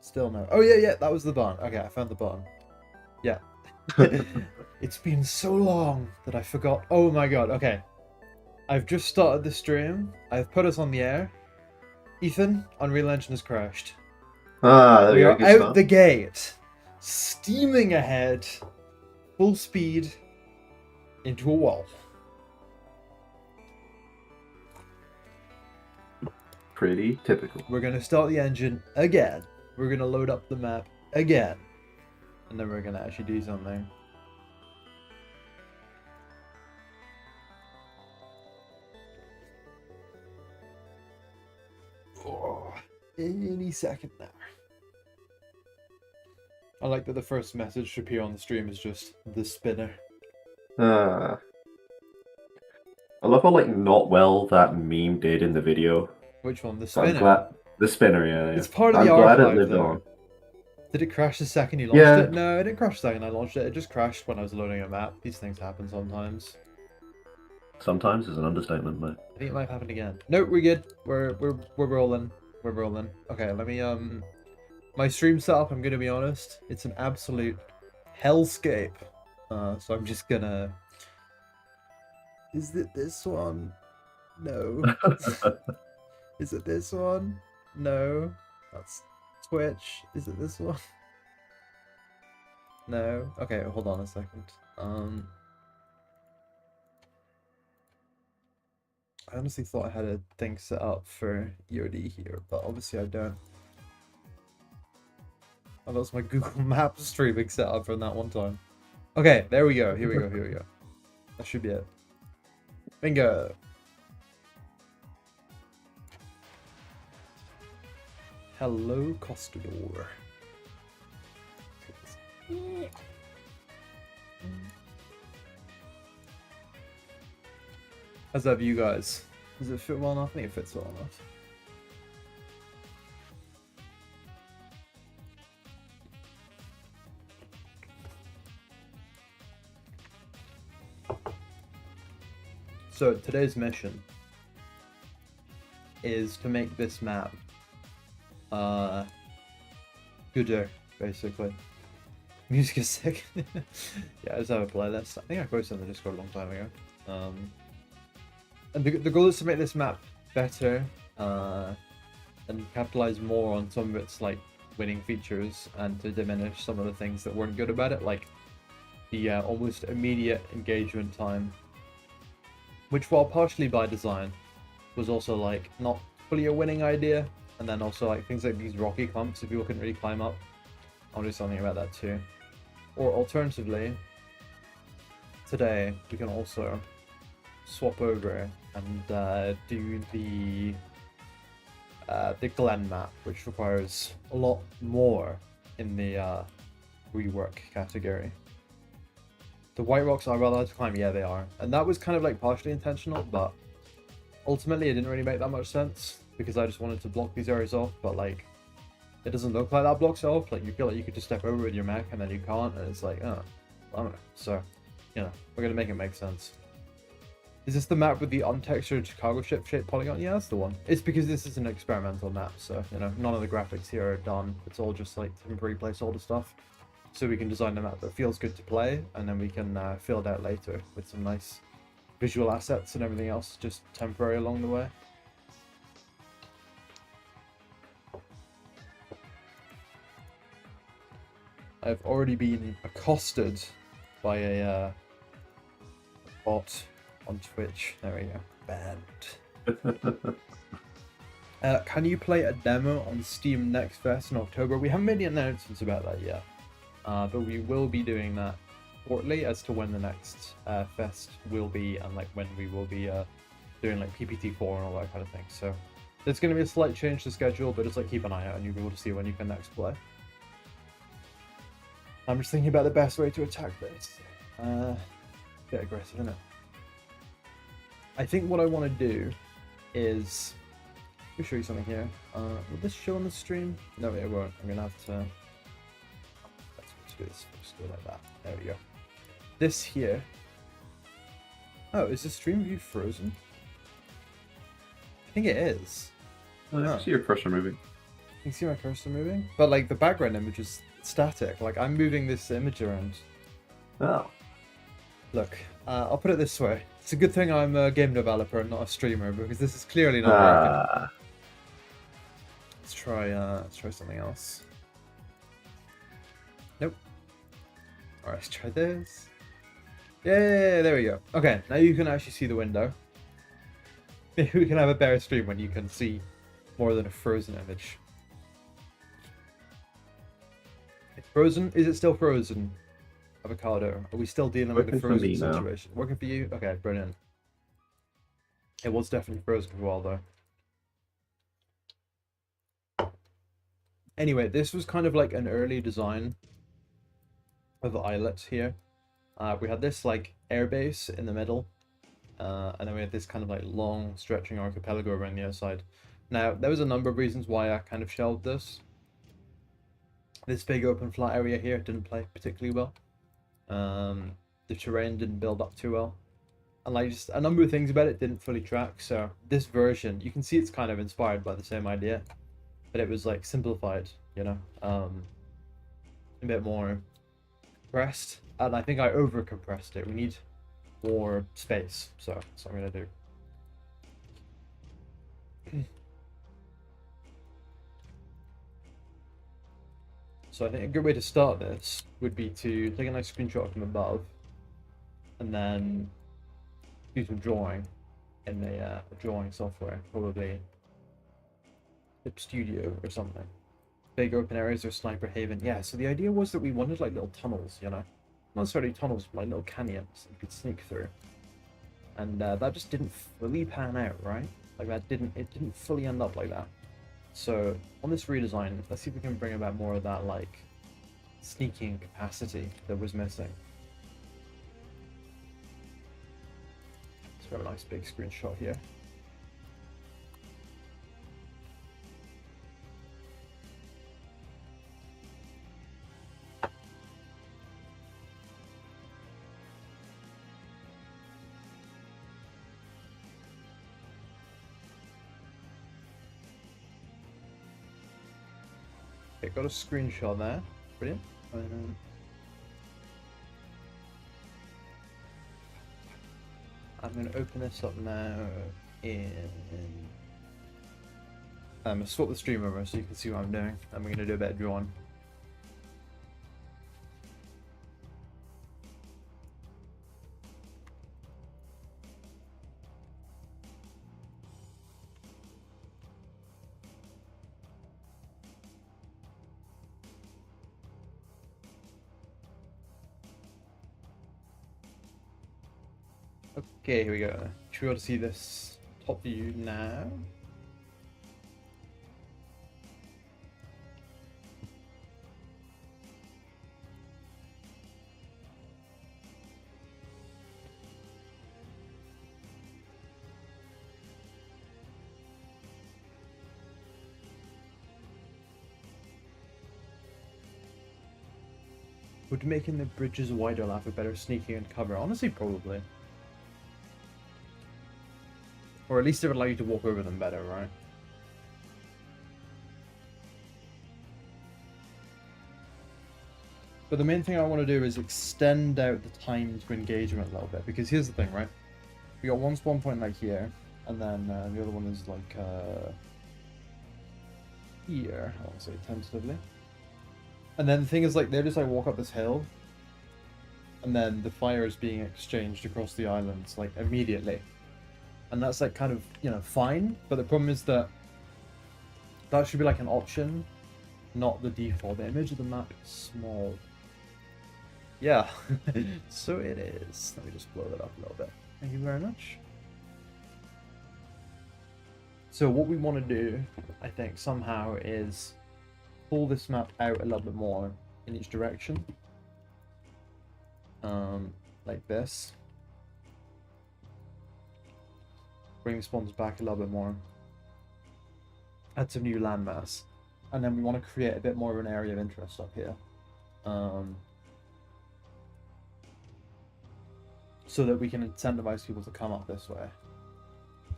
Still no. Oh yeah, that was the button. Okay, I found the button. Yeah. It's been so long that I forgot. Oh my god, okay. I've just started the stream. I've put us on the air. Ethan, Unreal Engine has crashed. There We you go. are Good out start. the gate, steaming ahead, full speed, into a wall. Pretty typical. We're gonna start the engine again. We're gonna load up the map again. And then we're gonna actually do something. Oh, any second now. I like that the first message to appear on the stream is just the spinner. I love how not well that meme did in the video. Which one? The So I'm spinner? glad the spinner, yeah. It's part of I'm the glad archive, it lived though. on. Did it crash the second you launched Yeah. it? No, it didn't crash the second I launched it. It just crashed when I was loading a map. These things happen sometimes. Sometimes is an understatement, mate. I think it might happen again. No, we're good. We're rolling. We're rolling. Okay, let me my stream setup, I'm gonna be honest, it's an absolute hellscape. So I'm just gonna. Is it this one? No. Is it this one? No. That's Twitch. Is it this one? No. Okay, hold on a second. I honestly thought I had a thing set up for EOD here, but obviously I don't. I lost my Google Maps streaming setup from that one time. Okay, there we go. Here we go. That should be it. Bingo. Hello, Costador. How's that view, guys? Does it fit well enough? I think it fits well enough. So today's mission is to make this map gooder, basically. Music is sick. Yeah, I just have a playlist. I think I posted on the Discord a long time ago. And the goal is to make this map better and capitalize more on some of its winning features and to diminish some of the things that weren't good about it, like the almost immediate engagement time, which, while partially by design, was also not fully a winning idea. And then also things like these rocky clumps that people couldn't really climb up. I'll do something about that too. Or alternatively, today we can also swap over and do the Glen map, which requires a lot more in the rework category. The White Rocks are rather hard to climb, yeah they are. And that was kind of partially intentional, but ultimately it didn't really make that much sense because I just wanted to block these areas off, but it doesn't look like that blocks off. You feel like you could just step over with your mech and then you can't, and it's oh, I don't know. So, we're gonna make it make sense. Is this the map with the untextured cargo ship shaped polygon? Yeah, that's the one. It's because this is an experimental map, so none of the graphics here are done. It's all just temporary placeholder stuff. So we can design a map that feels good to play, and then we can fill it out later with some nice visual assets and everything else, just temporary along the way. I've already been accosted by a bot on Twitch. There we go. Banned. Can you play a demo on Steam Next Fest in October? We haven't made any announcements about that yet. But we will be doing that shortly as to when the next fest will be and when we will be doing PPT4 and all that kind of thing. So there's going to be a slight change to schedule, but just keep an eye out and you'll be able to see when you can next play. I'm just thinking about the best way to attack this. Bit aggressive, isn't it? I think what I want to do is... Let me show you something here. Will this show on the stream? No, it won't. I'm going to have to... Let's do this. Let's do it like that. There we go. This here... Oh, is the stream view frozen? I think it is. I see your cursor moving. You see my cursor moving? But like the background image is static. Like I'm moving this image around. Oh. Look, I'll put it this way. It's a good thing I'm a game developer and not a streamer because this is clearly not working. Let's try something else. Nope. Alright, let's try this. Yeah, there we go. Okay, now you can actually see the window. Maybe we can have a better stream when you can see more than a frozen image. It's frozen? Is it still frozen? Avocado. Are we still dealing with the frozen situation? Working for you? Okay, brilliant. It was definitely frozen for a while though. Anyway, this was kind of like an early design of the islet here. We had this like airbase in the middle, and then we had this kind of like long stretching archipelago around the outside. Now, there was a number of reasons why I kind of shelved this. This big open flat area here didn't play particularly well. The terrain didn't build up too well. And like just a number of things about it didn't fully track. So this version, you can see it's kind of inspired by the same idea, but it was like simplified, you know, a bit more compressed. And I think I over compressed it. We need more space, so that's what I'm gonna do. So I think a good way to start this would be to take a nice screenshot from above, and then do some drawing in a drawing software, probably Clip Studio or something. Big open areas or Sniper Haven. Yeah, so the idea was that we wanted like little tunnels, you know? Not necessarily tunnels, but like little canyons that you could sneak through. And that just didn't fully pan out, right? Like it didn't fully end up like that. So on this redesign, let's see if we can bring about more of that like sneaking capacity that was missing. Let's grab a nice big screenshot here. Okay, got a screenshot there. Brilliant. I'm going to open this up now in... I'm going to swap the stream over so you can see what I'm doing. And we're going to do a bit of drawing. Okay, here we go. Should we be able to see this top view now? Would making the bridges wider allow for better sneaking and cover? Honestly, probably. Or at least it would allow you to walk over them better, right? But the main thing I want to do is extend out the time to engagement a little bit. Because here's the thing, right? We got one spawn point like here. And then the other one is like here. I'll say tentatively. And then the thing is like, they just like walk up this hill. And then the fire is being exchanged across the islands like immediately. And that's like kind of, you know, fine, but the problem is that that should be like an option, not the default. The image of the map is small. Yeah, so it is. Let me just blow that up a little bit. Thank you very much. So what we want to do, I think, somehow is pull this map out a little bit more in each direction. Like this. Bring the spawns back a little bit more. Add some new landmass. And then we want to create a bit more of an area of interest up here. So that we can incentivize people to come up this way.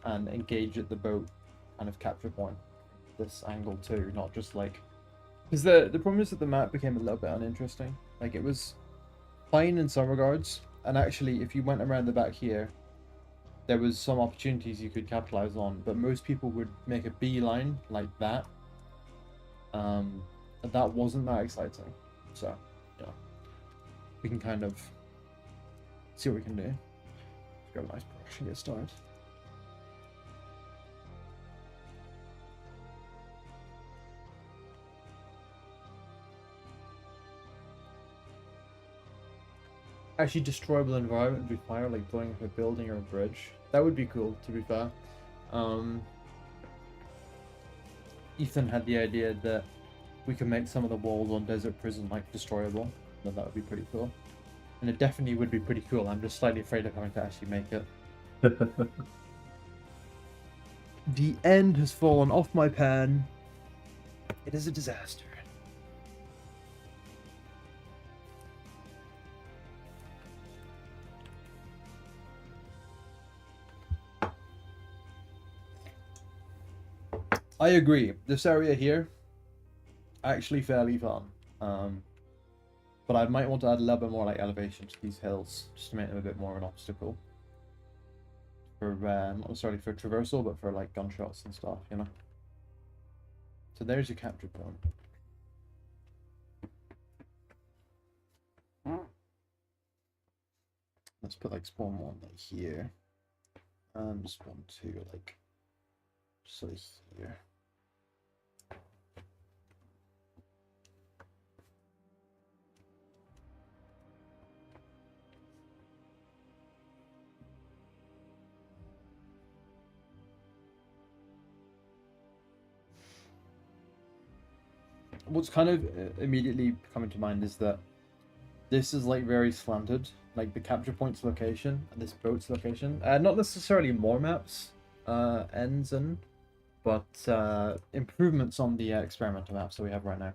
And engage at the boat kind of capture point. this angle too, not just like, because the problem is that the map became a little bit uninteresting. Like it was fine in some regards, and actually if you went around the back here, there was some opportunities you could capitalize on, but most people would make a beeline like that. And that wasn't that exciting. So, yeah, we can kind of see what we can do. Let's grab a nice brush and get started. Actually, destroyable environment would be fire, like blowing up a building or a bridge. That would be cool, to be fair. Ethan had the idea that we could make some of the walls on Desert Prison like destroyable. Then that would be pretty cool. And it definitely would be pretty cool. I'm just slightly afraid of having to actually make it. The end has fallen off my pen. It is a disaster. I agree. This area here, actually fairly fun. But I might want to add a little bit more like elevation to these hills, just to make them a bit more of an obstacle. For not necessarily for traversal, but for like gunshots and stuff, you know. So there's your capture point. Let's put like spawn one like here, and spawn two like so here. What's kind of immediately coming to mind is that this is like very slanted, like the capture point's location and this boat's location. Not necessarily more maps ends in, but improvements on the experimental maps that we have right now.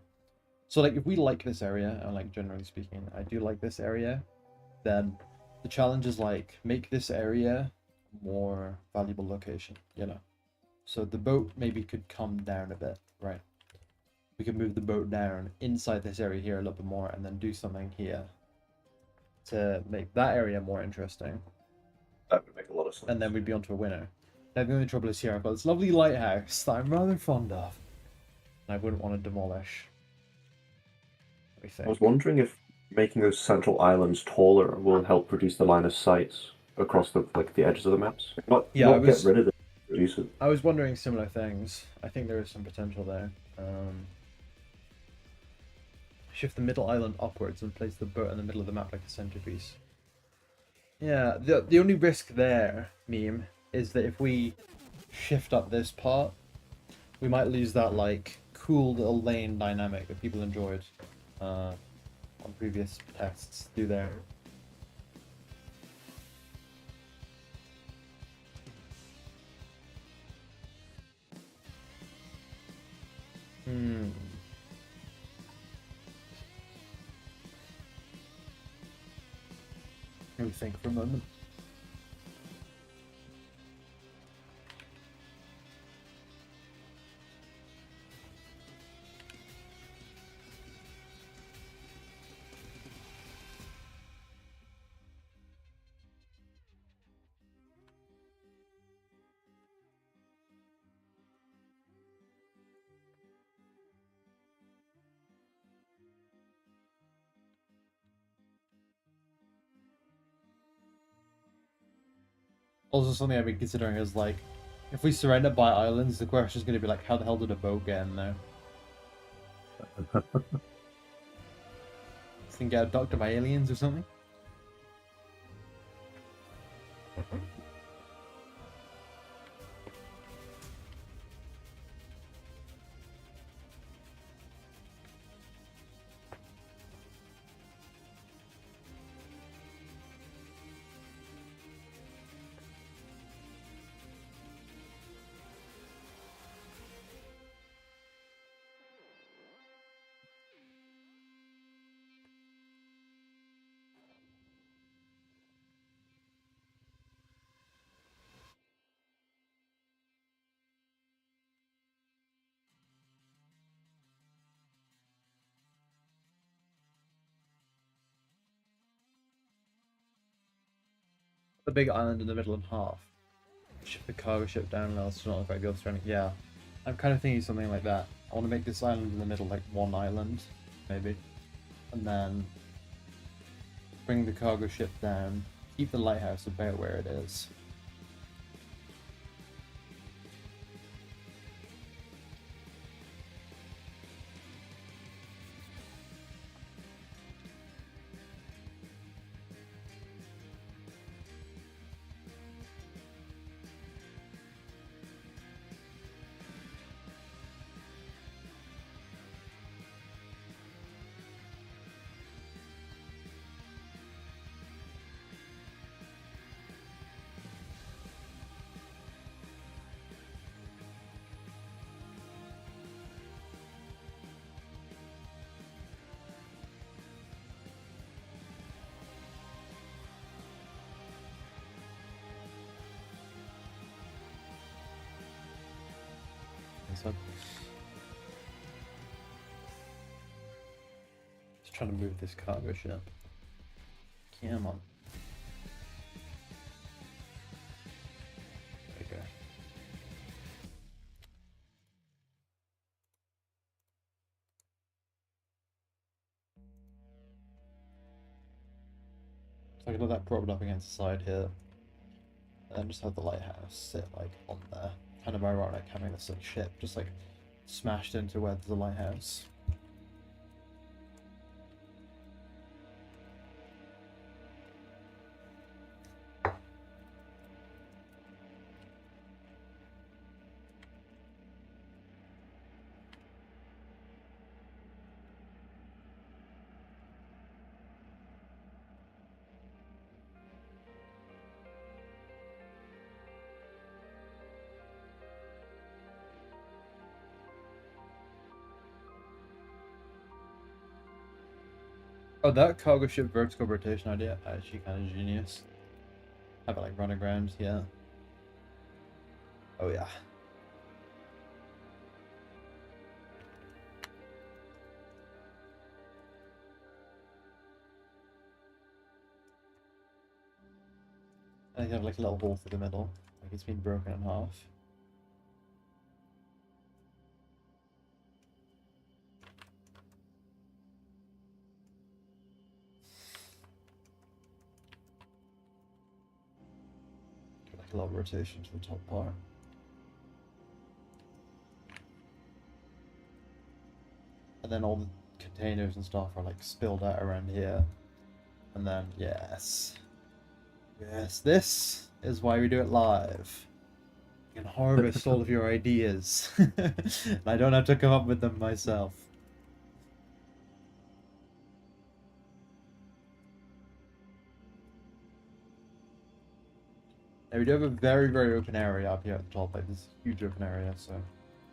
So like if we like this area, and like generally speaking, I do like this area, then the challenge is like make this area more valuable location, you know. So the boat maybe could come down a bit, right? We could move the boat down inside this area here a little bit more and then do something here to make that area more interesting. That would make a lot of sense. And then we'd be onto a winner. Now the only trouble is here I've got this lovely lighthouse that I'm rather fond of. And I wouldn't want to demolish. I was wondering if making those central islands taller will help reduce the line of sight across the edges of the maps. Not get rid of it, reduce it. I was wondering similar things. I think there is some potential there. Shift the middle island upwards and place the boat in the middle of the map like a centerpiece. Yeah, the only risk there, meme, is that if we shift up this part, we might lose that like cool little lane dynamic that people enjoyed on previous tests through there. Let me think for a moment. Also, something I've been considering is like, if we surround it by islands, the question is going to be like, how the hell did a boat get in there? This thing get abducted by aliens or something? the big island in the middle in half. Ship the cargo ship down and else not affect the other surrounding. Yeah, I'm kind of thinking something like that. I want to make this island in the middle like one island, maybe, and then bring the cargo ship down, keep the lighthouse about where it is. So just trying to move this cargo ship. Come on. There we go. So I can let that prop up against the side here. And then just have the lighthouse sit like on there. Kind of ironic having this like ship just like smashed into where there's a lighthouse. Oh, that cargo ship vertical rotation idea, actually kind of genius. Have it like run aground, yeah. Oh yeah. And you have like a little hole through the middle, like it's been broken in half. A lot of rotation to the top part. And then all the containers and stuff are like spilled out around here. And then, yes. Yes, this is why we do it live. You can harvest all of your ideas. And I don't have to come up with them myself. Now we do have a very, very open area up here at the top, like this huge open area, so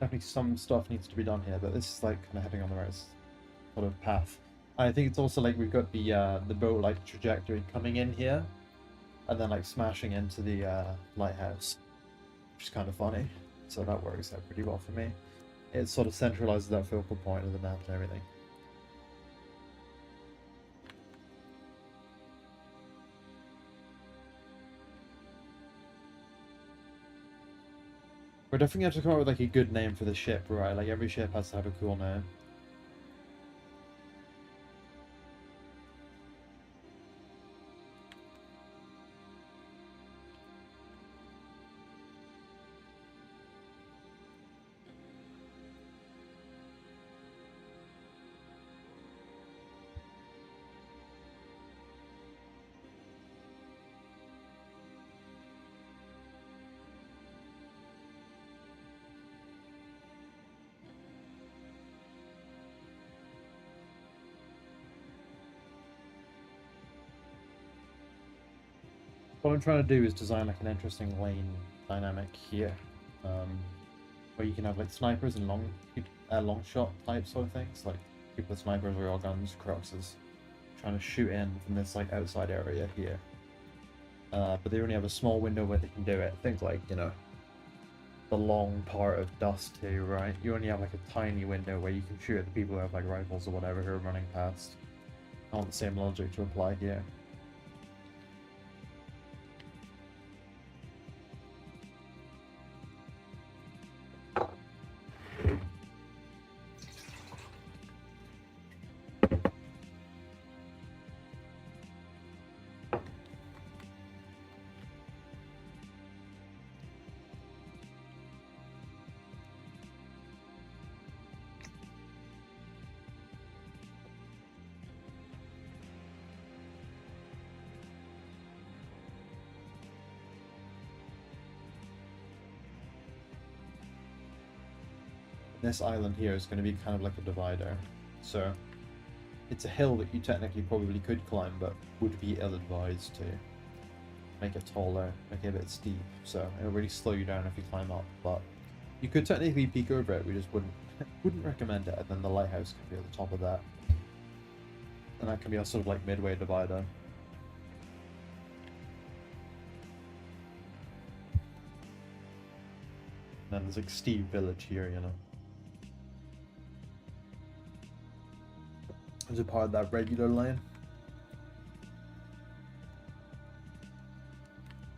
definitely some stuff needs to be done here, but this is like kind of heading on the right sort of path. I think it's also like we've got the boat like trajectory coming in here, and then like smashing into the lighthouse, which is kind of funny. So that works out pretty well for me. It sort of centralizes that focal point of the map and everything. We're definitely going to have to come up with like a good name for the ship, right? Like every ship has to have a cool name. What I'm trying to do is design like an interesting lane dynamic here, where you can have like snipers and long shot type sort of things, like people with snipers or all guns, crosses, trying to shoot in from this like outside area here. But they only have a small window where they can do it. Things like, you know, the long part of Dust 2, right? You only have like a tiny window where you can shoot at the people who have like rifles or whatever who are running past. I want the same logic to apply here. this island here is going to be kind of like a divider. So it's a hill that you technically probably could climb, but would be ill-advised to make it taller, make it a bit steep. So it'll really slow you down if you climb up. But you could technically peek over it. We just wouldn't recommend it. And then the lighthouse could be at the top of that, and that can be a sort of like midway divider. And then there's like Steve Village here, you know. As a part of that regular lane.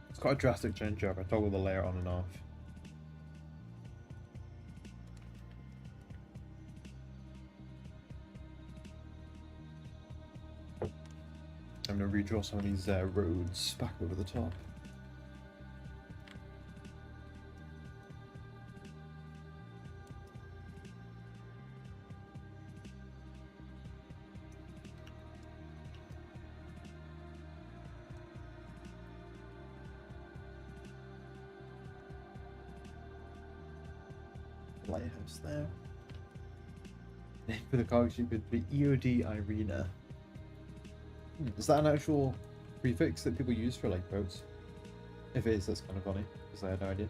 It's quite a drastic change up. I toggle the layer on and off. I'm going to redraw some of these roads back over the top. Lighthouse there. Name for the cargo ship could be EOD Irina. Is that an actual prefix that people use for like boats? If it is, that's kind of funny, because I had no idea.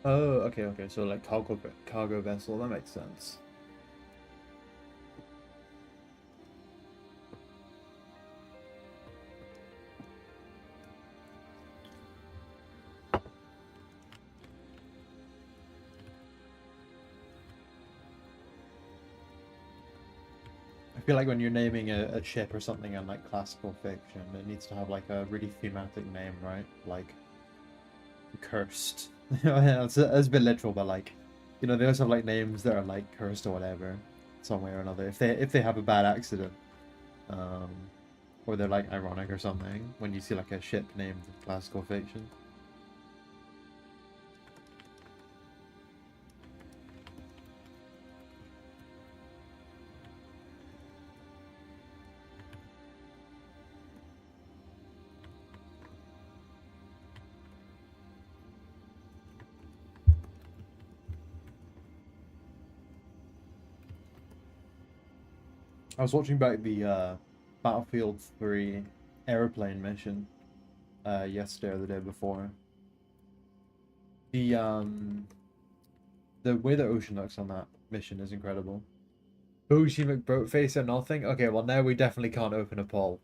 Oh, okay. So like cargo vessel, that makes sense. I feel like when you're naming a ship or something in like classical fiction, it needs to have like a really thematic name, right? Like Cursed. It's a bit literal, but like, you know, they also have like names that are like cursed or whatever, some way or another. If they have a bad accident, or they're like ironic or something, when you see like a ship named in classical fiction. I was watching back the Battlefield 3 airplane mission yesterday or the day before. The way the ocean looks on that mission is incredible. Bougie McBoatface or nothing? Okay, well now we definitely can't open a poll.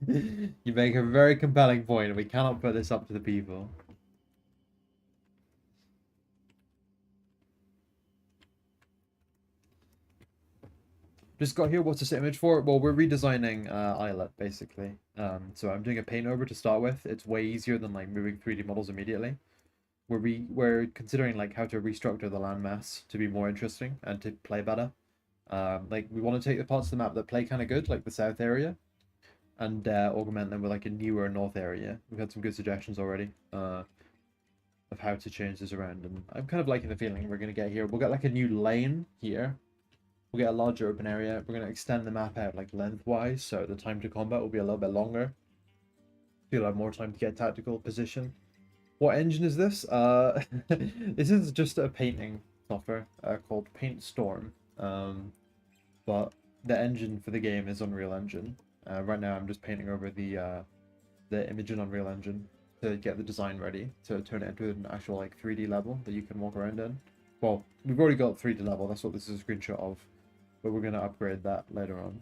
You make a very compelling point, and we cannot put this up to the people. Just got here, what's this image for? Well, we're redesigning Islet, basically. So I'm doing a paint over to start with. It's way easier than like moving 3D models immediately. We're considering like how to restructure the landmass to be more interesting and to play better. Like we want to take the parts of the map that play kind of good, like the south area, and augment them with like a newer north area. We've had some good suggestions already of how to change this around, and I'm kind of liking the feeling we're gonna get here. We'll get like a new lane here. We'll get a larger open area. We're going to extend the map out like lengthwise, so the time to combat will be a little bit longer. You'll have more time to get tactical position. What engine is this? This is just a painting software called Paint Storm. But the engine for the game is Unreal Engine. Right now I'm just painting over the image in Unreal Engine to get the design ready to turn it into an actual like 3D level that you can walk around in. Well, we've already got 3D level. That's what this is a screenshot of. but we're going to upgrade that later on.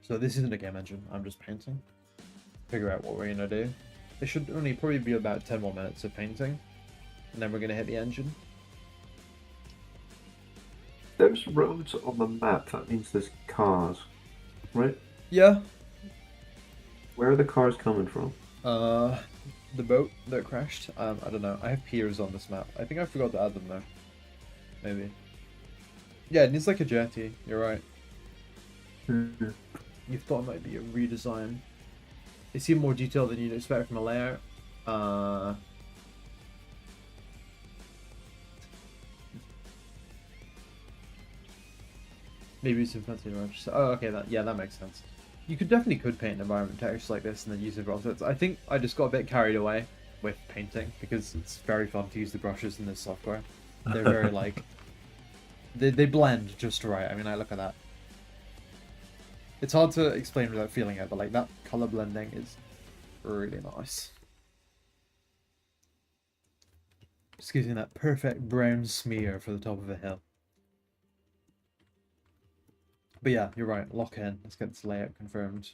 So this isn't a game engine, I'm just painting. Figure out what we're going to do. It should only probably be about 10 more minutes of painting, and then we're going to hit the engine. There's roads on the map, that means there's cars, right? Yeah. Where are the cars coming from? The boat that crashed. I don't know. I have piers on this map. I think I forgot to add them though. Maybe. Yeah, it needs like a jetty. You're right. Mm-hmm. You thought it might be a redesign. They seem more detailed than you'd expect from a layout. Maybe some fancy orange. Oh, okay. That makes sense. You could paint an environment text like this and then use the brushes. I think I just got a bit carried away with painting because it's very fun to use the brushes in this software. They're very like they blend just right. I mean, I look at that. It's hard to explain without feeling it, but like that color blending is really nice. Just gives me that perfect brown smear for the top of a hill. But yeah, you're right. Lock in. Let's get this layout confirmed.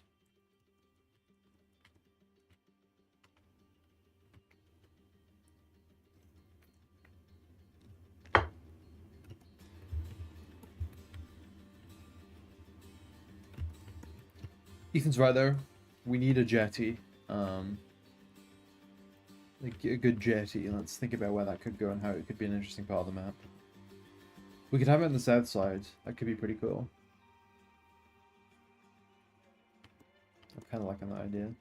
Ethan's right there. We need a jetty. Like a good jetty. Let's think about where that could go and how it could be an interesting part of the map. We could have it on the south side. That could be pretty cool. I'm kind of liking that idea.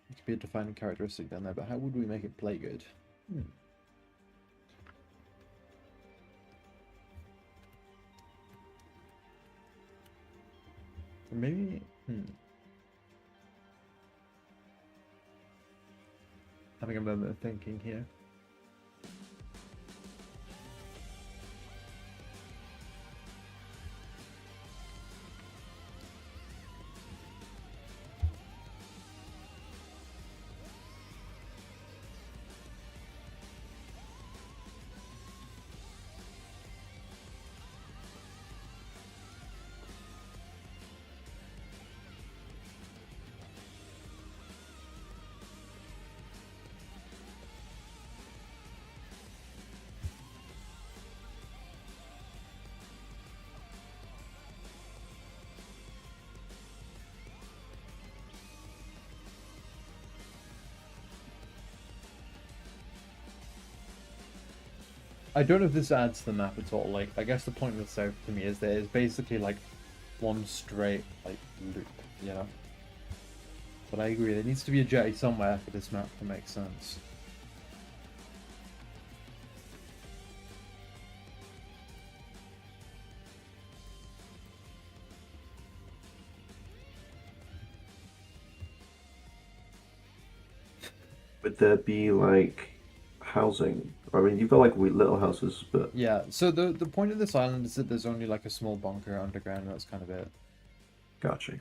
It could be a defining characteristic down there, but how would we make it play good? Or maybe... Having a moment of thinking here. I don't know if this adds to the map at all. Like, I guess the point of the south to me is that it's basically like one straight like loop, you know. But I agree, there needs to be a jetty somewhere for this map to make sense. Would there be like housing? I mean, you've got like wee little houses, but yeah. So the point of this island is that there's only like a small bunker underground. That's kind of it. Gotcha.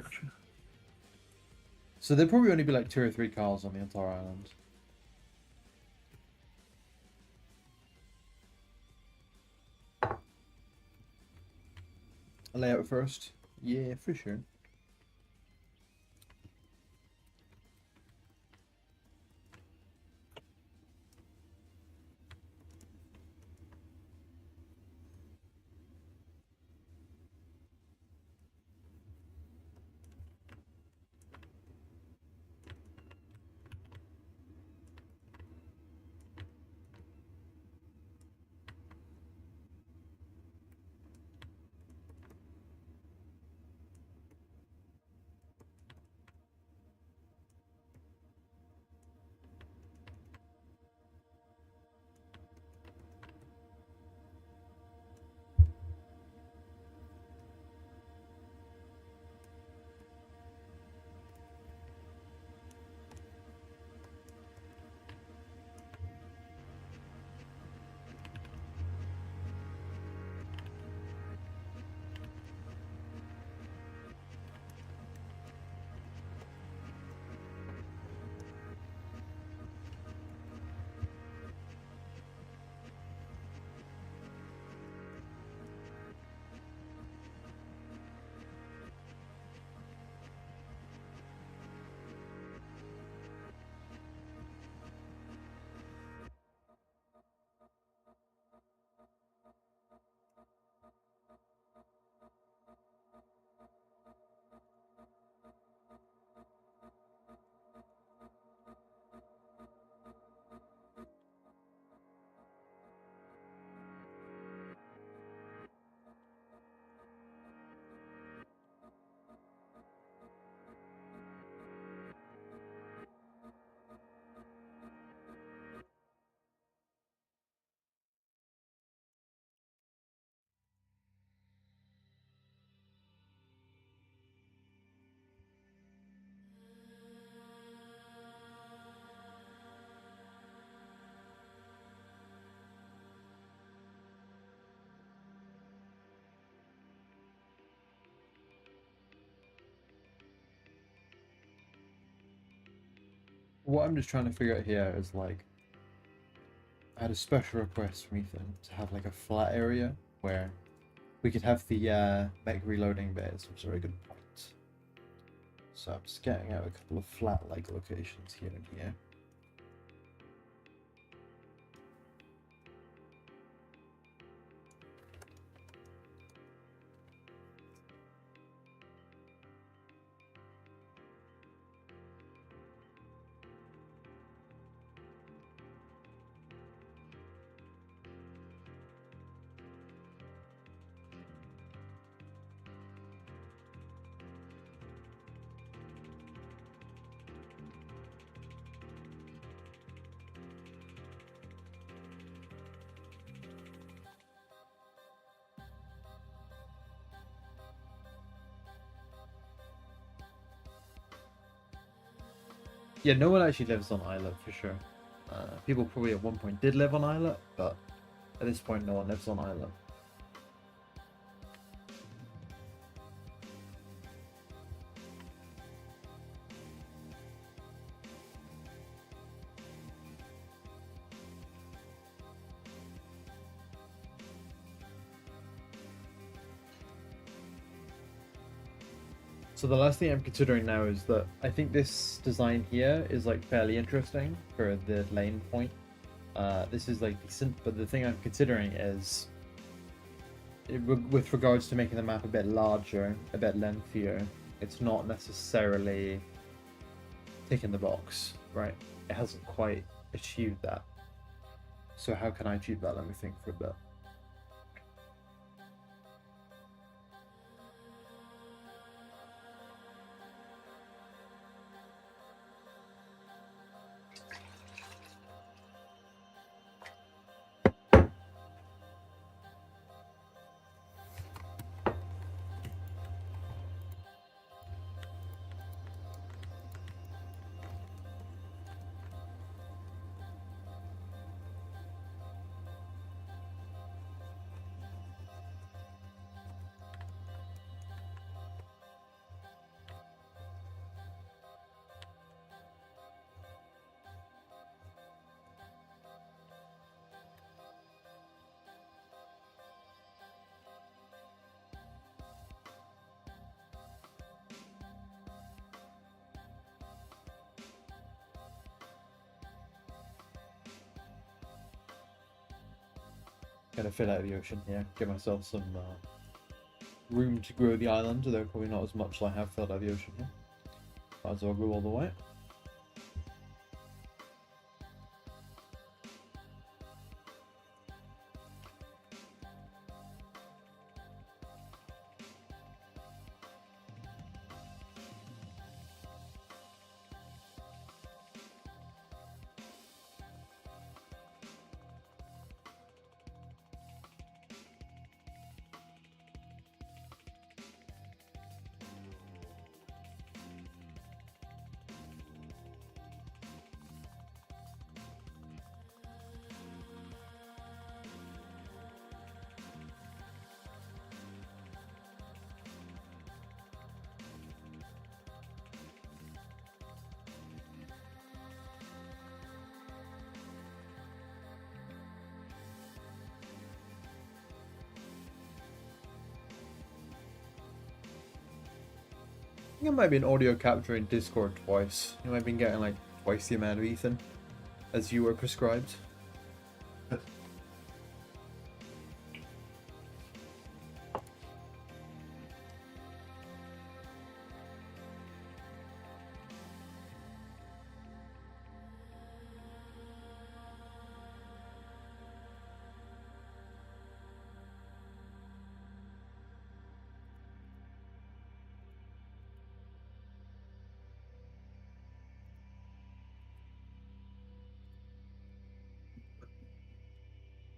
So there'd probably only be like 2 or 3 cars on the entire island. A layout first? Yeah, for sure. what I'm just trying to figure out here is like, I had a special request from Ethan to have like a flat area where we could have the mech reloading bays, which is a very good point. So I'm just getting out a couple of flat like locations here and here. Yeah, no one actually lives on Islet for sure. People probably at one point did live on Islet, but at this point no one lives on Islet. So the last thing I'm considering now is that I think this design here is like fairly interesting for the lane point. This is like decent, but the thing I'm considering is with regards to making the map a bit larger, a bit lengthier, it's not necessarily ticking the box, right? It hasn't quite achieved that. So how can I achieve that? Let me think for a bit. Gonna fill out the ocean here, give myself some room to grow the island, although probably not as much as I have filled out the ocean here. Might as well go all the way. I think I might be an audio capture in Discord twice. You might have been getting like twice the amount of Ethan as you were prescribed.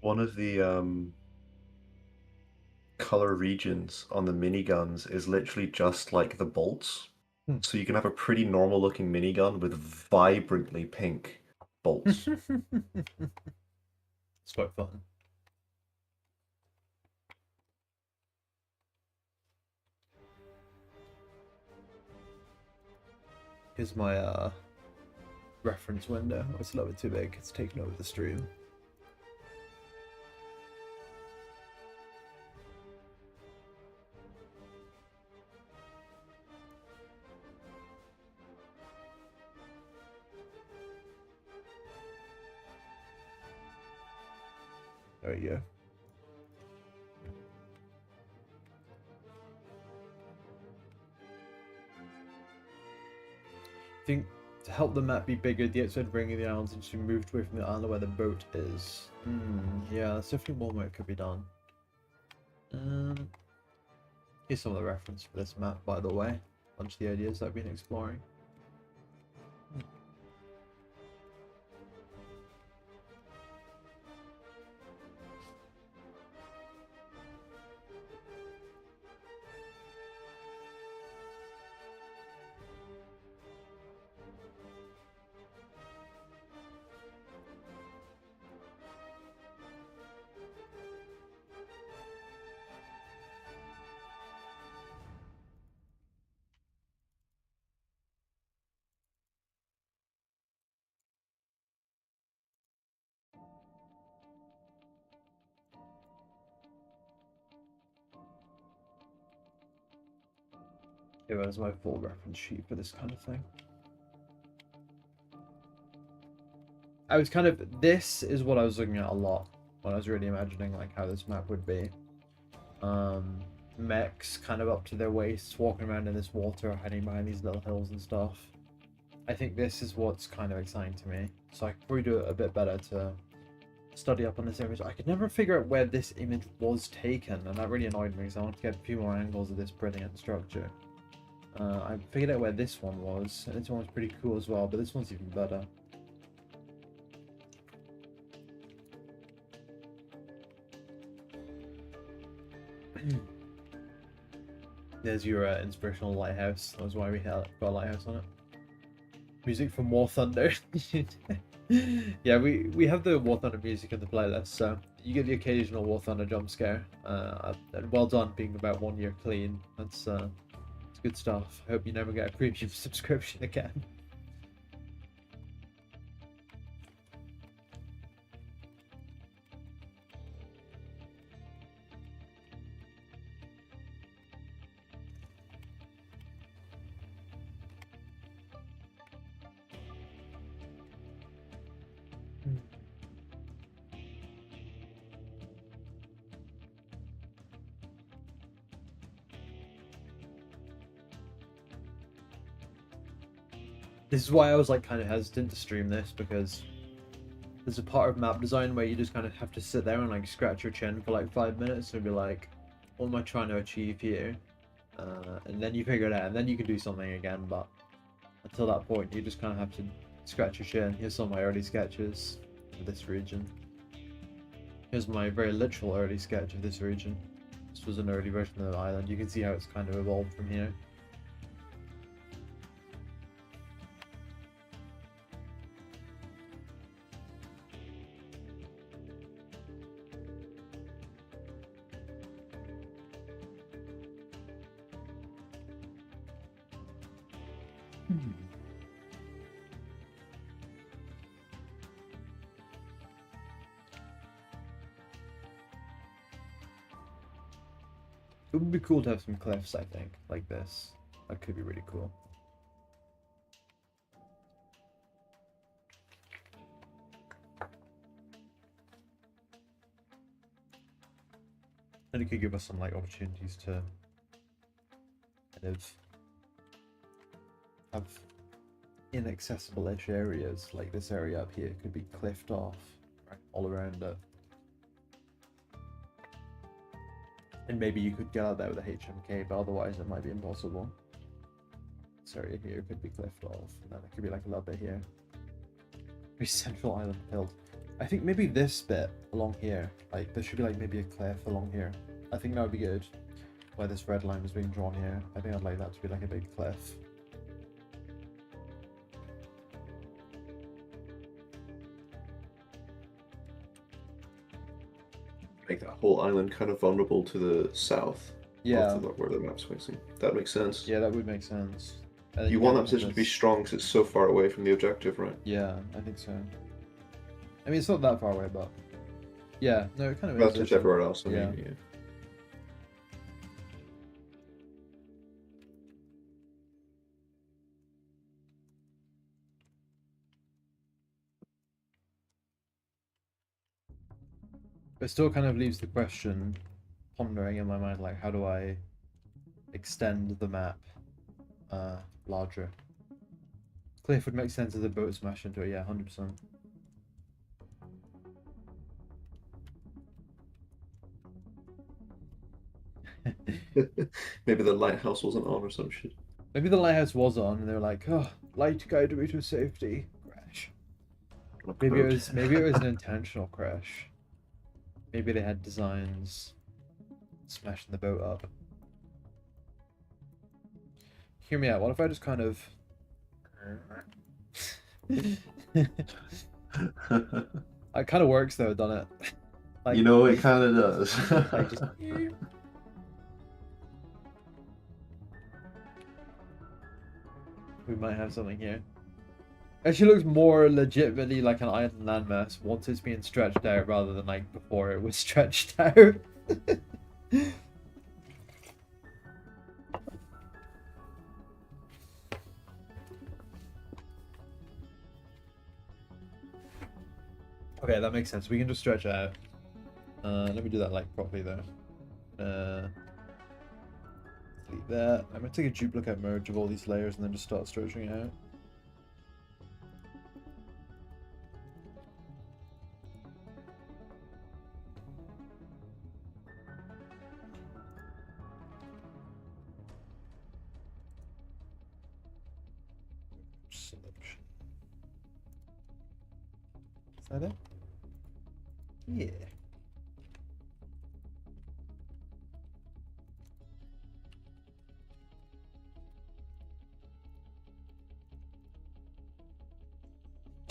One of the color regions on the miniguns is literally just like the bolts. So you can have a pretty normal looking minigun with vibrantly pink bolts. It's quite fun. Here's my reference window. It's a little bit too big. It's taken over the stream. There you go. I think to help the map be bigger, the outside ring of the islands needs to be moved away from the island where the boat is. Yeah, that's definitely one way it could be done. Here's some of the reference for this map, by the way. A bunch of the ideas I've been exploring. Here is my full reference sheet for this kind of thing. I was kind of, this is what I was looking at a lot when I was really imagining like how this map would be. Mechs kind of up to their waists, walking around in this water, hiding behind these little hills and stuff. I think this is what's kind of exciting to me. So I could probably do it a bit better to study up on this image. I could never figure out where this image was taken, and that really annoyed me because I wanted to get a few more angles of this brilliant structure. I figured out where this one was, and this one was pretty cool as well, but this one's even better. There's your inspirational lighthouse. That was why we got a lighthouse on it. Music from War Thunder. Yeah, we have the War Thunder music in the playlist, so you get the occasional War Thunder jump scare. And well done being about 1 year clean. That's good stuff. I hope you never get a premium subscription again. This is why I was like kind of hesitant to stream this, because there's a part of map design where you just kind of have to sit there and like scratch your chin for like 5 minutes and be like, what am I trying to achieve here? And then you figure it out, and then you can do something again, but until that point you just kind of have to scratch your chin. Here's some of my early sketches of this region. Here's my very literal early sketch of this region. This was an early version of the island. You can see how it's kind of evolved from here. It would be cool to have some cliffs, I think, like this. That could be really cool. And it could give us some like opportunities to kind of have inaccessible-ish areas, like this area up here could be cliffed off, right, all around it. And maybe you could get out there with a HMK, but otherwise it might be impossible. This area here could be cliffed off, and then it could be like a little bit here. Maybe Central Island build. I think maybe this bit along here, like there should be like maybe a cliff along here. I think that would be good. Where this red line was being drawn here. I think I'd like that to be like a big cliff. Make that whole island kind of vulnerable to the south. Yeah. Where the map's facing. That makes sense. Yeah, that would make sense. You want that position to be strong because it's so far away from the objective, right? Yeah, I think so. I mean, it's not that far away, but yeah, no, it kind of relative to everywhere else. I yeah. mean, yeah. It still kind of leaves the question pondering in my mind, like, how do I extend the map larger? Cliff would make sense as a boat smash into it, yeah, 100%. Maybe the lighthouse wasn't on or some shit. Maybe the lighthouse was on and they were like, oh, light guide me to safety. Crash. Maybe it was an intentional crash. Maybe they had designs smashing the boat up. Hear me out. What if I just kind of it kind of works though, doesn't it? Like, you know, it kind of does. Like just... We might have something here. Actually looks more legitimately like an island landmass once it's being stretched out rather than like before it was stretched out. Okay, that makes sense. We can just stretch it out. Let me do that like properly though. Delete that. I'm gonna take a duplicate merge of all these layers and then just start stretching it out. Selection. Is that it? Yeah.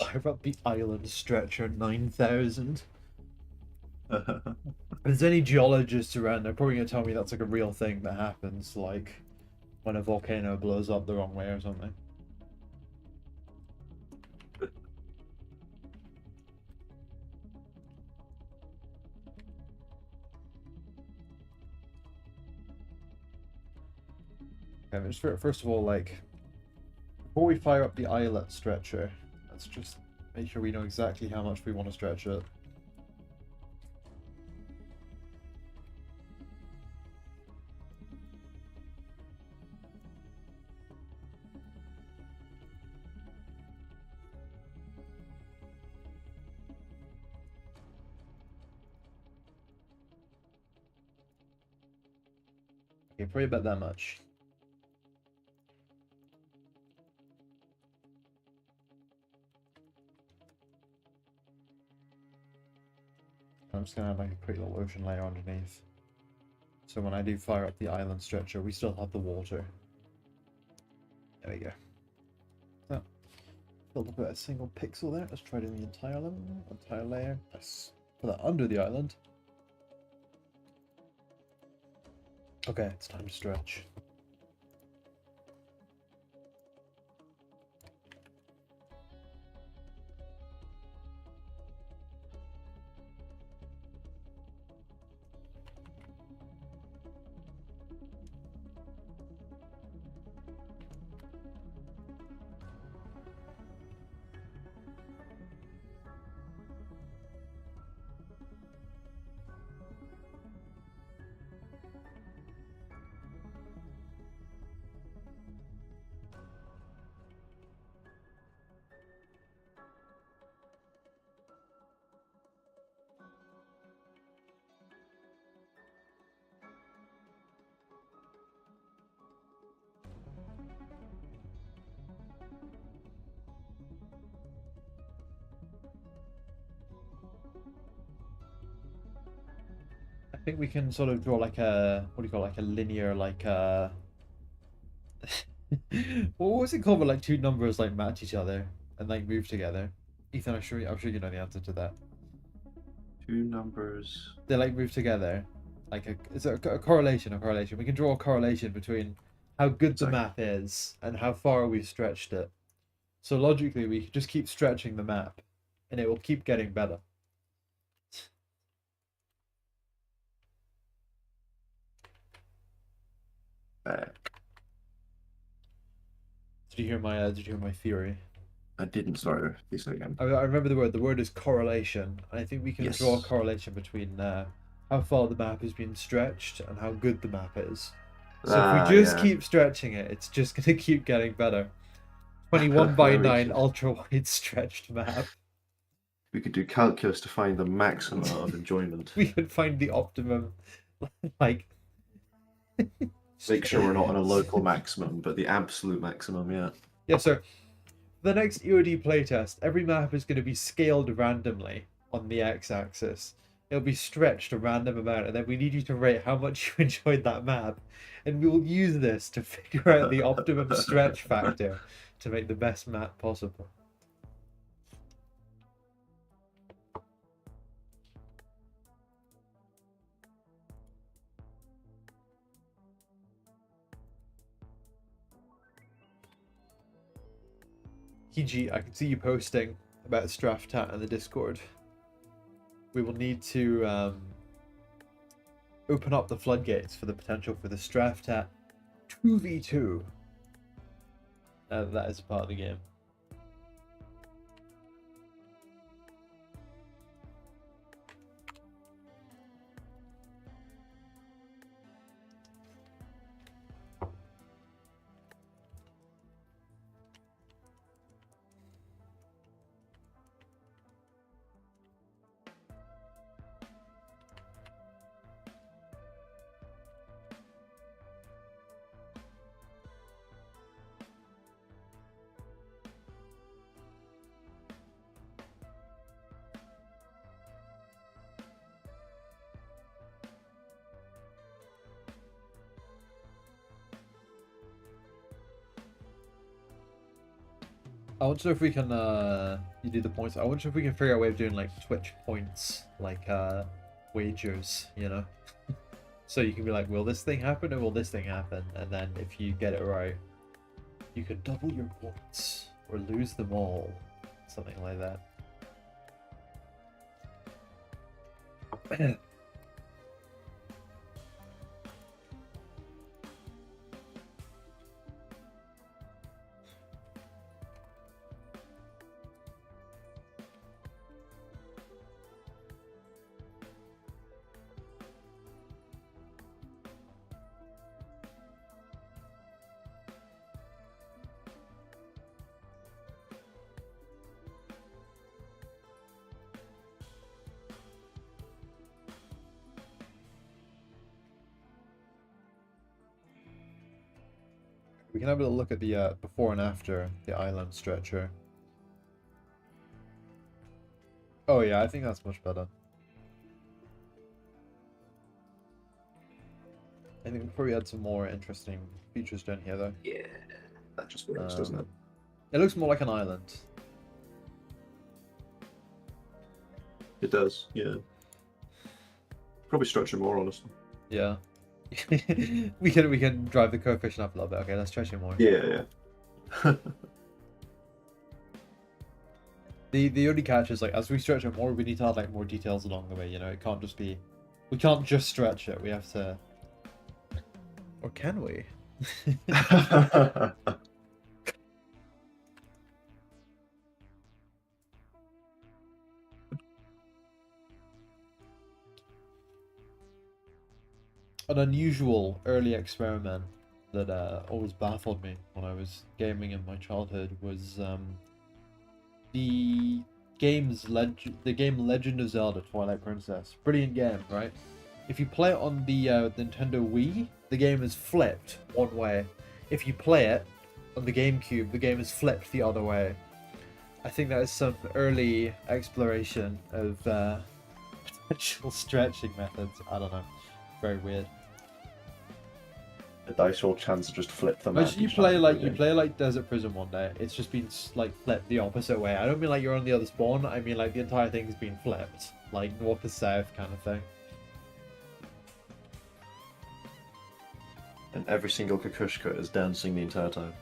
I've got the island stretcher 9000. If there's any geologists around, they're probably gonna tell me that's like a real thing that happens, like when a volcano blows up the wrong way or something. Okay, just first of all, like, before we fire up the islet stretcher, let's just make sure we know exactly how much we want to stretch it. Okay, probably about that much. I'm just gonna have like a pretty little ocean layer underneath. So when I do fire up the island stretcher, we still have the water. There we go. So, filled up a single pixel there. Let's try doing the entire layer. Let's put that under the island. Okay, it's time to stretch. I think we can sort of draw like a, what do you call it, like a linear, like what was it called, but like two numbers like match each other and like move together. Ethan, I'm sure you know the answer to that. Two numbers. They like move together. Like is it a correlation? We can draw a correlation between how good the map is and how far we've stretched it. So logically, we could just keep stretching the map, and it will keep getting better. Did you hear my theory? I didn't. Sorry, please say again. I remember the word. The word is correlation. I think we can draw a correlation between how far the map has been stretched and how good the map is. So if we just keep stretching it, it's just going to keep getting better. 21:9 ultra-wide stretched map. We could do calculus to find the maximum of enjoyment. We could find the optimum, like... Make sure we're not on a local maximum, but the absolute maximum, yeah. Yeah, so the next EOD playtest, every map is going to be scaled randomly on the x-axis. It'll be stretched a random amount, and then we need you to rate how much you enjoyed that map. And we will use this to figure out the optimum stretch factor to make the best map possible. Kiji, I can see you posting about Straftat in the Discord. We will need to open up the floodgates for the potential for the Straftat 2v2. That is a part of the game. I wonder if we can, you do the points. I wonder if we can figure out a way of doing, like, Twitch points, like, wagers, you know? So you can be like, will this thing happen or will this thing happen? And then if you get it right, you can double your points or lose them all. Something like that. We can have a look at the before and after the island stretcher. Oh yeah, I think that's much better. I think we'll probably add some more interesting features down here though. Yeah, that just works, doesn't it? It looks more like an island. It does, yeah. Probably structure more, honestly. Yeah. we can drive the coefficient up a little bit. Okay, let's stretch it more. Yeah, yeah. The only catch is, like, as we stretch it more, we need to add, like, more details along the way, you know? It can't just be... We can't just stretch it, we have to... Or can we? An unusual early experiment that always baffled me when I was gaming in my childhood was the game Legend of Zelda Twilight Princess. Brilliant game, right? If you play it on the Nintendo Wii, the game is flipped one way. If you play it on the GameCube, the game is flipped the other way. I think that is some early exploration of potential stretching methods. I don't know. Very weird. The dice roll chance to just flip them. Imagine you play like Desert Prison one day. It's just been like flipped the opposite way. I don't mean like you're on the other spawn. I mean like the entire thing's been flipped, like north to south kind of thing. And every single Kukushka is dancing the entire time.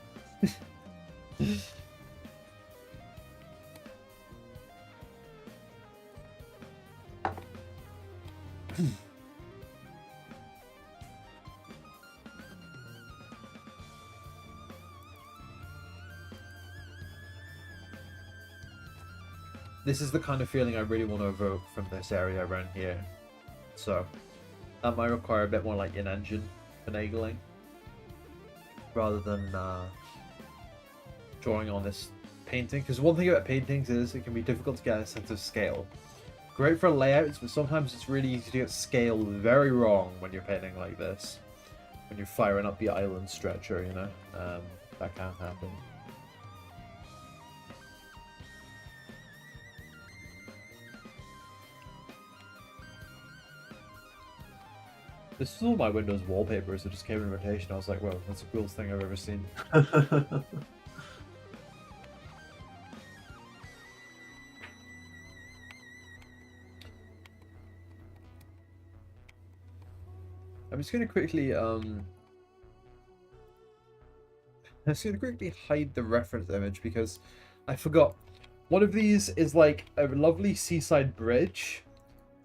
This is the kind of feeling I really want to evoke from this area around here. So, that might require a bit more like in-engine finagling. Rather than drawing on this painting. Because one thing about paintings is it can be difficult to get a sense of scale. Great for layouts, but sometimes it's really easy to get scale very wrong when you're painting like this. When you're firing up the island stretcher, you know? That can't happen. This is all my Windows wallpapers that just came in rotation. I was like, whoa, that's the coolest thing I've ever seen. I'm just gonna quickly hide the reference image because I forgot. One of these is like a lovely seaside bridge,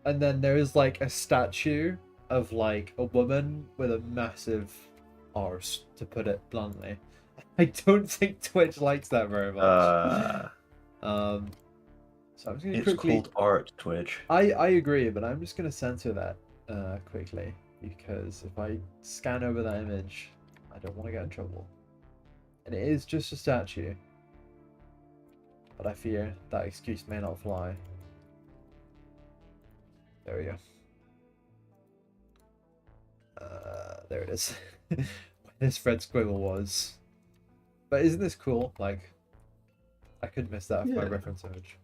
and then there is like a statue of like a woman with a massive arse, to put it bluntly. I don't think Twitch likes that very much. So I'm just gonna quickly... It's called art, Twitch. I agree, but I'm just gonna censor that quickly because if I scan over that image, I don't want to get in trouble. And it is just a statue, but I fear that excuse may not fly. There we go. There it is. This Fred Squiggle was. But isn't this cool? Like, I could miss that for my reference image.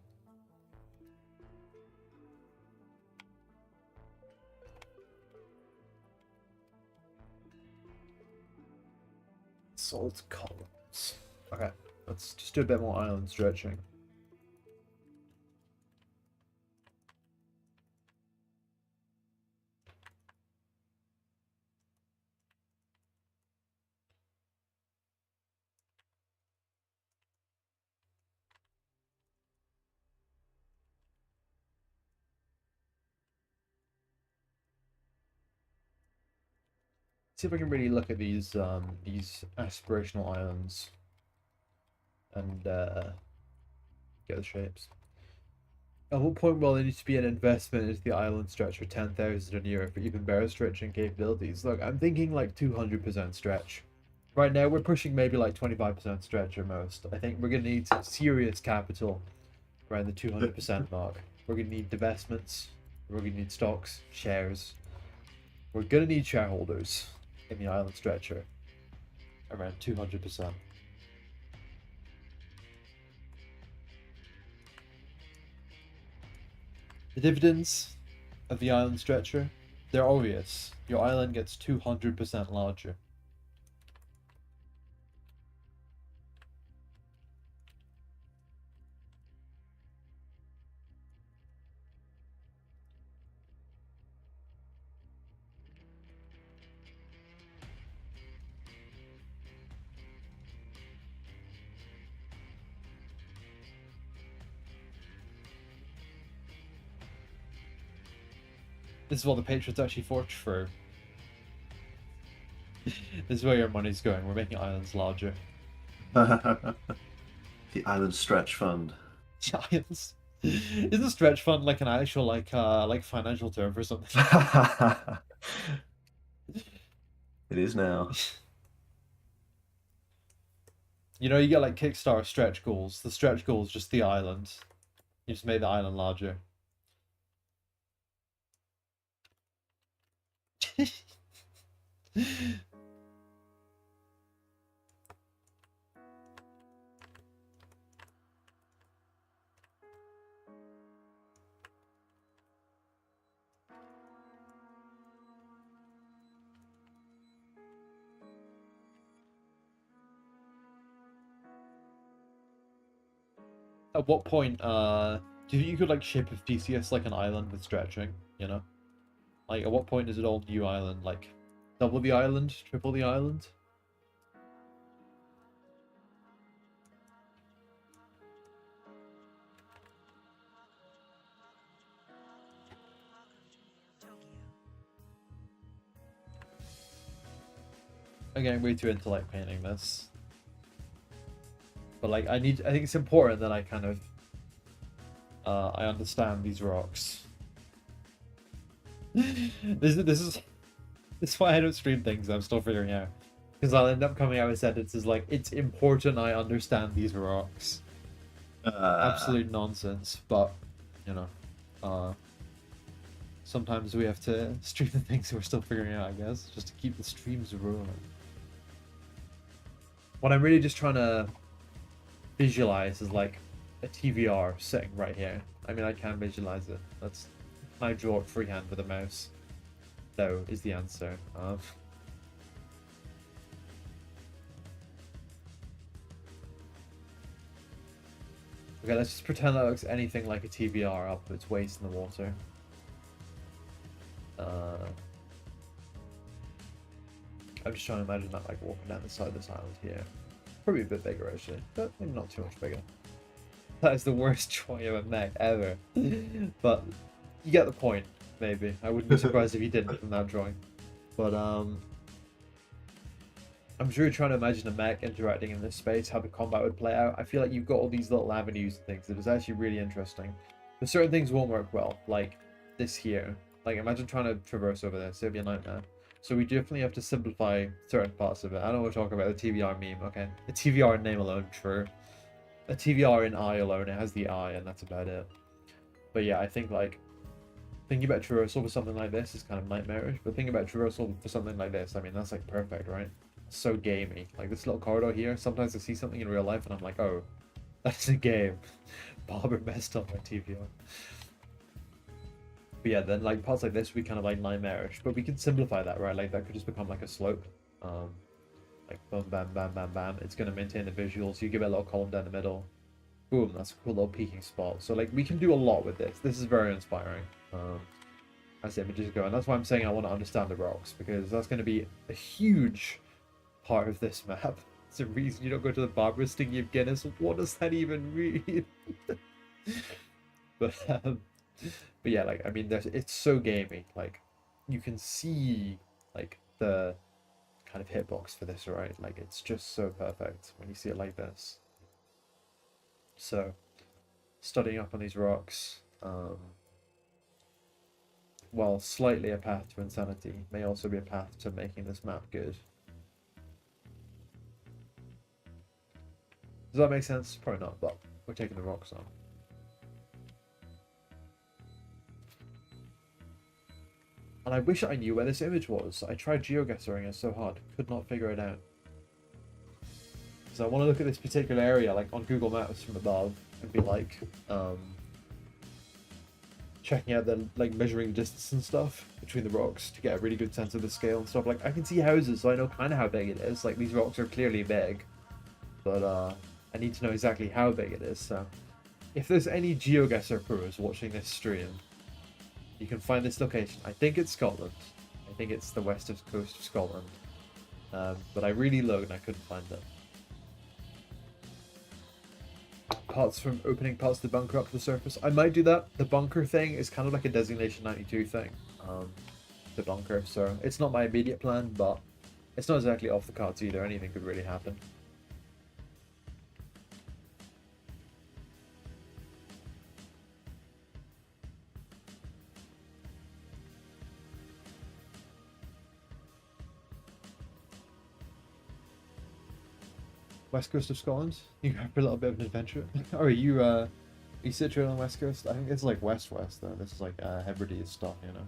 Salt columns. Okay, let's just do a bit more island stretching. See if I can really look at these aspirational islands and get the shapes. At what point will there need to be an investment into the island stretch for 10,000 a year for even better stretching capabilities? Look, I'm thinking like 200% stretch. Right now we're pushing maybe like 25% stretch at most. I think we're gonna need some serious capital around the 200% mark. We're gonna need divestments. We're gonna need stocks, shares. We're gonna need shareholders in the island stretcher around 200%. The dividends of the island stretcher, they're obvious. Your island gets 200% larger. This is what the patrons actually forged for. This is where your money's going. We're making islands larger. The island stretch fund. The islands. Isn't stretch fund like an actual like financial term for something? It is now. You know, you get like Kickstarter stretch goals. The stretch goal is just the island. You just made the island larger. At what point, do you think you could like ship a TCS like an island with stretching, you know? Like, at what point is it all new island, like, Double the island, triple the island. I'm getting way too into like painting this. But like I think it's important that I kind of I understand these rocks. this is why I don't stream things I'm still figuring out. Because I'll end up coming out with sentences like, it's important I understand these rocks. Absolute nonsense, but you know, sometimes we have to stream the things we're still figuring out, I guess, just to keep the streams rolling. What I'm really just trying to visualize is like a TVR sitting right here. I mean, I can visualize it. That's, I draw it freehand with a mouse. No is the answer. Okay, let's just pretend that looks anything like a TVR up its waist in the water. I'm just trying to imagine that like walking down the side of this island here. Probably a bit bigger actually, but maybe not too much bigger. That is the worst drawing of a mech ever. But you get the point, maybe. I wouldn't be surprised if you didn't from that drawing. But I'm sure you're trying to imagine a mech interacting in this space, how the combat would play out. I feel like you've got all these little avenues and things that is actually really interesting. But certain things won't work well, like this here. Like imagine trying to traverse over this, it'd be a nightmare. So we definitely have to simplify certain parts of it. I don't want to talk about the TVR meme, okay? The TVR name alone, true. A TVR in eye alone, it has the eye and that's about it. But yeah, I think like thinking about traversal for something like this is kind of nightmarish, but thinking about traversal for something like this, I mean that's like perfect, right? So gamey. Like this little corridor here, sometimes I see something in real life and I'm like, oh, that's a game. Barber messed up my TVR. But yeah, then like parts like this we kind of like nightmarish, but we can simplify that, right? Like that could just become like a slope. Like boom, bam, bam, bam, bam. It's going to maintain the visuals. You give it a little column down the middle. Boom, that's a cool little peaking spot. So like we can do a lot with this. This is very inspiring as the images go. And that's why I'm saying I want to understand the rocks, because that's going to be a huge part of this map. It's a reason you don't go to the barber stingy of Guinness. What does that even mean? but yeah, like I mean, it's so gamey. Like you can see like the kind of hitbox for this, right? Like it's just so perfect when you see it like this. So studying up on these rocks, while slightly a path to insanity, may also be a path to making this map good. Does that make sense? Probably not, but we're taking the rocks on. And I wish I knew where this image was. I tried geoguessing it so hard, could not figure it out. So I want to look at this particular area, like on Google Maps from above, and be like, checking out the like measuring distance and stuff between the rocks to get a really good sense of the scale and stuff. Like I can see houses, so I know kind of how big it is. Like these rocks are clearly big, but I need to know exactly how big it is. So if there's any GeoGuessr pros watching this stream, you can find this location. I think it's Scotland. I think it's the west coast of Scotland. But I really looked and I couldn't find it. Parts from opening parts of the bunker up to the surface. I might do that. The bunker thing is kind of like a Designation 92 thing. The bunker. So it's not my immediate plan, but it's not exactly off the cards either. Anything could really happen. West coast of Scotland. You go for a little bit of an adventure. Or are you situated on the west coast? I think it's like west though. This is like Hebrides stuff, you know.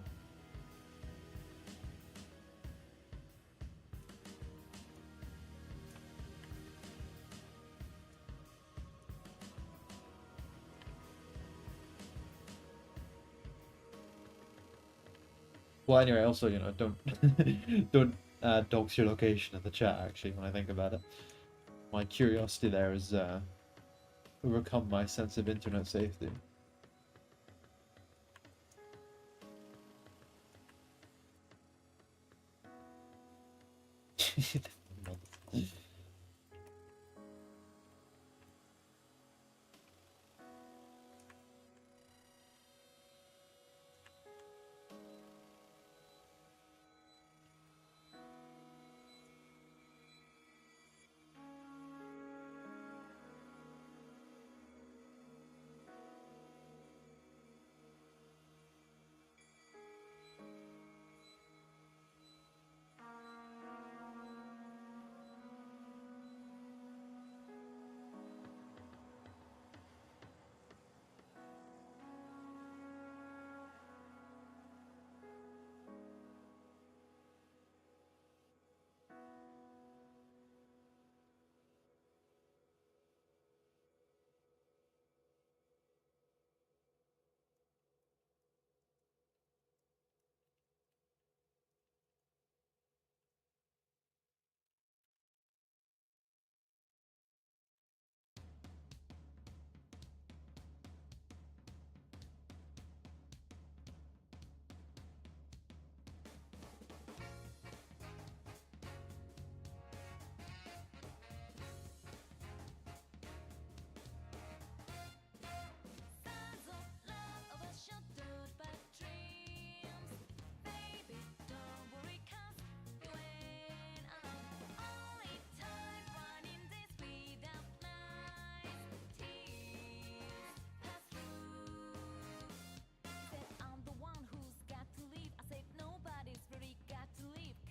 Well, anyway, also, you know, don't dox your location in the chat. Actually, when I think about it, my curiosity there has overcome my sense of internet safety.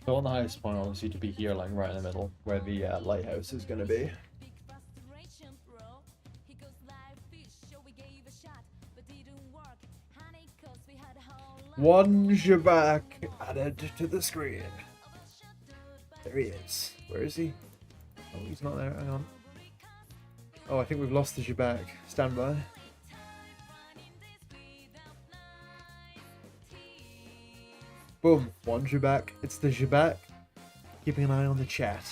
I want the highest point, obviously, to be here, like right in the middle, where the lighthouse is going to be. One Jabak added to the screen. There he is. Where is he? Oh, he's not there. Hang on. Oh, I think we've lost the Jabak. Stand by. Boom. One Jabak. It's the Jabak. Keeping an eye on the chat.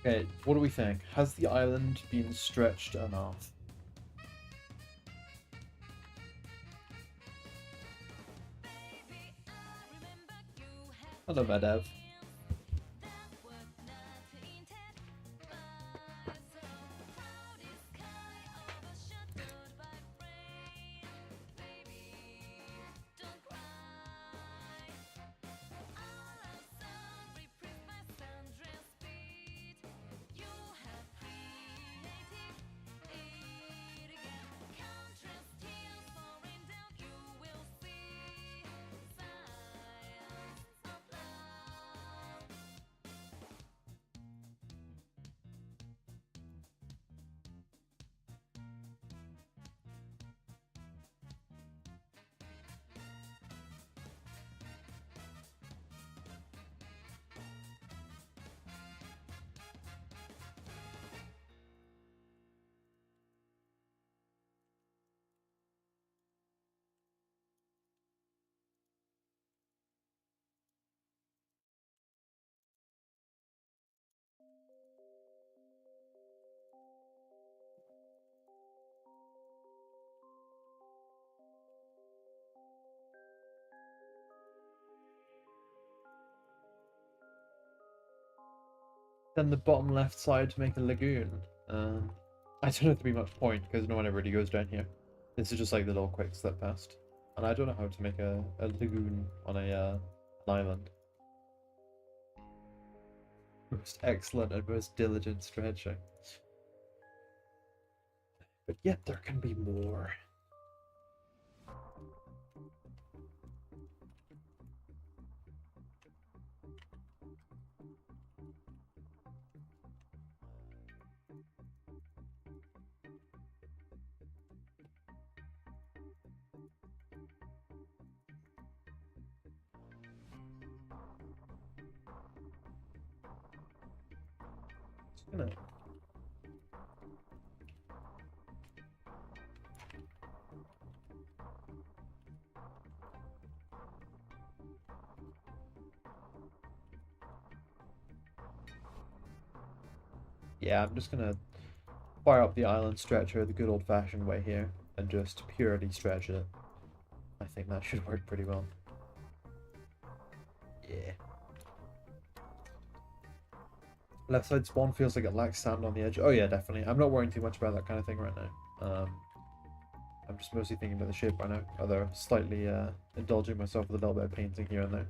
Okay, what do we think? Has the island been stretched enough? Hello, Medev. Then the bottom left side to make a lagoon. I don't know if there'd be much point because no one ever really goes down here. This is just like the little quick slip past. And I don't know how to make a lagoon on an island. Most excellent and most diligent stretching. But yet there can be more. Gonna... Yeah, I'm just gonna fire up the island stretcher the good old-fashioned way here and just purely stretch it. I think that should work pretty well. Yeah. Left side spawn feels like it lacks sand on the edge. Oh yeah, definitely. I'm not worrying too much about that kind of thing right now. I'm just mostly thinking about the shape right now, although slightly indulging myself with a little bit of painting here and there.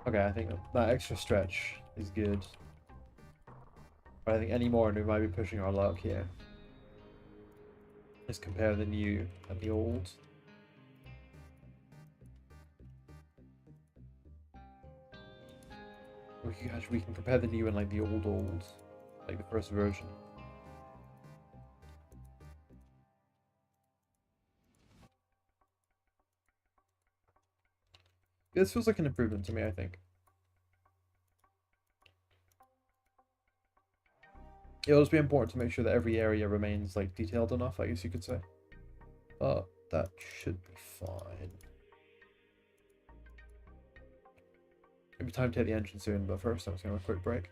Okay, I think that extra stretch is good. But I think any more and we might be pushing our luck here. Let's compare the new and the old. We can compare the new and like the old, like the first version. This feels like an improvement to me, I think. It'll just be important to make sure that every area remains like detailed enough, I guess you could say. But that should be fine. It'll be time to hit the engine soon, but first I'm just gonna have a quick break.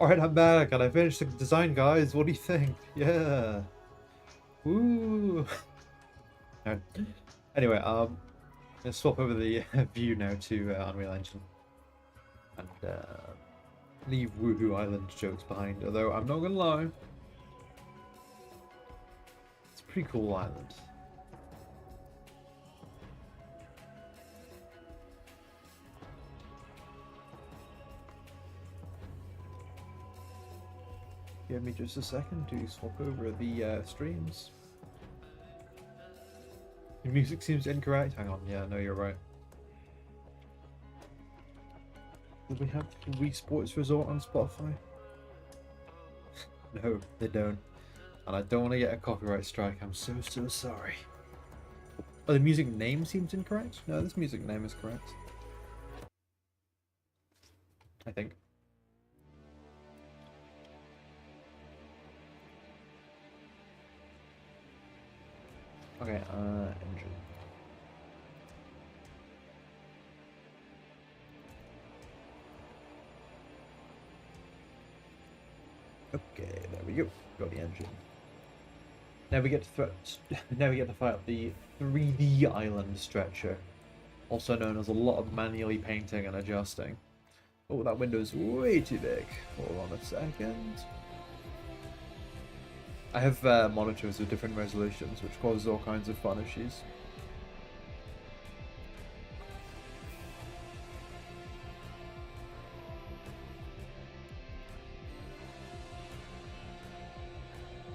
Alright, I'm back and I finished the design, guys. What do you think? Yeah. Woo. Anyway, let's swap over the view now to Unreal Engine. And leave Woohoo Island jokes behind. Although, I'm not gonna lie. It's a pretty cool island. Give me just a second to swap over the streams. The music seems incorrect. Hang on, yeah, no, you're right. Do we have Wii Sports Resort on Spotify? No, they don't. And I don't want to get a copyright strike. I'm so sorry. Oh, the music name seems incorrect? No, this music name is correct. I think. Okay, engine. Okay, there we go. Got the engine. Now we get to now we get to fight up the 3D island stretcher, also known as a lot of manually painting and adjusting. Oh, that window's way too big. Hold on a second. I have monitors with different resolutions, which causes all kinds of fun issues.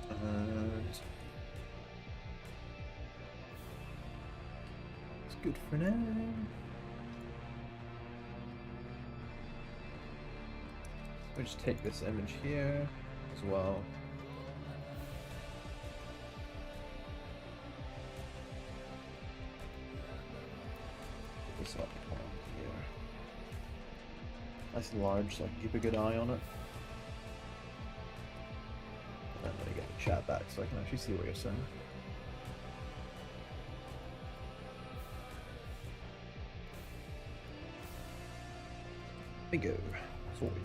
And it's good for now. We'll just take this image here as well. This up here. Nice and large, so I can keep a good eye on it. And then let me get the chat back so I can actually see what you're saying. Bingo. Sorted.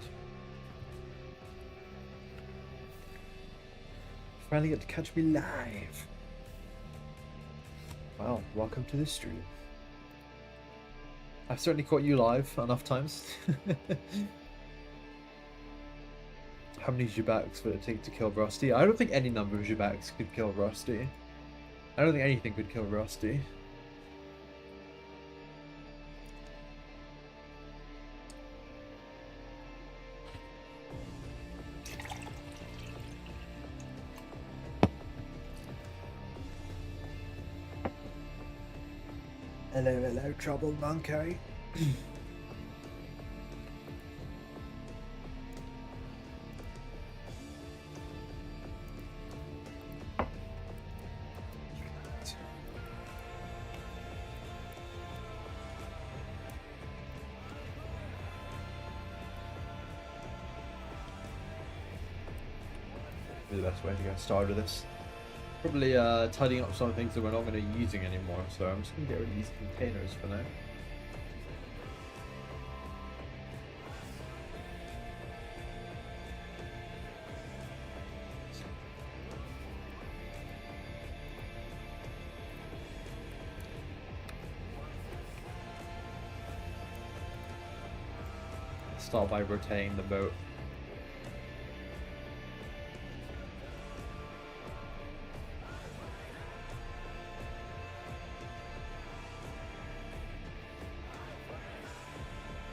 Finally get to catch me live. Wow, welcome to the stream. I've certainly caught you live enough times. How many Zubaks would it take to kill Rusty? I don't think any number of Zubaks could kill Rusty. I don't think anything could kill Rusty. Hello, troubled monkey. The best way to get started with this. Probably tidying up some things that we're not going to be using anymore, so I'm just going to get rid of these containers for now. Start by rotating the boat.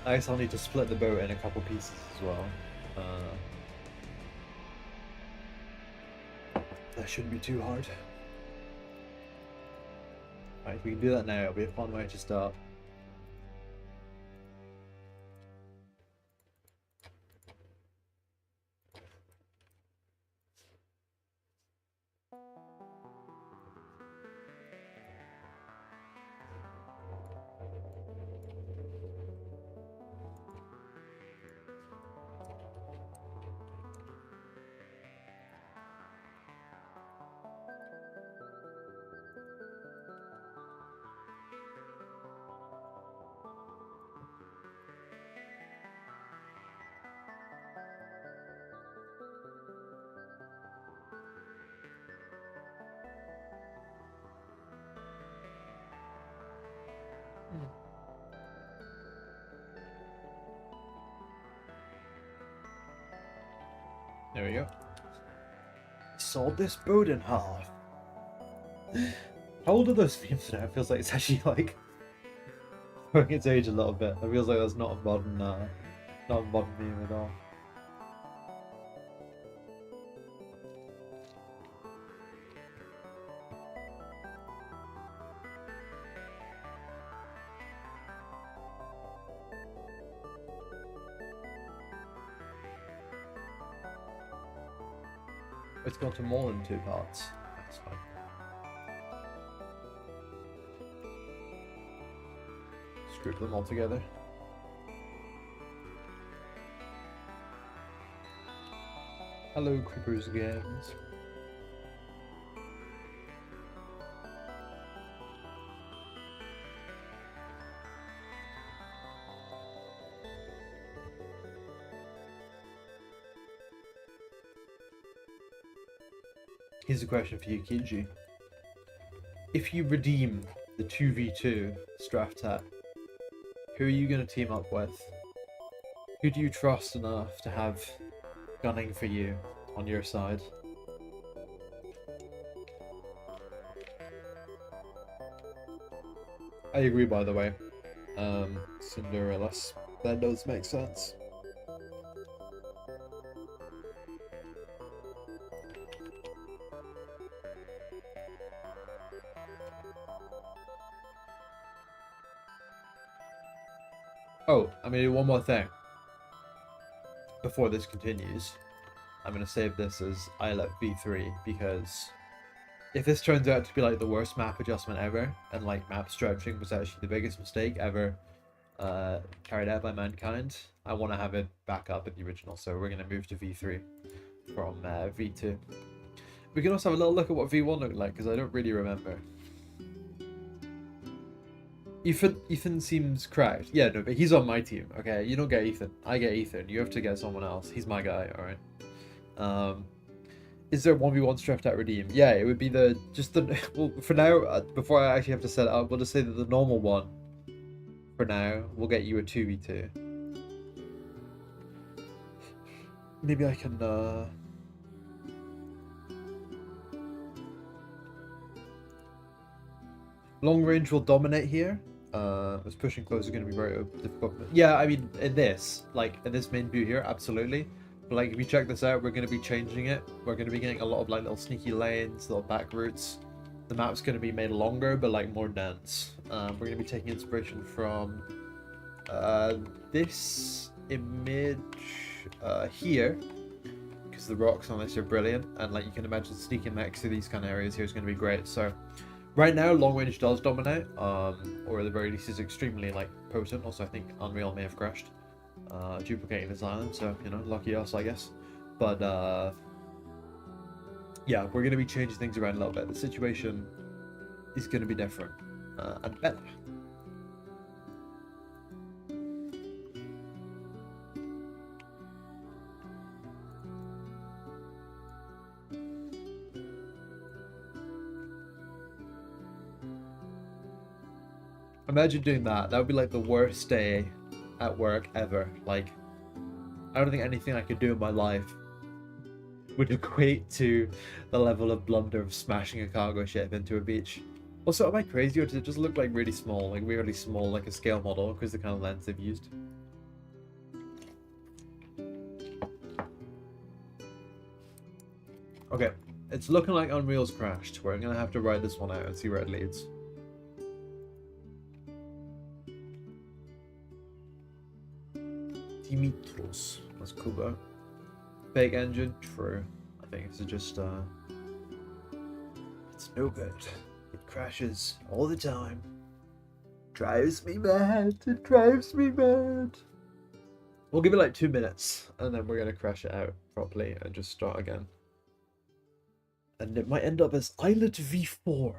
I guess I'll need to split the boat in a couple pieces as well. That shouldn't be too hard. Alright, if we can do that now, it'll be a fun way to start. There we go. Sawed this boat in half. How old are those memes now? It feels like it's actually like showing its age a little bit. It feels like that's not a modern meme at all. It's gone to more than 2 parts. That's fine. Just group them all together. Hello, Creepers Games. Here's a question for you, Kiji. If you redeem the 2v2 Straftat, who are you going to team up with? Who do you trust enough to have gunning for you on your side? I agree, by the way. Cinderellas. That does make sense. Oh, I'm gonna do one more thing. Before this continues, I'm gonna save this as Islet V3 because if this turns out to be like the worst map adjustment ever, and like map stretching was actually the biggest mistake ever carried out by mankind, I want to have it back up at the original. So we're gonna move to V3 from V2. We can also have a little look at what V1 looked like because I don't really remember. Ethan seems cracked. Yeah, no, but he's on my team, okay? You don't get Ethan. I get Ethan. You have to get someone else. He's my guy, alright? Is there 1v1 Straftat redeem? Yeah, it would be well, for now, before I actually have to set it up, we'll just say that the normal one, for now, will get you a 2v2. Maybe I can, long range will dominate here. This pushing close is going to be very difficult. Yeah, I mean, in this main view here, absolutely. But like, if you check this out, we're going to be changing it. We're going to be getting a lot of like little sneaky lanes, little back routes. The map's going to be made longer, but like more dense. We're going to be taking inspiration from this image here, because the rocks on this are brilliant, and like you can imagine sneaking next to these kind of areas here is going to be great. So right now, long range does dominate, or at the very least is extremely like potent. Also, I think Unreal may have crashed, duplicating this island, so you know, lucky us, I guess. But yeah, we're going to be changing things around a little bit. The situation is going to be different and better. Imagine doing that. That would be like the worst day at work ever. Like, I don't think anything I could do in my life would equate to the level of blunder of smashing a cargo ship into a beach. Also, am I crazy, or does it just look like really small, like weirdly small, like a scale model, because the kind of lens they've used? Okay, it's looking like Unreal's crashed. We're gonna have to ride this one out and see where it leads. Dimitros. That's Kuba. Fake engine? True. I think it's just, it's no good. It crashes all the time. Drives me mad. It drives me mad. We'll give it like 2 minutes, and then we're gonna crash it out properly and just start again. And it might end up as Islet V4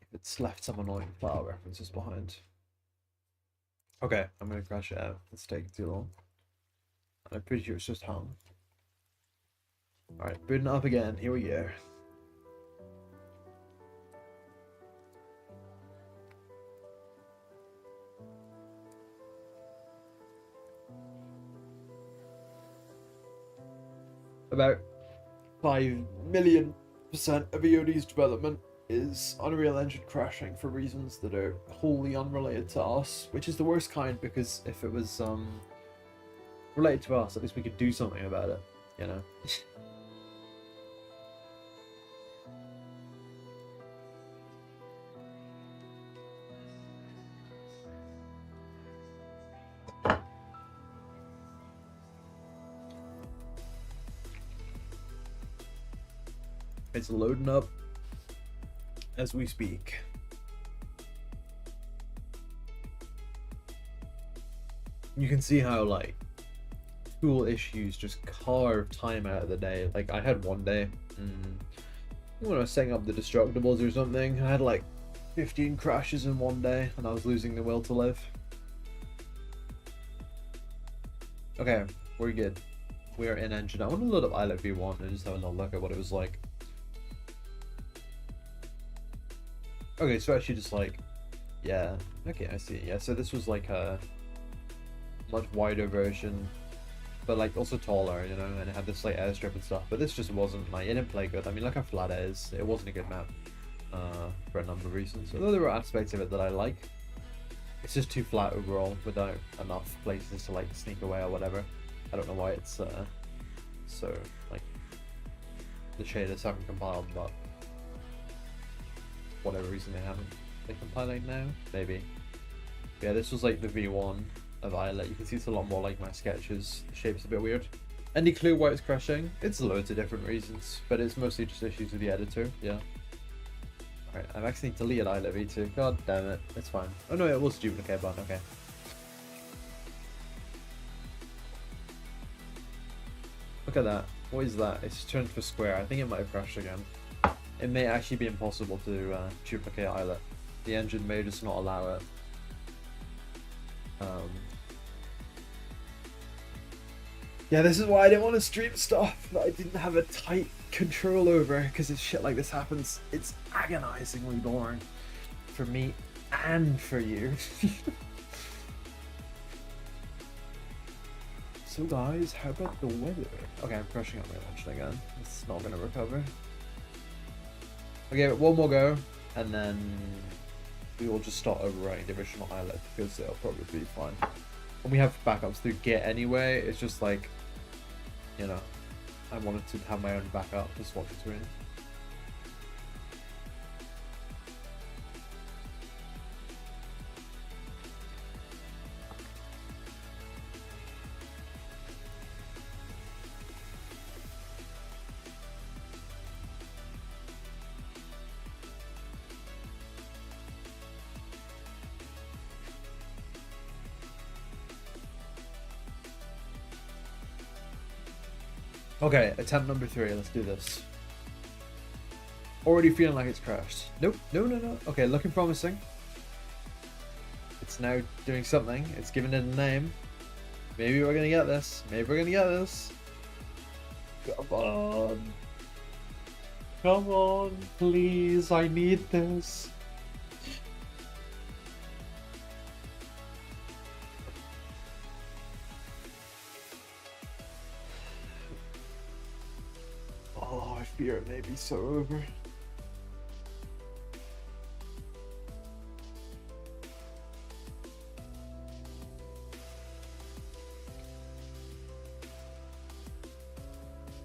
if it's left some annoying file references behind. Okay, I'm gonna crash it out. It's taking too long. I'm pretty sure it's just hung. Alright, booting up again. Here we go. About 5,000,000% of EOD's development is Unreal Engine crashing for reasons that are wholly unrelated to us, which is the worst kind, because if it was related to us, at least we could do something about it, you know? It's loading up as we speak. You can see how, like, tool issues just carve time out of the day. Like, I had one day when I was setting up the Destructibles or something, I had like 15 crashes in one day and I was losing the will to live. Okay, we're good. We're in engine. I want to load up Islet V1 and just have a little look at what it was like. Okay, so actually just like, yeah, okay, I see. Yeah, so this was like a much wider version, but like also taller, you know, and it had this like airstrip and stuff, but this just wasn't like, it didn't play good. I mean, look how flat it is. It wasn't a good map for a number of reasons. Although there were aspects of it that I like, it's just too flat overall without enough places to like sneak away or whatever. I don't know why it's so like the shaders haven't compiled, but whatever reason they haven't. They compiling now? Maybe. Yeah, this was like the V1 of Islet. You can see it's a lot more like my sketches. The shape's a bit weird. Any clue why it's crashing? It's loads of different reasons, but it's mostly just issues with the editor, yeah. Alright, I've actually deleted Islet V2. God damn it. It's fine. Oh no, it was duplicate button, okay. Look at that. What is that? It's turned for square. I think it might have crashed again. It may actually be impossible to duplicate Islet. The engine may just not allow it. Yeah, this is why I didn't want to stream stuff that I didn't have a tight control over, because if shit like this happens, it's agonizingly boring. For me and for you. So guys, how about the weather? Okay, I'm crushing up my engine again. It's not going to recover. Okay, one more go, and then we will just start overwriting the original Islet, because it'll probably be fine. And we have backups through Git anyway. It's just like, you know, I wanted to have my own backup to swap between. Okay, attempt number 3, let's do this. Already feeling like it's crashed. Nope, no. Okay, looking promising. It's now doing something. It's giving it a name. Maybe we're gonna get this. Come on. Come on, please, I need this. Oh, I fear it may be so over.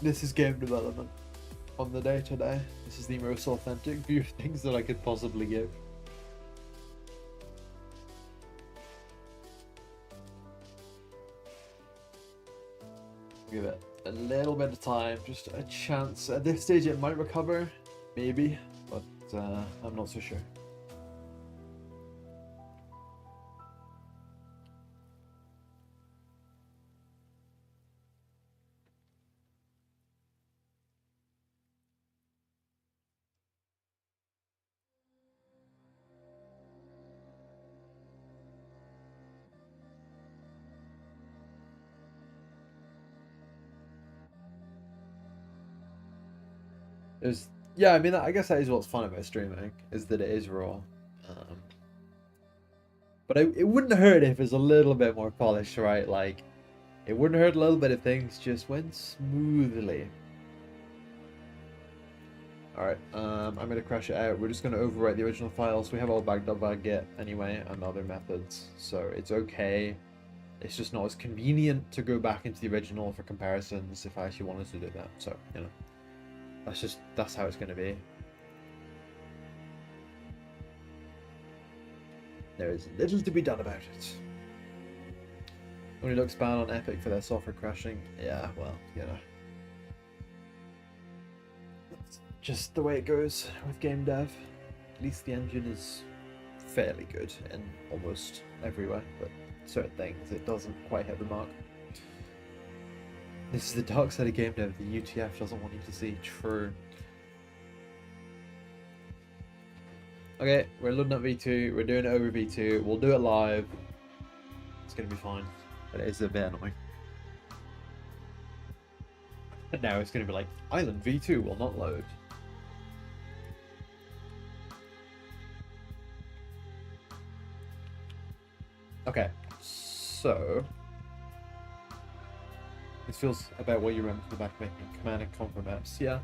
This is game development on the day-to-day. This is the most authentic view of things that I could possibly give. Give it a little bit of time, just a chance. At this stage it might recover, maybe, but I'm not so sure. Yeah, I mean, I guess that is what's fun about streaming, is that it is raw. But it wouldn't hurt if it was a little bit more polished, right? Like, it wouldn't hurt a little bit if things just went smoothly. Alright, I'm gonna crash it out. We're just gonna overwrite the original files. We have all backed up by Git anyway and other methods, so it's okay. It's just not as convenient to go back into the original for comparisons if I actually wanted to do that. So, you know, that's how it's gonna be. There is little to be done about it. Only looks bad on Epic for their software crashing. Yeah, well, you know. That's just the way it goes with game dev. At least the engine is fairly good in almost everywhere, but certain things it doesn't quite hit the mark. This is the dark side of game dev the UTF doesn't want you to see. True. Okay, we're loading up V2, we're doing it over V2, we'll do it live. It's gonna be fine. But it is a bit annoying. And now it's gonna be like, Island V2 will not load. Okay, so this feels about what you remember from the back making Command and Conquer maps. Yeah,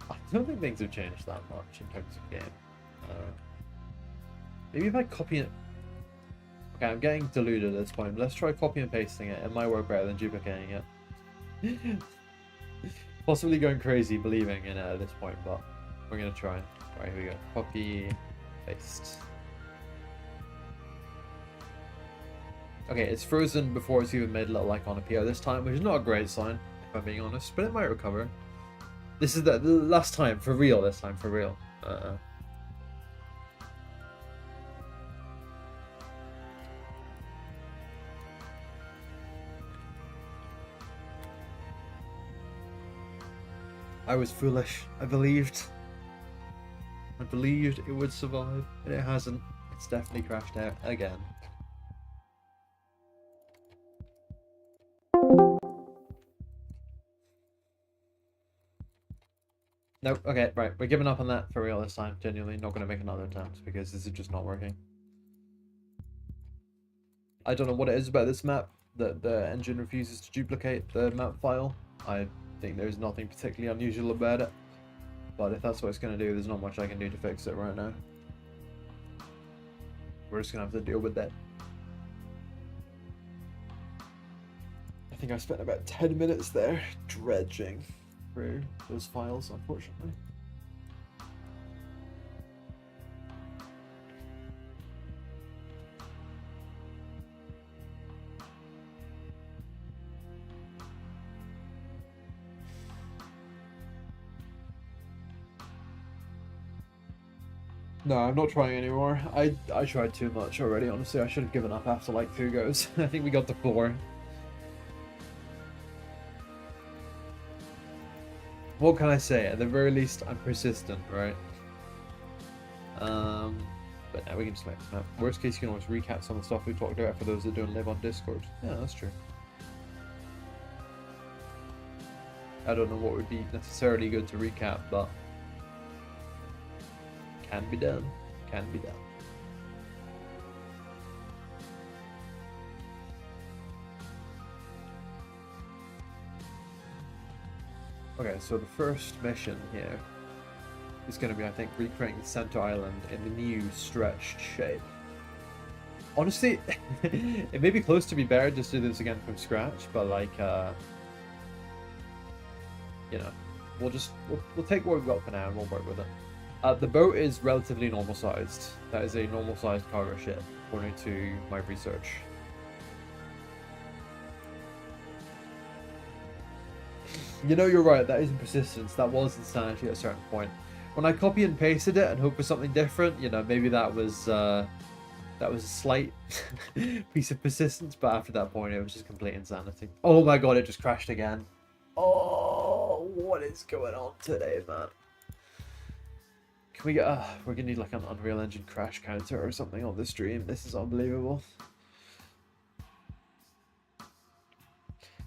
I don't think things have changed that much in terms of game. Maybe if I copy it. Okay, I'm getting deluded at this point. Let's try copy and pasting it. It might work better than duplicating it. Possibly going crazy believing in it at this point, but we're gonna try. Alright, here we go. Copy, paste. Okay, it's frozen before it's even made a little icon appear this time, which is not a great sign, if I'm being honest, but it might recover. This is the last time, for real this time, for real. I was foolish. I believed it would survive, but it hasn't. It's definitely crashed out again. Nope, okay, right. We're giving up on that for real this time. Genuinely not going to make another attempt because this is just not working. I don't know what it is about this map that the engine refuses to duplicate the map file. I think there's nothing particularly unusual about it, but if that's what it's going to do, there's not much I can do to fix it right now. We're just going to have to deal with that. I think I spent about 10 minutes there dredging through those files, unfortunately. No, I'm not trying anymore. I tried too much already, honestly. I should have given up after like 2 goes. I think we got to 4. What can I say? At the very least, I'm persistent, right? But now we can just make this map. Worst case, you can always recap some of the stuff we talked about for those that don't live on Discord. Yeah, that's true. I don't know what would be necessarily good to recap, but can be done. Can be done. Okay, so the first mission here is going to be, I think, recreating the center island in the new stretched shape. Honestly, it may be close to be better just to do this again from scratch, but like, you know, we'll take what we've got for now and we'll work with it. The boat is relatively normal sized. That is a normal sized cargo ship, according to my research. You know, you're right, that isn't persistence, that was insanity at a certain point. When I copy and pasted it and hoped for something different, you know, maybe that was a slight piece of persistence, but after that point it was just complete insanity. Oh my god, it just crashed again. Oh, what is going on today, man? Can we get we're gonna need like an Unreal Engine crash counter or something on this stream. This is unbelievable.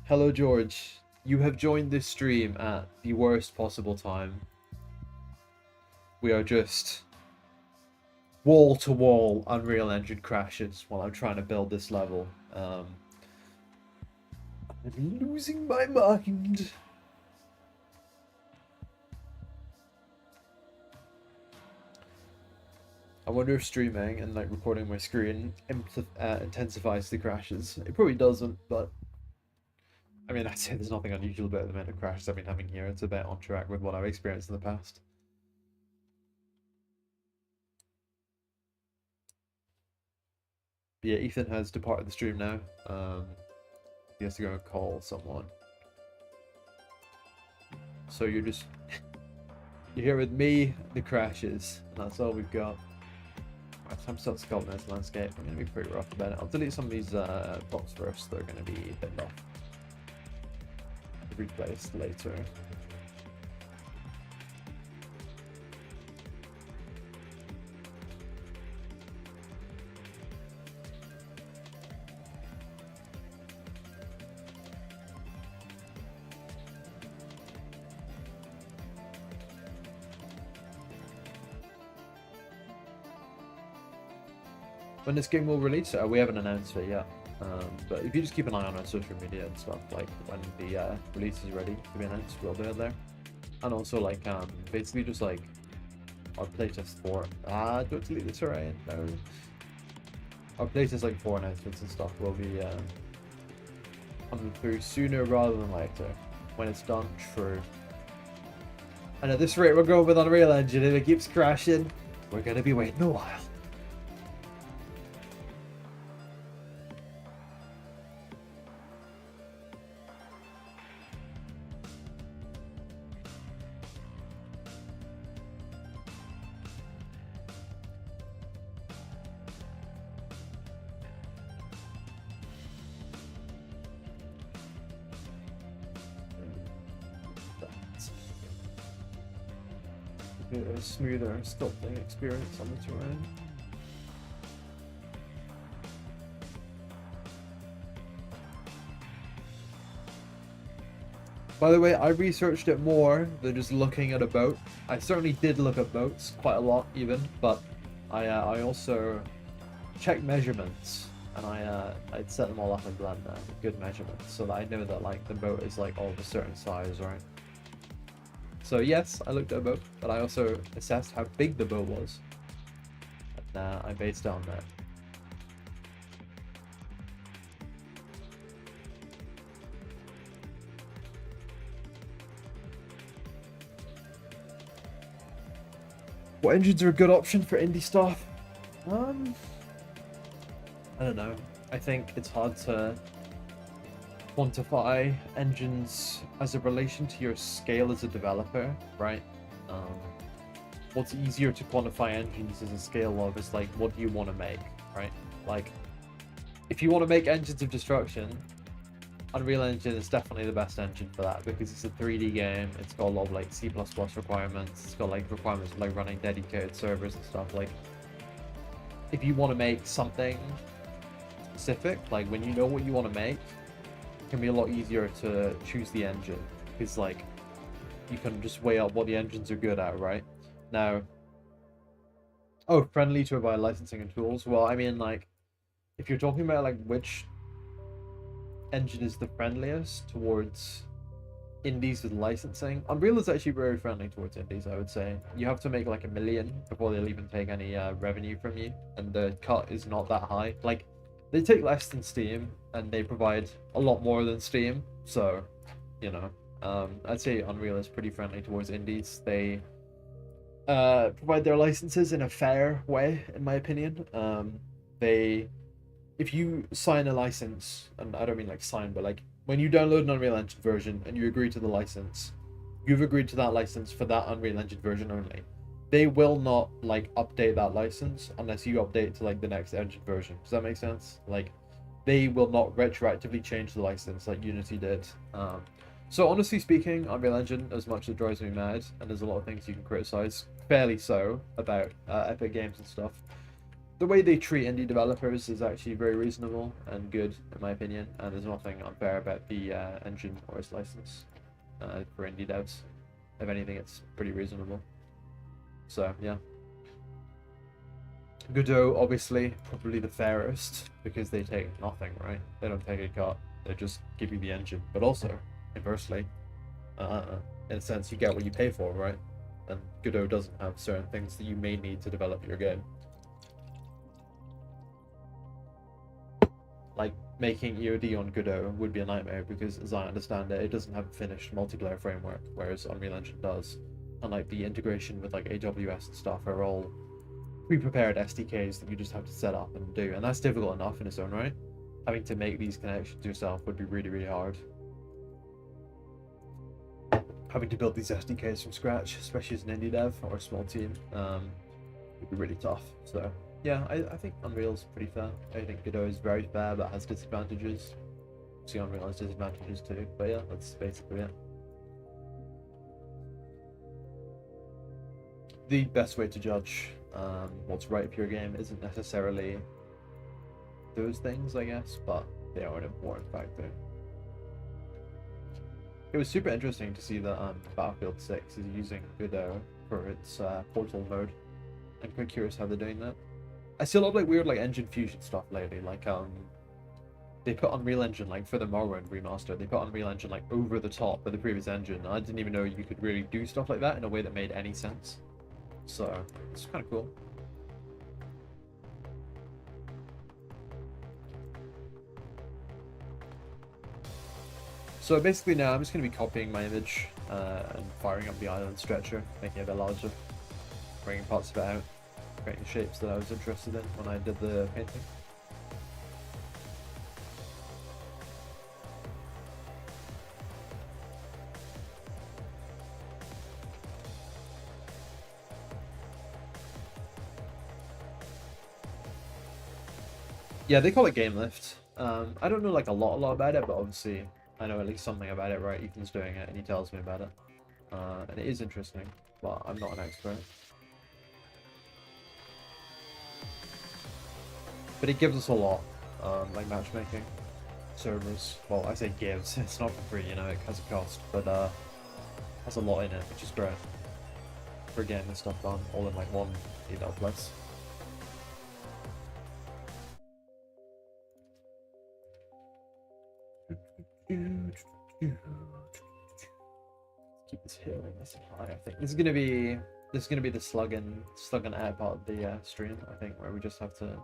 Hello, George. You have joined this stream at the worst possible time. We are just wall-to-wall Unreal Engine crashes while I'm trying to build this level. I'm losing my mind. I wonder if streaming and like recording my screen intensifies the crashes. It probably doesn't, but I mean, I'd say there's nothing unusual about the amount of crashes I've been having here. It's a bit on track with what I've experienced in the past. But yeah, Ethan has departed the stream now. He has to go and call someone. So you're just you're here with me, the crashes, and that's all we've got. Right, time to start sculpting this landscape. I'm gonna be pretty rough about it. I'll delete some of these blocks first. They're gonna be a bit rough. Replaced later. When this game will release, we haven't announced it yet. But if you just keep an eye on our social media and stuff, like when the release is ready to be announced, we'll do it there. And also like basically just like our playtest for don't delete the terrain, no. Our playtest like for announcements and stuff will be coming through sooner rather than later. When it's done, true. And at this rate we're going with Unreal Engine, if it keeps crashing, we're gonna be waiting a while. A smoother sculpting experience on the terrain. By the way, I researched it more than just looking at a boat. I certainly did look at boats quite a lot even, but I also checked measurements and I'd set them all up in Blender, good measurements, so that I know that like the boat is like all of a certain size, right? So yes, I looked at a boat, but I also assessed how big the boat was. And I based it on that. What engines are a good option for indie stuff? I don't know. I think it's hard to quantify engines as a relation to your scale as a developer, right? What's easier to quantify engines as a scale of is like, what do you want to make, right? Like, if you want to make engines of destruction, Unreal Engine is definitely the best engine for that because it's a 3D game. It's got a lot of like C++ requirements. It's got like requirements for like running dedicated servers and stuff. Like, if you want to make something specific, like when you know what you want to make, can be a lot easier to choose the engine because like you can just weigh up what the engines are good at, right? Now, friendly to provide licensing and tools. Well, I mean, like, if you're talking about like which engine is the friendliest towards indies with licensing, Unreal is actually very friendly towards indies, I would say. You have to make like 1 million before they'll even take any revenue from you, and the cut is not that high. Like, they take less than Steam, and they provide a lot more than Steam. So, you know, I'd say Unreal is pretty friendly towards indies. They provide their licenses in a fair way, in my opinion. If you sign a license, and I don't mean like sign, but like when you download an Unreal Engine version and you agree to the license, you've agreed to that license for that Unreal Engine version only. They will not like update that license unless you update to like the next engine version. Does that make sense? Like, they will not retroactively change the license like Unity did. So honestly speaking, Unreal Engine, as much as it drives me mad, and there's a lot of things you can criticize, fairly so, about Epic Games and stuff, the way they treat indie developers is actually very reasonable and good, in my opinion, and there's nothing unfair about the engine or its license for indie devs. If anything, it's pretty reasonable. So, yeah. Godot, obviously, probably the fairest, because they take nothing, right? They don't take a cut, they just give you the engine. But also, inversely, in a sense, you get what you pay for, right? And Godot doesn't have certain things that you may need to develop your game. making EOD on Godot would be a nightmare because, as I understand it, it doesn't have a finished multiplayer framework, whereas Unreal Engine does. And like the integration with like AWS and stuff are all pre-prepared SDKs that you just have to set up and do, and that's difficult enough in its own right. Having to make these connections yourself would be really, really hard. Having to build these SDKs from scratch, especially as an indie dev or a small team, would be really tough. So yeah, I think Unreal's pretty fair. I think Godot is very fair, but has disadvantages. See, Unreal has disadvantages too. But yeah, that's basically it. The best way to judge what's right for your game isn't necessarily those things, I guess, but they are an important factor. It was super interesting to see that Battlefield 6 is using Godot for its Portal mode. I'm quite curious how they're doing that. I see a lot of like weird like engine fusion stuff lately. Like they put Unreal Engine like for the Morrowind remaster. They put Unreal Engine like over the top of the previous engine. I didn't even know you could really do stuff like that in a way that made any sense. So it's kind of cool. So basically now I'm just going to be copying my image and firing up the island stretcher, making it a bit larger, bringing parts of it out, creating shapes that I was interested in when I did the painting. Yeah, they call it Game Lift. I don't know like a lot about it, but obviously I know at least something about it, right? Ethan's doing it and he tells me about it. And it is interesting, but I'm not an expert. But it gives us a lot, like matchmaking, servers. Well, I say gives, it's not for free, you know, it has a cost, but has a lot in it, which is great. For getting this stuff done, all in like one email place. Keep this hill nice and high. I think this is gonna be the slugging air part of the stream. I think where we just have to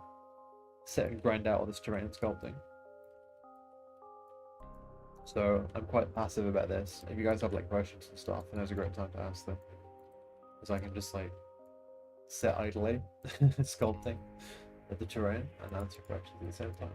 sit and grind out all this terrain sculpting. So I'm quite passive about this. If you guys have like questions and stuff, then there's a great time to ask them, because I can just like sit idly sculpting at the terrain and answer questions at the same time.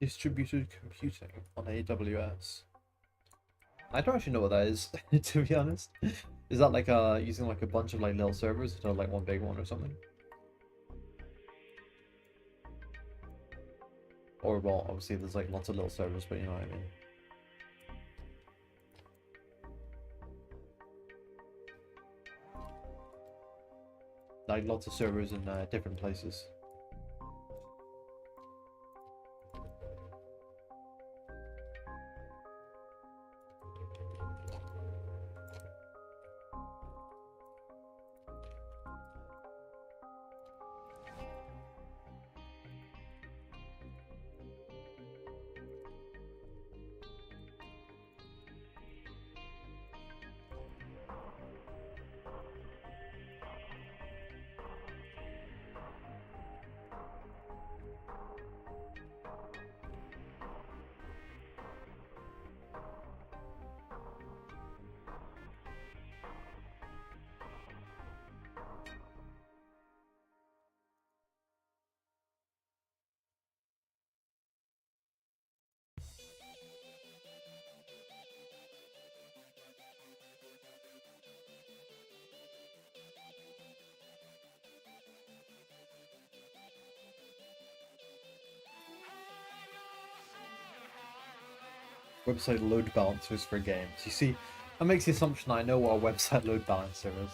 Distributed computing on AWS. I don't actually know what that is, to be honest. Is that like using like a bunch of like little servers instead of like one big one or something? Or well, obviously there's like lots of little servers, but you know what I mean. Like lots of servers in different places. Website load balancers for games. You see, that makes the assumption I know what a website load balancer is.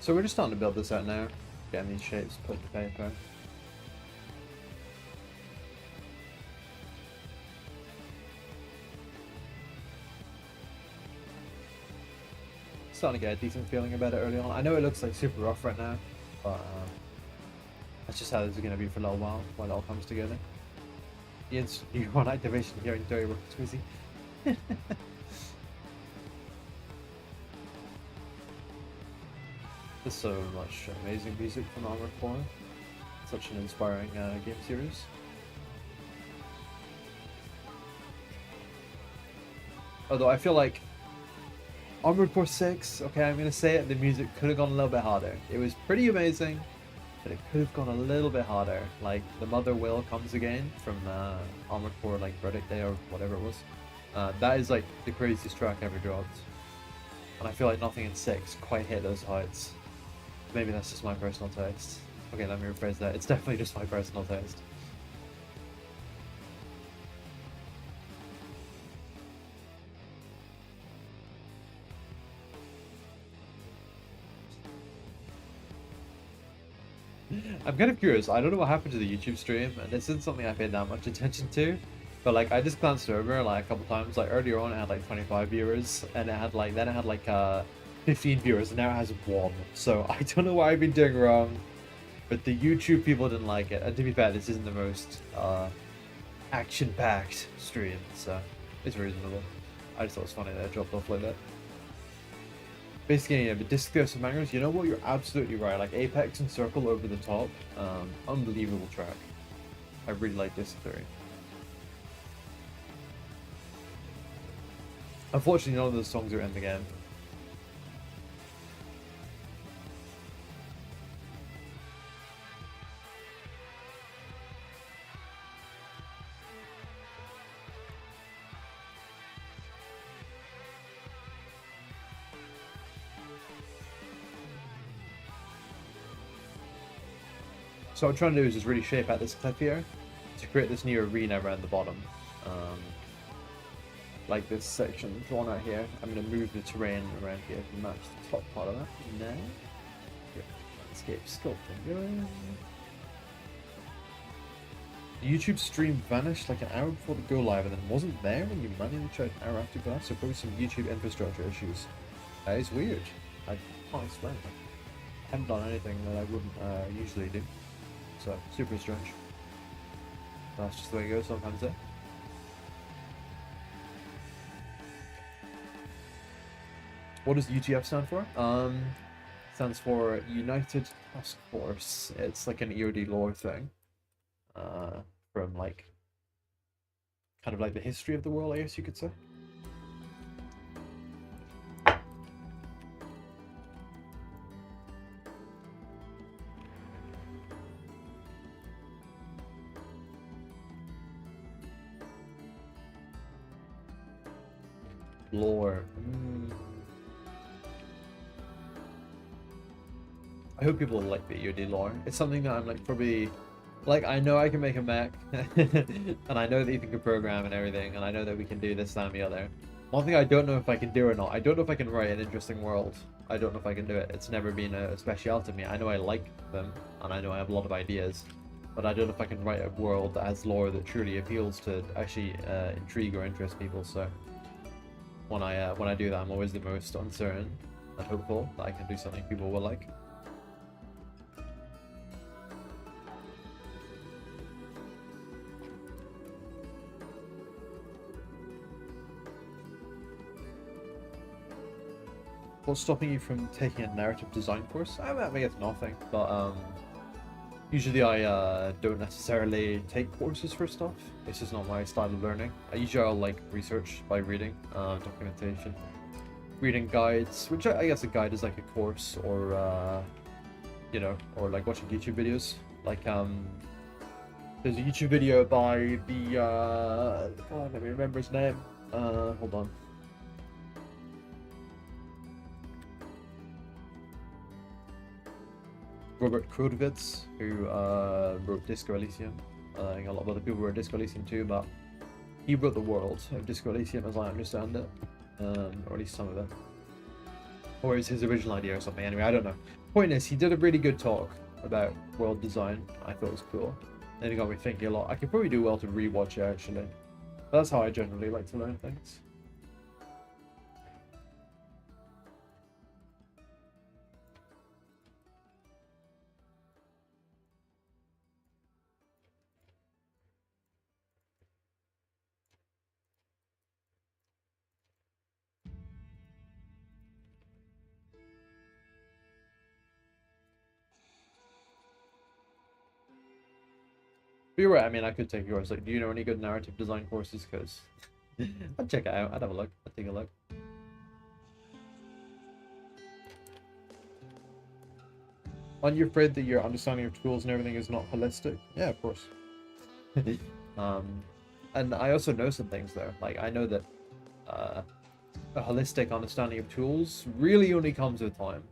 So we're just starting to build this out now, getting these shapes put to paper. Starting to get a decent feeling about it early on. I know it looks like super rough right now, but that's just how this is going to be for a little while it all comes together. Ian's new one activation here in Dirty Work Squeezy. There's so much amazing music from Armored Core. Such an inspiring game series. Although I feel like Armored Core 6, okay, I'm gonna say it, the music could have gone a little bit harder. It was pretty amazing, but it could have gone a little bit harder. Like, the Mother Will Comes Again from Armored Core, like, Verdict Day or whatever it was. That is, like, the craziest track ever dropped. And I feel like nothing in 6 quite hit those heights. Maybe that's just my personal taste. Okay, let me rephrase that. It's definitely just my personal taste. I'm kind of curious. I don't know what happened to the YouTube stream, and this isn't something I paid that much attention to. But like, I just glanced over like a couple times. Like earlier on, it had like 25 viewers, and it had like 15 viewers, and now it has 1. So I don't know what I've been doing wrong, but the YouTube people didn't like it. And to be fair, this isn't the most action-packed stream, so it's reasonable. I just thought it was funny that it dropped off like that. Basically, yeah, but Discos and Mangers, you know what? You're absolutely right. Like Apex and Circle over the top, unbelievable track. I really like Disc 3. Unfortunately, none of those songs are in the game. So what I'm trying to do is just really shape out this cliff here to create this new arena around the bottom. Like this section drawn out here. I'm going to move the terrain around here to match the top part of that. Now, landscape sculpting. The YouTube stream vanished like an hour before the go live and then wasn't there when you manually tried an hour after that, so probably some YouTube infrastructure issues. That is weird. I can't explain that. I haven't done anything that I wouldn't usually do. So, super strange. That's just the way it goes sometimes, eh? What does UTF stand for? Stands for United Task Force. It's like an EOD lore thing. From like, kind of like the history of the world, I guess you could say. Lore. I hope people like the EOD lore. It's something that I'm like probably, like I know I can make a mech, and I know that Ethan can program and everything, and I know that we can do this, that, and the other. One thing I don't know if I can do or not, I don't know if I can write an interesting world. I don't know if I can do it. It's never been a speciality to me. I know I like them, and I know I have a lot of ideas, but I don't know if I can write a world that has lore that truly appeals to actually intrigue or interest people. So when I do that, I'm always the most uncertain and hopeful that I can do something people will like. What's stopping you from taking a narrative design course? I guess nothing, but Usually I don't necessarily take courses for stuff. It's just not my style of learning. Usually I'll like research by reading documentation, reading guides, which I guess a guide is like a course, or you know, or like watching YouTube videos. Like there's a YouTube video by the God, let me remember his name. Hold on. Robert Krudovitz, who wrote Disco Elysium. I think a lot of other people wrote Disco Elysium too, but he wrote the world of Disco Elysium as I understand it, or at least some of it. Or is his original idea or something? Anyway, I don't know. Point is, he did a really good talk about world design. I thought it was cool. And it got me thinking a lot. I could probably do well to rewatch it actually. But that's how I generally like to learn things. But you're right, I mean, I could take yours. Like, do you know any good narrative design courses? Because I'd check it out. I'd have a look. I'd take a look. Aren't you afraid that your understanding of tools and everything is not holistic? Yeah, of course. And I also know some things though. Like, I know that a holistic understanding of tools really only comes with time.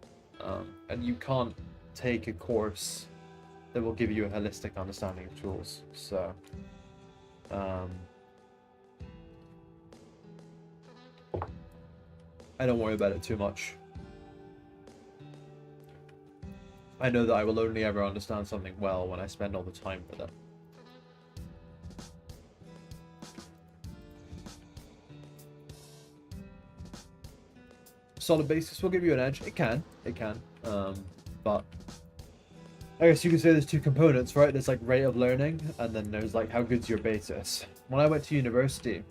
And you can't take a course that will give you a holistic understanding of tools. So, I don't worry about it too much. I know that I will only ever understand something well when I spend all the time with it. Solid basis will give you an edge. It can. But I guess you could say there's two components, right? There's like rate of learning, and then there's like how good's your basis. When I went to university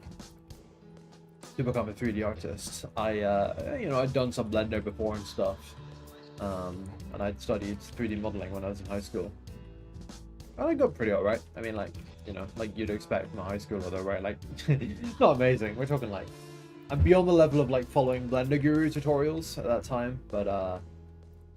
to become a 3D artist, I'd done some Blender before and stuff, and I'd studied 3D modeling when I was in high school. And I got pretty alright. I mean, like, you know, like you'd expect from a high schooler though, right? Like, not amazing. We're talking like, I'm beyond the level of like following Blender Guru tutorials at that time, but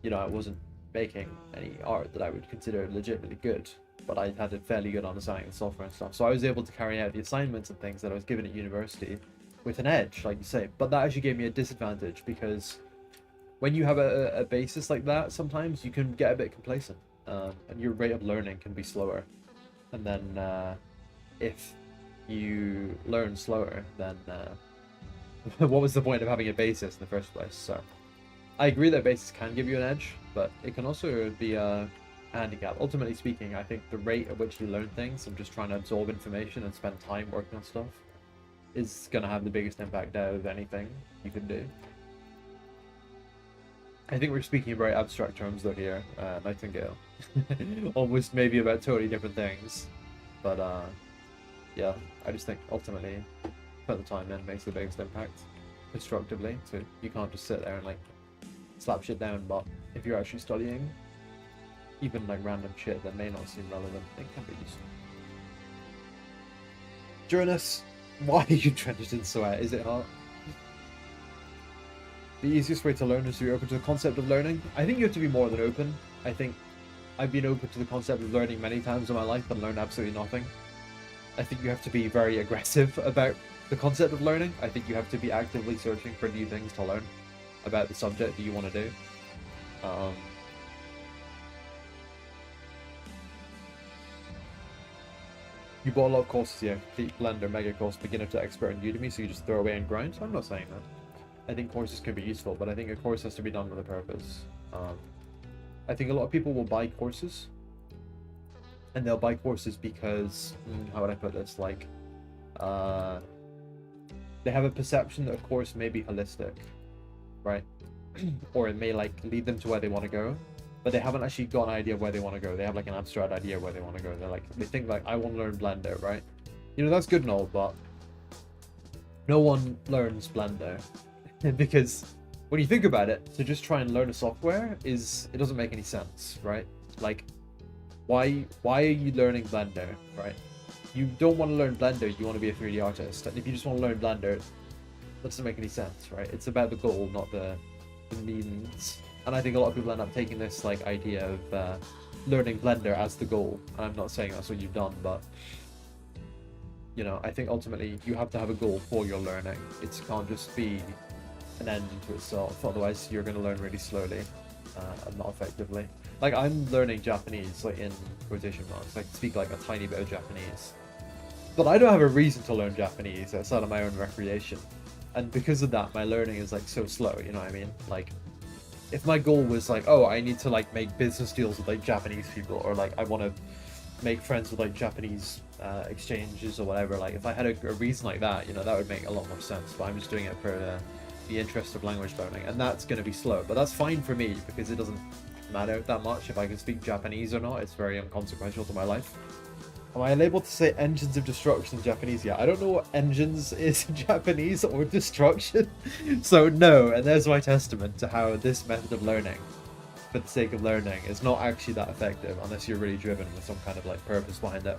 you know, I wasn't making any art that I would consider legitimately good, but I had a fairly good understanding of software and stuff, so I was able to carry out the assignments and things that I was given at university with an edge, like you say. But that actually gave me a disadvantage, because when you have a basis like that, sometimes you can get a bit complacent, and your rate of learning can be slower, and then if you learn slower, then what was the point of having a basis in the first place? So I agree that basis can give you an edge, but it can also be a handicap. Ultimately speaking, I think the rate at which you learn things and just trying to absorb information and spend time working on stuff is going to have the biggest impact out of anything you can do. I think we're speaking in very abstract terms though here, Nightingale. Almost maybe about totally different things. But yeah, I just think ultimately put the time in makes the biggest impact constructively. So you can't just sit there and like slap shit down, but if you're actually studying even like random shit that may not seem relevant, it can be useful. Jonas, why are you drenched in sweat? Is it hard? The easiest way to learn is to be open to the concept of learning. I think you have to be more than open. I think I've been open to the concept of learning many times in my life and learned absolutely nothing. I think you have to be very aggressive about the concept of learning. I think you have to be actively searching for new things to learn about the subject that you want to do. You bought a lot of courses here. Complete Blender, Mega Course, Beginner to Expert, and Udemy, so you just throw away and grind? I'm not saying that. I think courses can be useful, but I think a course has to be done with a purpose. I think a lot of people will buy courses, and they'll buy courses because, how would I put this, like, they have a perception that a course may be holistic, right? Or it may, like, lead them to where they want to go, but they haven't actually got an idea of where they want to go. They have, like, an abstract idea of where they want to go. They're like, they think, like, I want to learn Blender, right? You know, that's good and all, but no one learns Blender. Because when you think about it, to just try and learn a software it doesn't make any sense, right? Like, why are you learning Blender, right? You don't want to learn Blender, you want to be a 3D artist. And if you just want to learn Blender, that doesn't make any sense, right? It's about the goal, not the means. And I think a lot of people end up taking this like idea of learning Blender as the goal. And I'm not saying that's what you've done, but you know, I think ultimately you have to have a goal for your learning. It can't just be an end to itself, otherwise you're going to learn really slowly and not effectively. Like, I'm learning Japanese, like in quotation marks. I can speak like a tiny bit of Japanese, but I don't have a reason to learn Japanese outside of my own recreation, and because of that my learning is like so slow, you know what I mean? Like, if my goal was like, oh, I need to like make business deals with like Japanese people, or like I want to make friends with like Japanese exchanges or whatever, like if I had a reason like that, you know, that would make a lot more sense. But I'm just doing it for the interest of language learning, and that's going to be slow, but that's fine for me because it doesn't matter that much if I can speak Japanese or not. It's very inconsequential to my life. Am I able to say engines of destruction in Japanese? Yeah, I don't know what engines is in Japanese or destruction, so no. And there's my testament to how this method of learning for the sake of learning is not actually that effective unless you're really driven with some kind of like purpose behind it.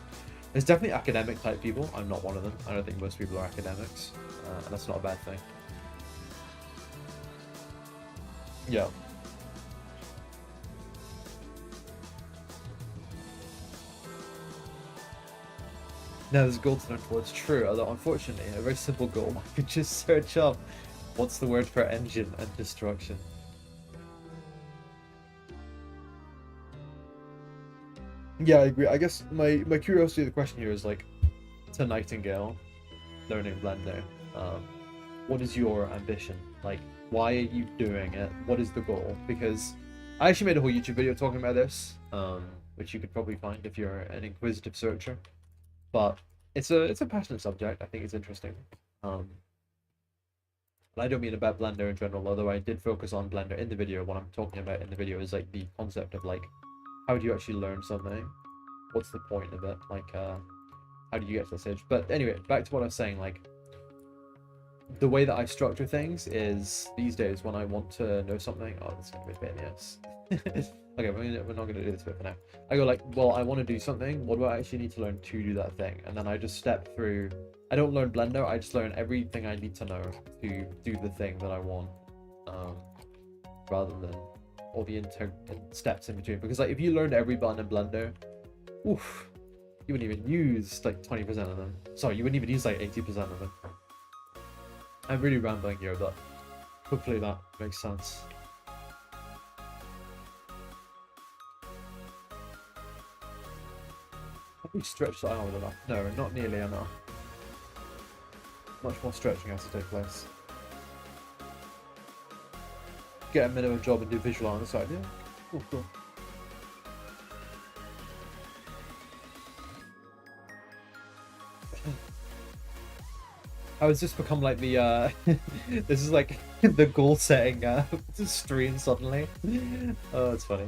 There's definitely academic type people. I'm not one of them. I don't think most people are academics, and that's not a bad thing. Yeah. No, there's a goal to learn towards. True, although unfortunately, a very simple goal. I could just search up what's the word for engine and destruction. Yeah, I agree. I guess my curiosity of the question here is like, to Nightingale, learning Blender, what is your ambition? Like, why are you doing it? What is the goal? Because I actually made a whole YouTube video talking about this, which you could probably find if you're an inquisitive searcher. But it's a passionate subject. I think it's interesting. And I don't mean about Blender in general, although I did focus on Blender in the video. What I'm talking about in the video is like the concept of like, how do you actually learn something? What's the point of it? Like, how do you get to the stage? But anyway, back to what I was saying, like, the way that I structure things is these days when I want to know something. Oh, that's gonna be a pain in the ass. Okay, we're not gonna do this bit for now. I go like, well, I want to do something. What do I actually need to learn to do that thing? And then I just step through. I don't learn Blender. I just learn everything I need to know to do the thing that I want, rather than all the steps in between. Because like, if you learned every button in Blender, oof, you wouldn't even use like 20% of them. Sorry, you wouldn't even use like 80% of them. I'm really rambling here, but hopefully that makes sense. Have we stretched the arm enough? No, not nearly enough. Much more stretching has to take place. Get a minimum job and do visual on the side, yeah? Cool, cool. How has this become like the this is like the goal setting stream suddenly? Oh, it's funny.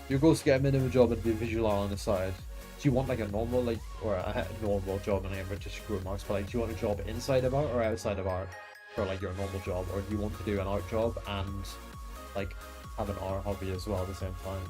Your goal is to get a minimum job and do visual art on the side. Do you want like a normal, like, or a normal job in British remarks, but like, do you want a job inside of art or outside of art for like your normal job, or do you want to do an art job and like have an art hobby as well at the same time?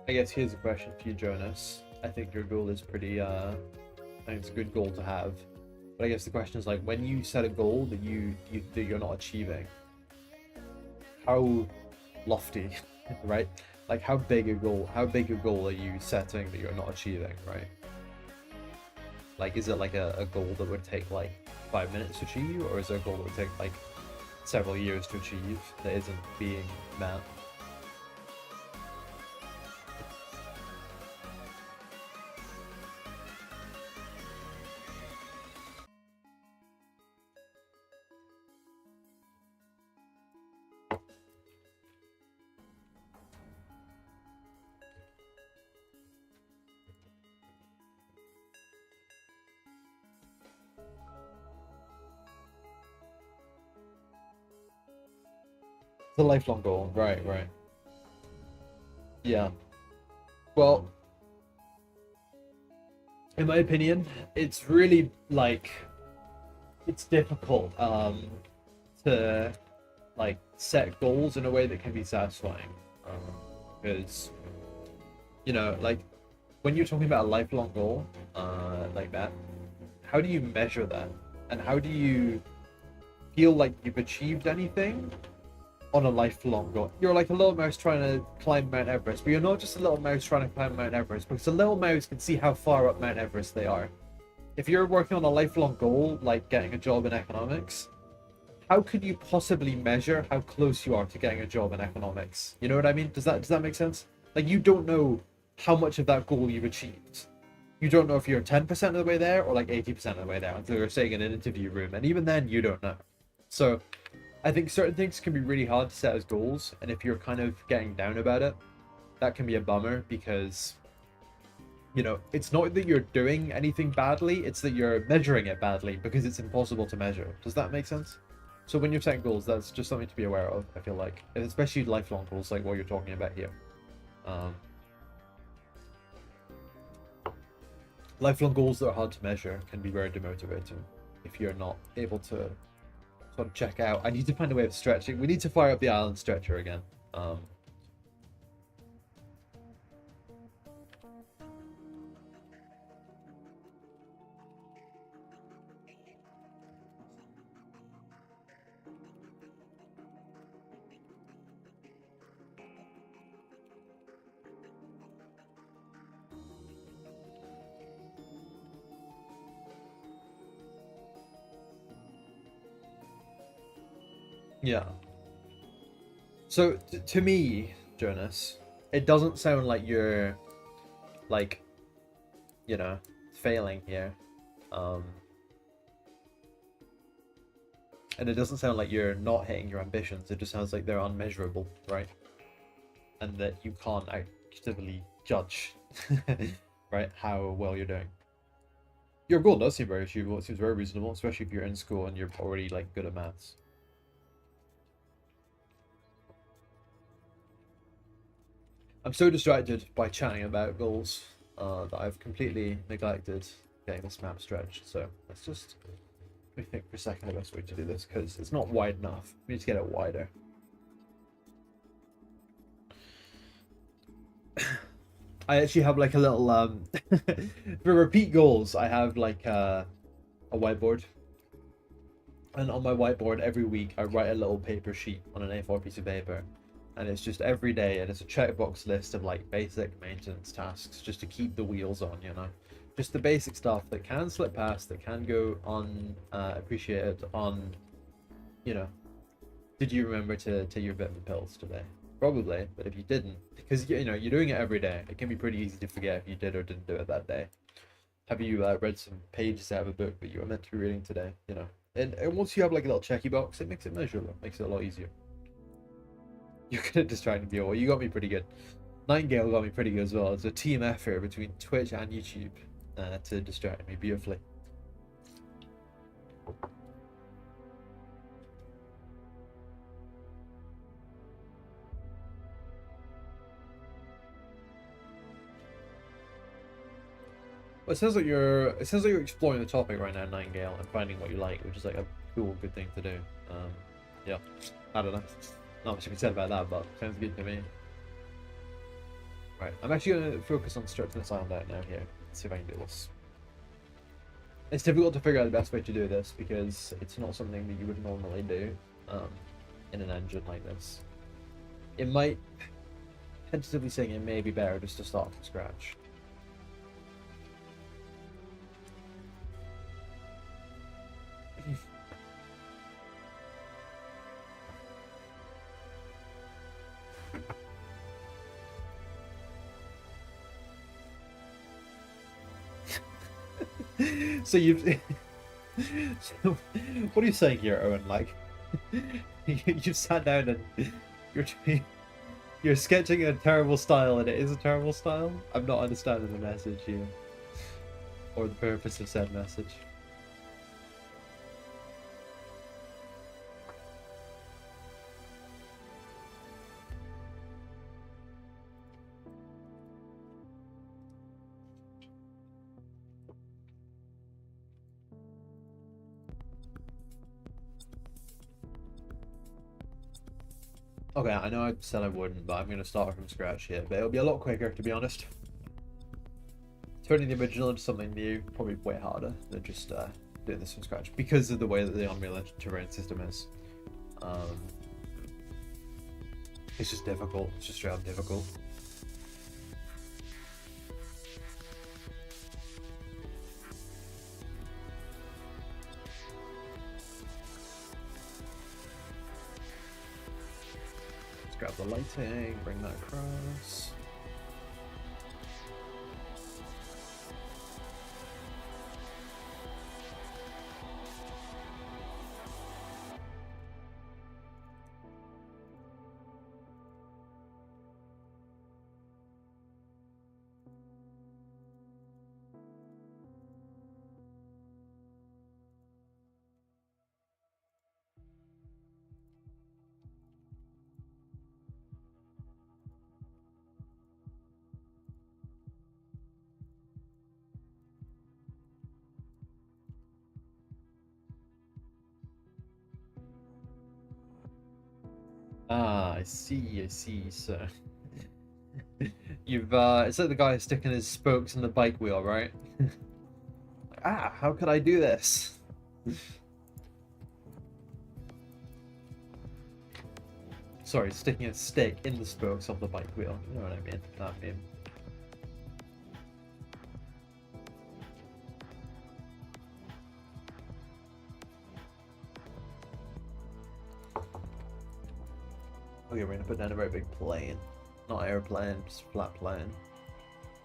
I guess here's a question for you, Jonas. I think your goal is pretty, I think it's a good goal to have. But I guess the question is like, when you set a goal that you're not achieving, how lofty, right? Like how big a goal are you setting that you're not achieving, right? Like, is it like a goal that would take like 5 minutes to achieve, or is there a goal that would take like several years to achieve that isn't being met? The lifelong goal, right, right. Yeah. Well, in my opinion, it's really like it's difficult to like set goals in a way that can be satisfying. Because you know, like when you're talking about a lifelong goal, like that, how do you measure that? And how do you feel like you've achieved anything on a lifelong goal? You're like a little mouse trying to climb Mount Everest, but you're not just a little mouse trying to climb Mount Everest, because a little mouse can see how far up Mount Everest they are. If you're working on a lifelong goal, like getting a job in economics, how could you possibly measure how close you are to getting a job in economics? You know what I mean? Does that make sense? Like, you don't know how much of that goal you've achieved. You don't know if you're 10% of the way there or like 80% of the way there until you're sitting in an interview room, and even then you don't know. So I think certain things can be really hard to set as goals, and if you're kind of getting down about it, that can be a bummer, because you know, it's not that you're doing anything badly, it's that you're measuring it badly because it's impossible to measure. Does that make sense? So when you're setting goals, that's just something to be aware of, I feel like, and especially lifelong goals like what you're talking about here. Lifelong goals that are hard to measure can be very demotivating if you're not able to sort of check out. I need to find a way of stretching. We need to fire up the island stretcher again. Yeah. So to me, Jonas, it doesn't sound like you're like, you know, failing here. And it doesn't sound like you're not hitting your ambitions. It just sounds like they're unmeasurable, right? And that you can't actively judge, right, how well you're doing. Your goal does seem very achievable. It seems very reasonable, especially if you're in school and you're already like good at maths. I'm so distracted by chatting about goals that I've completely neglected getting this map stretched. So let's just think for a second the best way to do this, because it's not wide enough. We need to get it wider. I actually have like a little for repeat goals. I have like a whiteboard, and on my whiteboard every week I write a little paper sheet on an A4 piece of paper. And it's just every day, and it's a checkbox list of like basic maintenance tasks just to keep the wheels on, you know, just the basic stuff that can slip past, that can go unappreciated. On, you know, did you remember to take your vitamin pills today? Probably, but if you didn't, because you know you're doing it every day, it can be pretty easy to forget if you did or didn't do it that day. Have you read some pages out of a book that you were meant to be reading today? You know, and once you have like a little checky box, it makes it measurable, makes it a lot easier. You're good at distracting people. You got me pretty good. Nightingale got me pretty good as well. It's a team effort between Twitch and YouTube to distract me beautifully. Well, it sounds like you're exploring the topic right now, Nightingale, and finding what you like, which is like a cool, good thing to do. Yeah, I don't know. Not much to be said about that, but sounds good to me. Right, I'm actually going to focus on stretching this island out now here. Let's see if I can do this. It's difficult to figure out the best way to do this because it's not something that you would normally do in an engine like this. It might, tentatively saying it may be better just to start from scratch. So you've... So, what are you saying here, Owen? Like, you've sat down and you're sketching a terrible style, and it is a terrible style? I'm not understanding the message here. Or the purpose of said message. Okay, I know I said I wouldn't, but I'm going to start from scratch here. But it'll be a lot quicker, to be honest. Turning the original into something new, probably way harder than just doing this from scratch, because of the way that the Unreal Engine terrain system is. It's just difficult. It's just straight up difficult. Grab the lighting, bring that across. Ah, I see, so... You've, it's like the guy sticking his spokes in the bike wheel, right? Ah, how could I do this? Sorry, sticking a stick in the spokes of the bike wheel. You know what I mean? That meme. Okay, we're gonna put down a very big plane. Not airplane, just flat plane.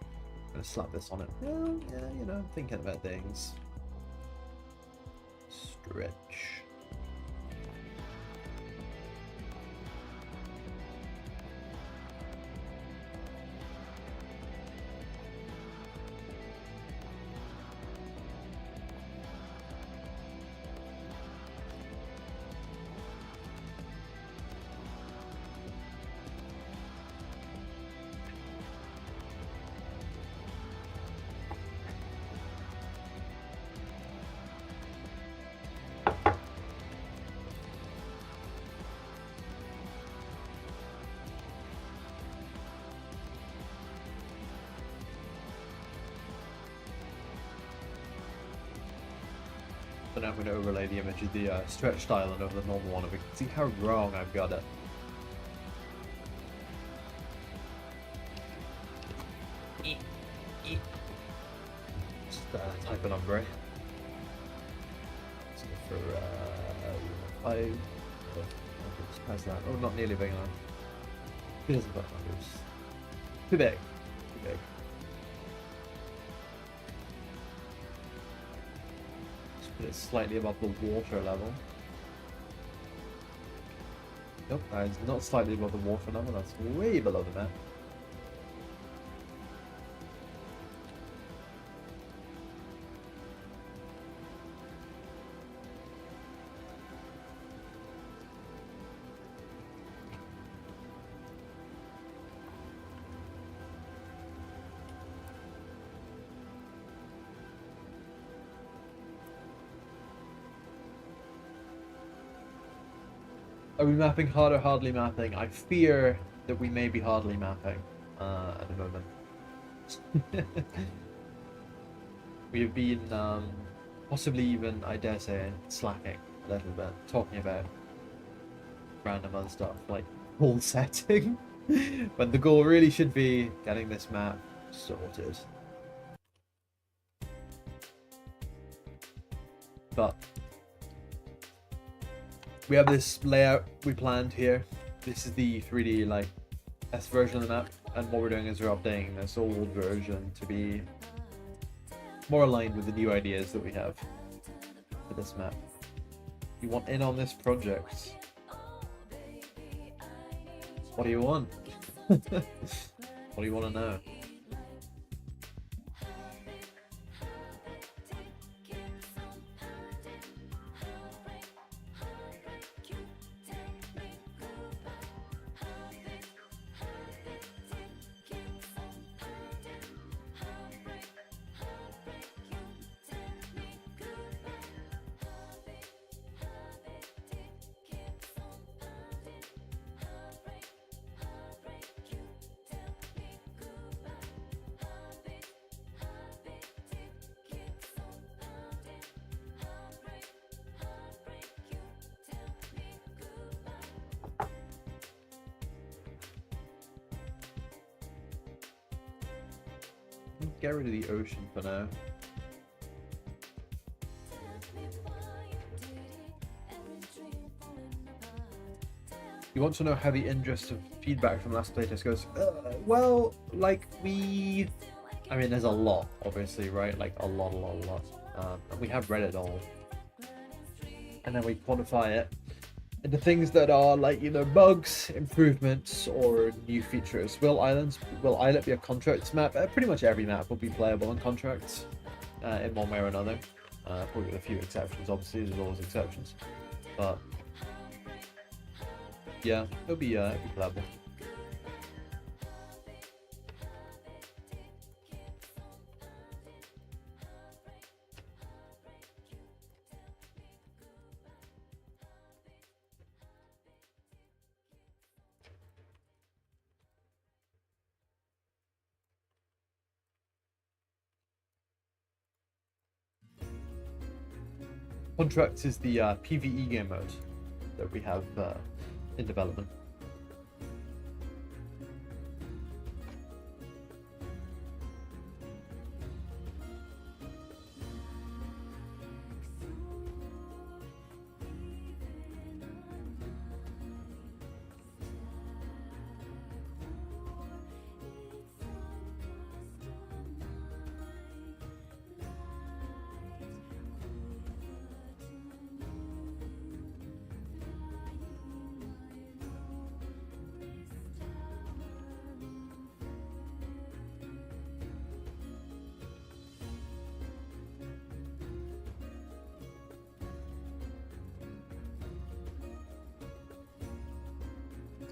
I'm gonna slap this on it. Yeah, you know, thinking about things. Stretch. So now I'm going to overlay the image of the stretched island over the normal one, and we can see how wrong I've got it. Just type an umbre. Let's go for 5. How's that? Oh, not nearly big enough. It isn't that numbers. Too big. Too big. Put it slightly above the water level. Nope, that is not slightly above the water level, that's way below the map. Are we mapping hard or hardly mapping? I fear that we may be hardly mapping at the moment. We have been possibly even, I dare say, slacking a little bit, talking about random other stuff like goal setting, when the goal really should be getting this map sorted. But we have this layout we planned here. This is the 3D like S version of the map, and what we're doing is we're updating this old version to be more aligned with the new ideas that we have for this map. You want in on this project? What do you want? What do you want to know? Get rid of the ocean for now. You want to know how the ingest of feedback from last playtest goes? Well, like I mean, there's a lot, obviously, right? Like a lot. And we have read it all, and then we quantify it into things that are like either bugs, improvements, or new features. Will Islet be a contracts map? Pretty much every map will be playable on contracts in one way or another. Probably with a few exceptions, obviously, there's always exceptions. But yeah, it'll be playable. Contracts is the PvE game mode that we have in development.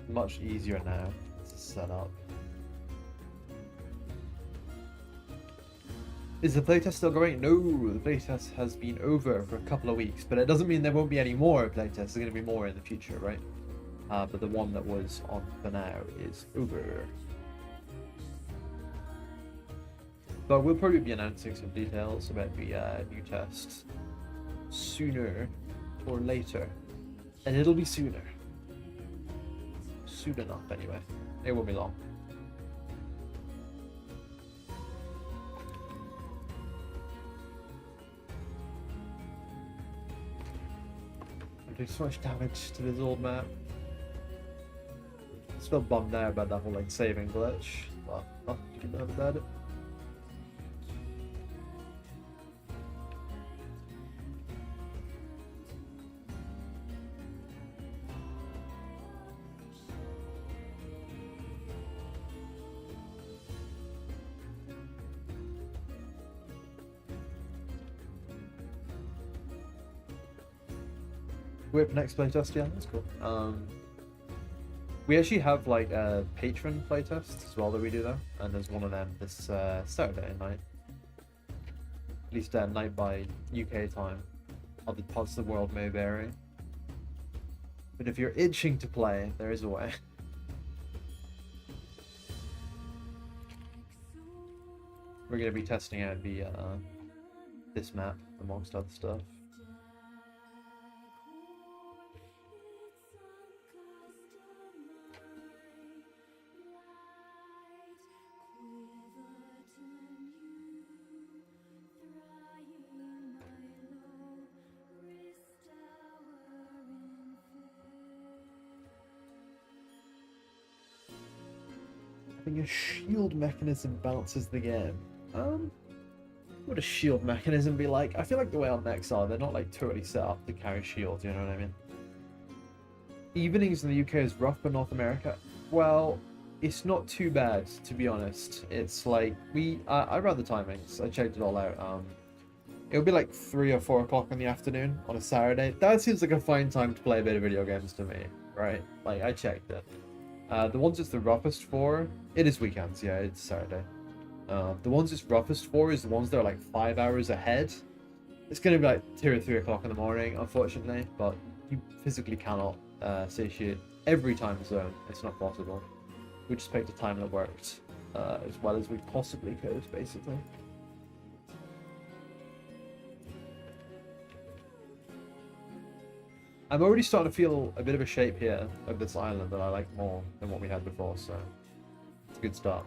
Much easier now to set up. Is the playtest still going? No, the playtest has been over for a couple of weeks, but it doesn't mean there won't be any more playtests. There's going to be more in the future, right? But the one that was on for now is over. But we'll probably be announcing some details about the new test sooner or later, and it'll be sooner. Soon enough, anyway. It won't be long. I'm doing so much damage to this old map. Still bummed out about that whole like saving glitch, but nothing you can do about it. Whip next playtest, yeah, that's cool. We actually have like a patron playtest as well that we do though, and there's one of them this Saturday night. At least at night by UK time. Other parts of the world may vary. But if you're itching to play, there is a way. We're gonna be testing out the this map amongst other stuff. I think a shield mechanism balances the game. What would a shield mechanism be like? I feel like the way our mechs are, they're not like totally set up to carry shields, you know what I mean? Evenings in the UK is rough, but North America, well, it's not too bad, to be honest. It's like, I read the timings, I checked it all out. It'll be like 3 or 4 o'clock in the afternoon on a Saturday. That seems like a fine time to play a bit of video games to me, right? Like, I checked it. The ones it's the roughest for, it is weekends, yeah, it's Saturday. The ones it's roughest for is the ones that are like 5 hours ahead. It's going to be like 2 or 3 o'clock in the morning, unfortunately, but you physically cannot satiate every time zone. It's not possible. We just picked a time that worked as well as we possibly could, basically. I'm already starting to feel a bit of a shape here of this island that I like more than what we had before, so it's a good start.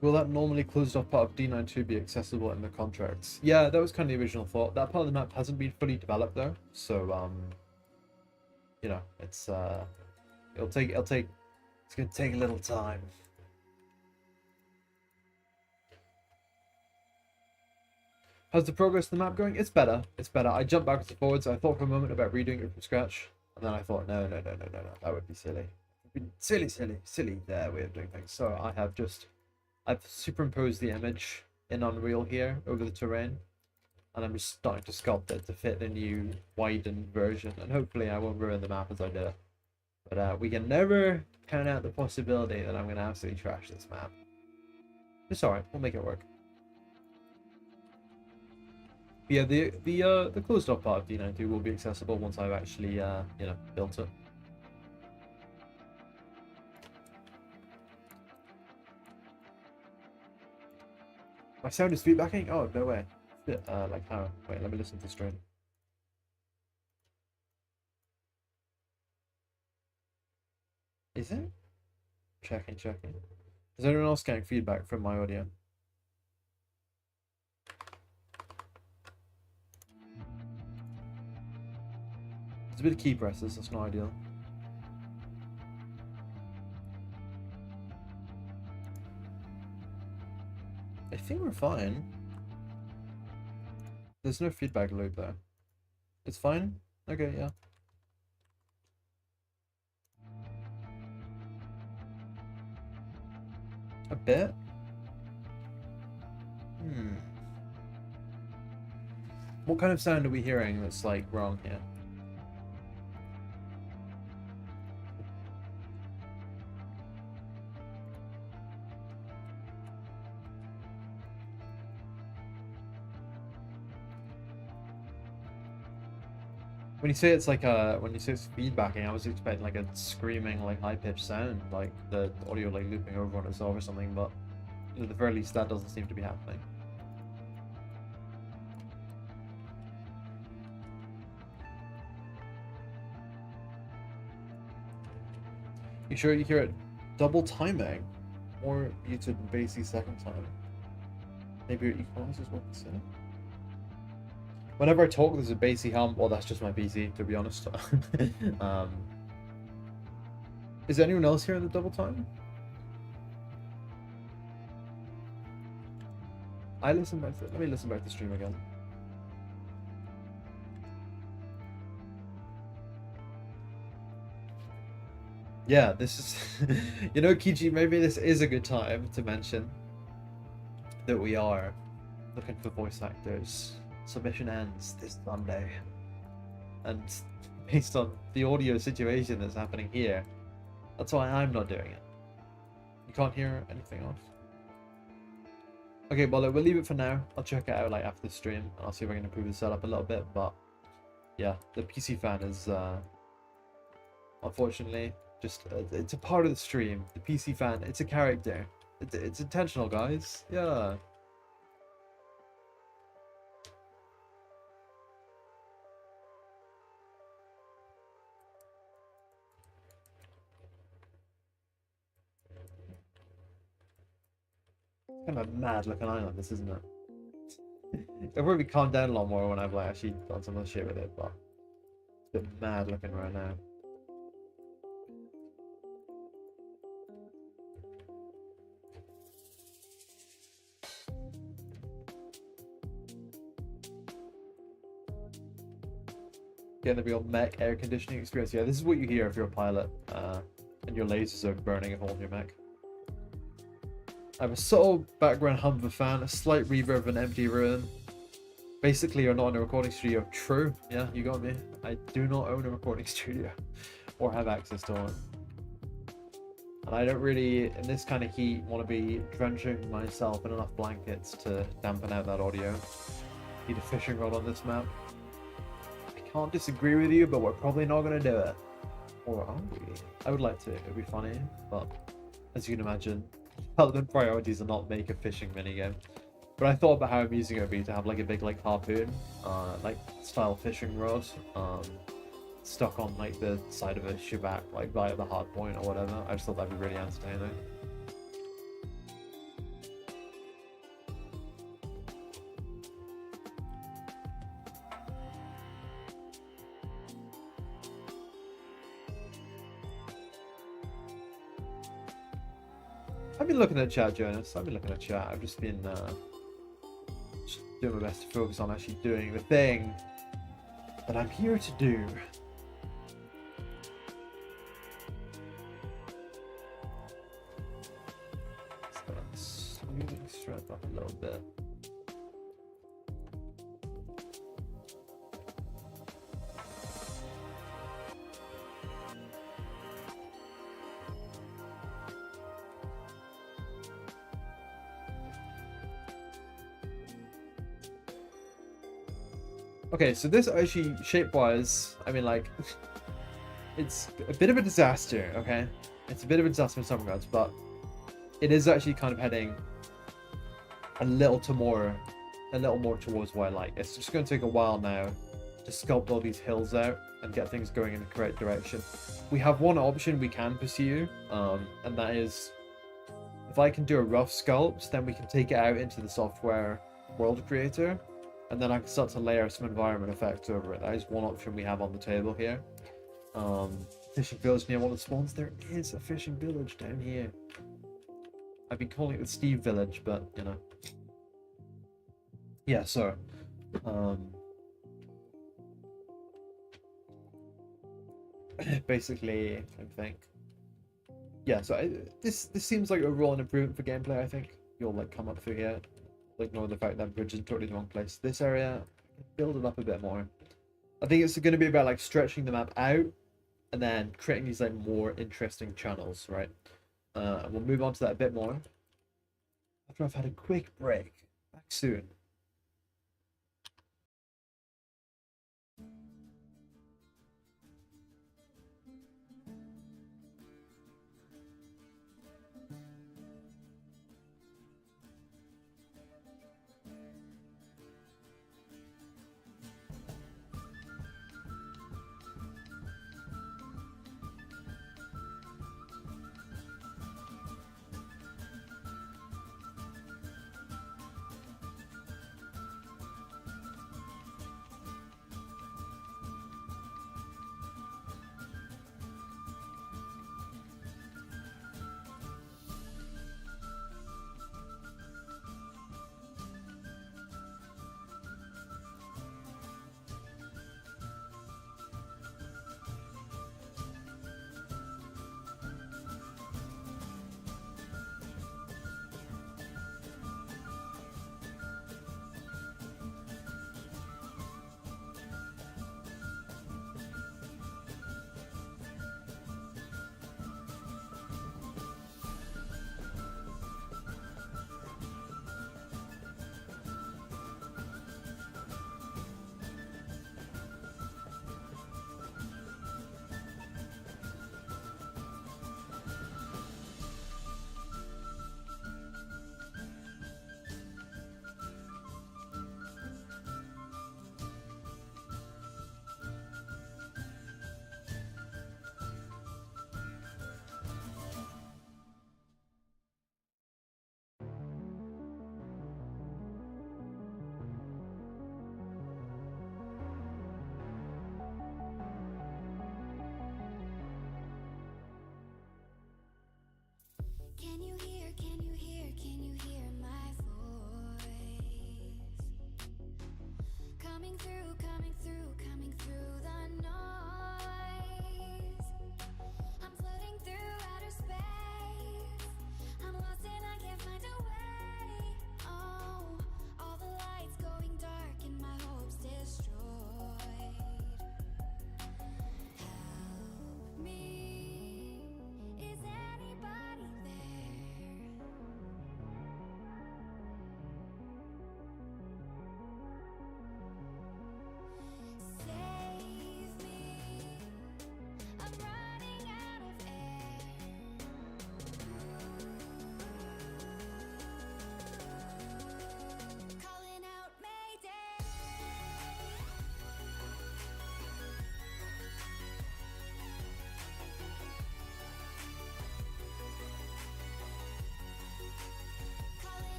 Will that normally closed off part of D92 be accessible in the contracts? Yeah, that was kind of the original thought. That part of the map hasn't been fully developed though, so you know, it's gonna take a little time. How's the progress of the map going? It's better. It's better. I jumped backwards and forwards. I thought for a moment about redoing it from scratch, and then I thought, no, that would be silly. Silly their way of doing things. So I've superimposed the image in Unreal here over the terrain, and I'm just starting to sculpt it to fit the new widened version, and hopefully I won't ruin the map as I do. But we can never count out the possibility that I'm going to absolutely trash this map. It's alright, we'll make it work. But yeah, the closed off part of D92 will be accessible once I've actually, you know, built it. My sound is feedbacking? Oh, no way. Like how? Wait, let me listen to the stream. Is it? Checking. Is anyone else getting feedback from my audio? There's a bit of key presses, that's not ideal. I think we're fine. There's no feedback loop though. It's fine? Okay, yeah. A bit? What kind of sound are we hearing that's like wrong here? When you say it's like when you say it's feedbacking, I was expecting like a screaming, like high-pitched sound, like the audio like looping over on itself or something, but at the very least that doesn't seem to be happening. You sure you hear it double timing? Or muted and bassy second time? Maybe your equalizer's working. Whenever I talk, there's a bassy hum. Well, that's just my PC, to be honest. Is anyone else here in the double time? Let me listen back to the stream again. Yeah, this is, you know, Kiji, maybe this is a good time to mention that we are looking for voice actors. Submission ends this Sunday. And based on the audio situation that's happening here, that's why I'm not doing it. You can't hear anything else? Okay, well, we'll leave it for now. I'll check it out like after the stream, and I'll see if I can improve the setup a little bit. But yeah, the PC fan is unfortunately just it's a part of the stream. The PC fan, it's a character. It's intentional, guys. Yeah. Kind of a mad looking island, this, isn't it? It'll probably calm down a lot more when I've like actually done some other shit with it, but it's a bit mad looking right now. Getting the real mech air conditioning experience. Yeah, this is what you hear if you're a pilot, and your lasers are burning a hole in your mech. I have a subtle background hum of a fan, a slight reverb of an empty room. Basically, you're not in a recording studio. True, yeah, you got me. I do not own a recording studio or have access to one. And I don't really, in this kind of heat, want to be drenching myself in enough blankets to dampen out that audio. Need a fishing rod on this map. I can't disagree with you, but we're probably not going to do it. Or are we? I would like to, it'd be funny, but as you can imagine, development priorities are not make a fishing minigame. But I thought about how amusing it would be to have like a big like harpoon, like style fishing rod, stuck on like the side of a shibak, like by the hard point or whatever. I just thought that'd be really entertaining. I've been looking at chat, Jonas. I've been looking at chat. I've just been just doing my best to focus on actually doing the thing that I'm here to do. So moving strength up a little bit. Okay, so this actually, shape-wise, I mean, like, it's a bit of a disaster, okay? It's a bit of a disaster in some regards, but it is actually kind of heading a little more towards what I like. It's just going to take a while now to sculpt all these hills out and get things going in the correct direction. We have one option we can pursue, and that is, if I can do a rough sculpt, then we can take it out into the software world creator, and then I can start to layer some environment effects over it. That is one option we have on the table here. Fishing village near one of the spawns. There is a fishing village down here. I've been calling it the Steve Village, but you know. Yeah, so basically, I think. Yeah, so this seems like overall an improvement for gameplay. I think you'll like come up through here. Ignore the fact that bridge is totally the wrong place. This area, build it up a bit more. I think it's going to be about like stretching the map out and then creating these like more interesting channels, right? And we'll move on to that a bit more after I've had a quick break. Back soon.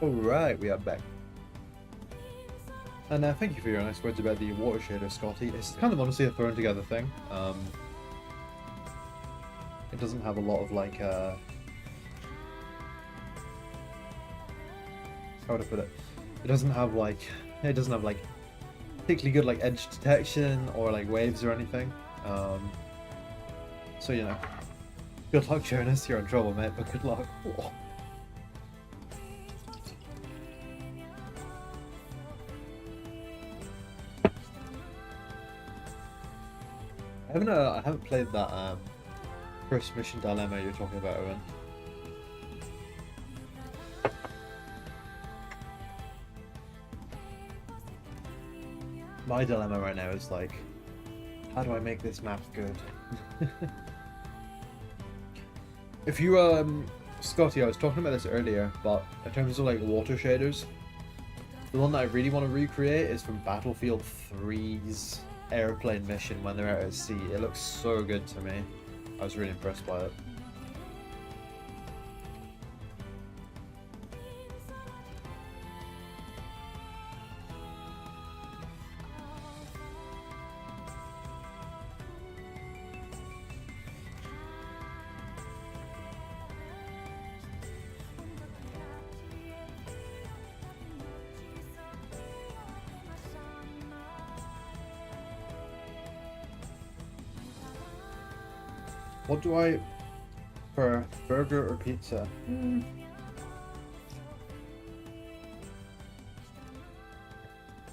Alright, we are back. And thank you for your nice words about the water shader, Scotty. It's kind of honestly a thrown together thing. It doesn't have a lot of like how would I put it? It doesn't have like particularly good like edge detection or like waves or anything. So you know, good luck, Jonas. You're in trouble, mate. But good luck. Oh. I haven't played that first mission dilemma you're talking about, Owen. My dilemma right now is like, how do I make this map good? If you Scotty, I was talking about this earlier, but in terms of like water shaders, the one that I really want to recreate is from Battlefield 3's airplane mission when they're out at sea. It looks so good to me. I was really impressed by it. What do I prefer, burger or pizza?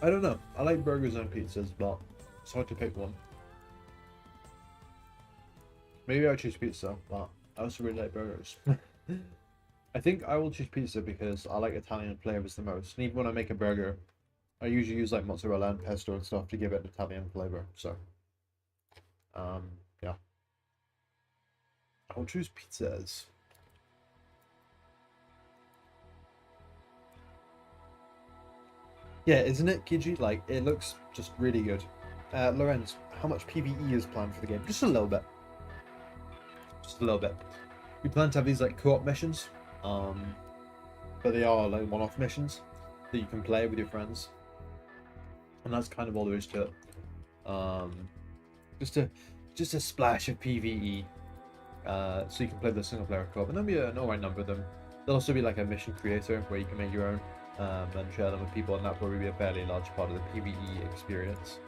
I don't know. I like burgers and pizzas, but it's hard to pick one. Maybe I'll choose pizza, but I also really like burgers. I think I will choose pizza because I like Italian flavors the most. And even when I make a burger, I usually use like mozzarella and pesto and stuff to give it an Italian flavor. So, yeah. I'll choose pizzas. Yeah, isn't it, Kiji? Like, it looks just really good. Lorenz, how much PvE is planned for the game? Just a little bit. Just a little bit. We plan to have these, like, co-op missions. But they are, like, one-off missions that you can play with your friends. And that's kind of all there is to it. Just a splash of PvE. So you can play the single player co-op, and there'll be an alright number of them. There'll also be like a mission creator where you can make your own and share them with people, and that'll probably be a fairly large part of the PvE experience.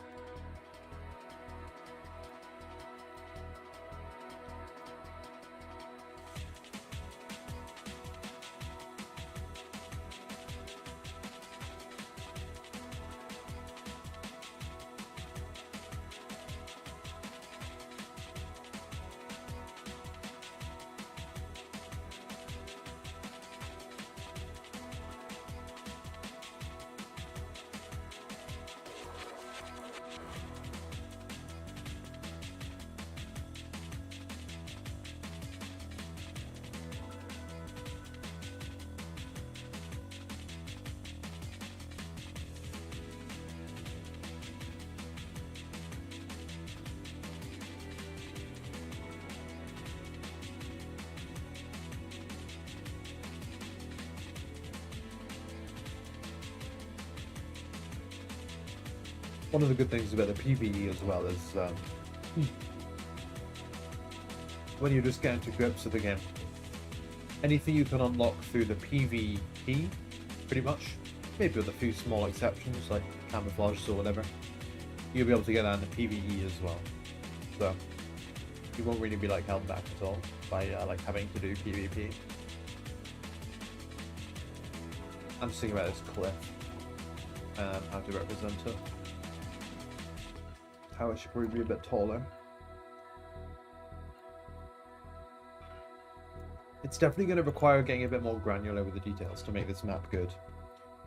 One of the good things about the PvE as well is when you're just getting to grips with the game, anything you can unlock through the PvP, pretty much, maybe with a few small exceptions like camouflages or whatever, you'll be able to get that in the PvE as well. So you won't really be like held back at all by like having to do PvP. I'm just thinking about this cliff and how to represent it. How it should probably be a bit taller. It's definitely going to require getting a bit more granular with the details to make this map good.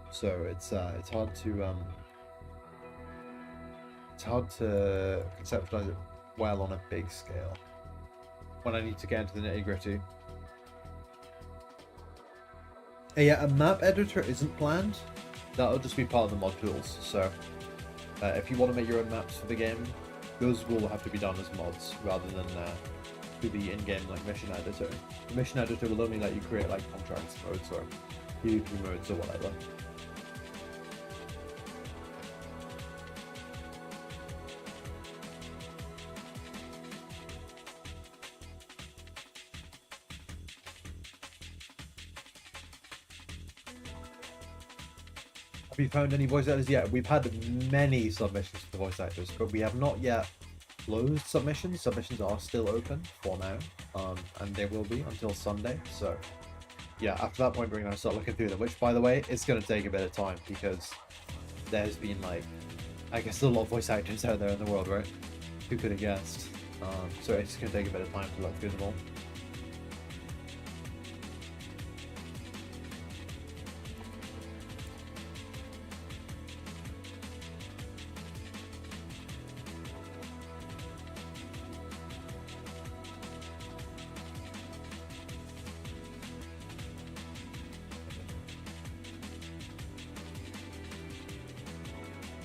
So it's hard to conceptualize it well on a big scale when I need to get into the nitty-gritty. Yeah, a map editor isn't planned. That'll just be part of the mod tools. So if you want to make your own maps for the game, those will have to be done as mods rather than through the in-game like mission editor. The mission editor will only let you create like contracts modes or PvP modes or whatever. Have you found any voice actors yet? We've had many submissions for voice actors, but we have not yet closed submissions. Submissions are still open for now, and they will be until Sunday. So, yeah, after that point, we're going to start looking through them, which, by the way, it's going to take a bit of time because there's been, like, I guess a lot of voice actors out there in the world, right? Who could have guessed? So it's going to take a bit of time to look through them all.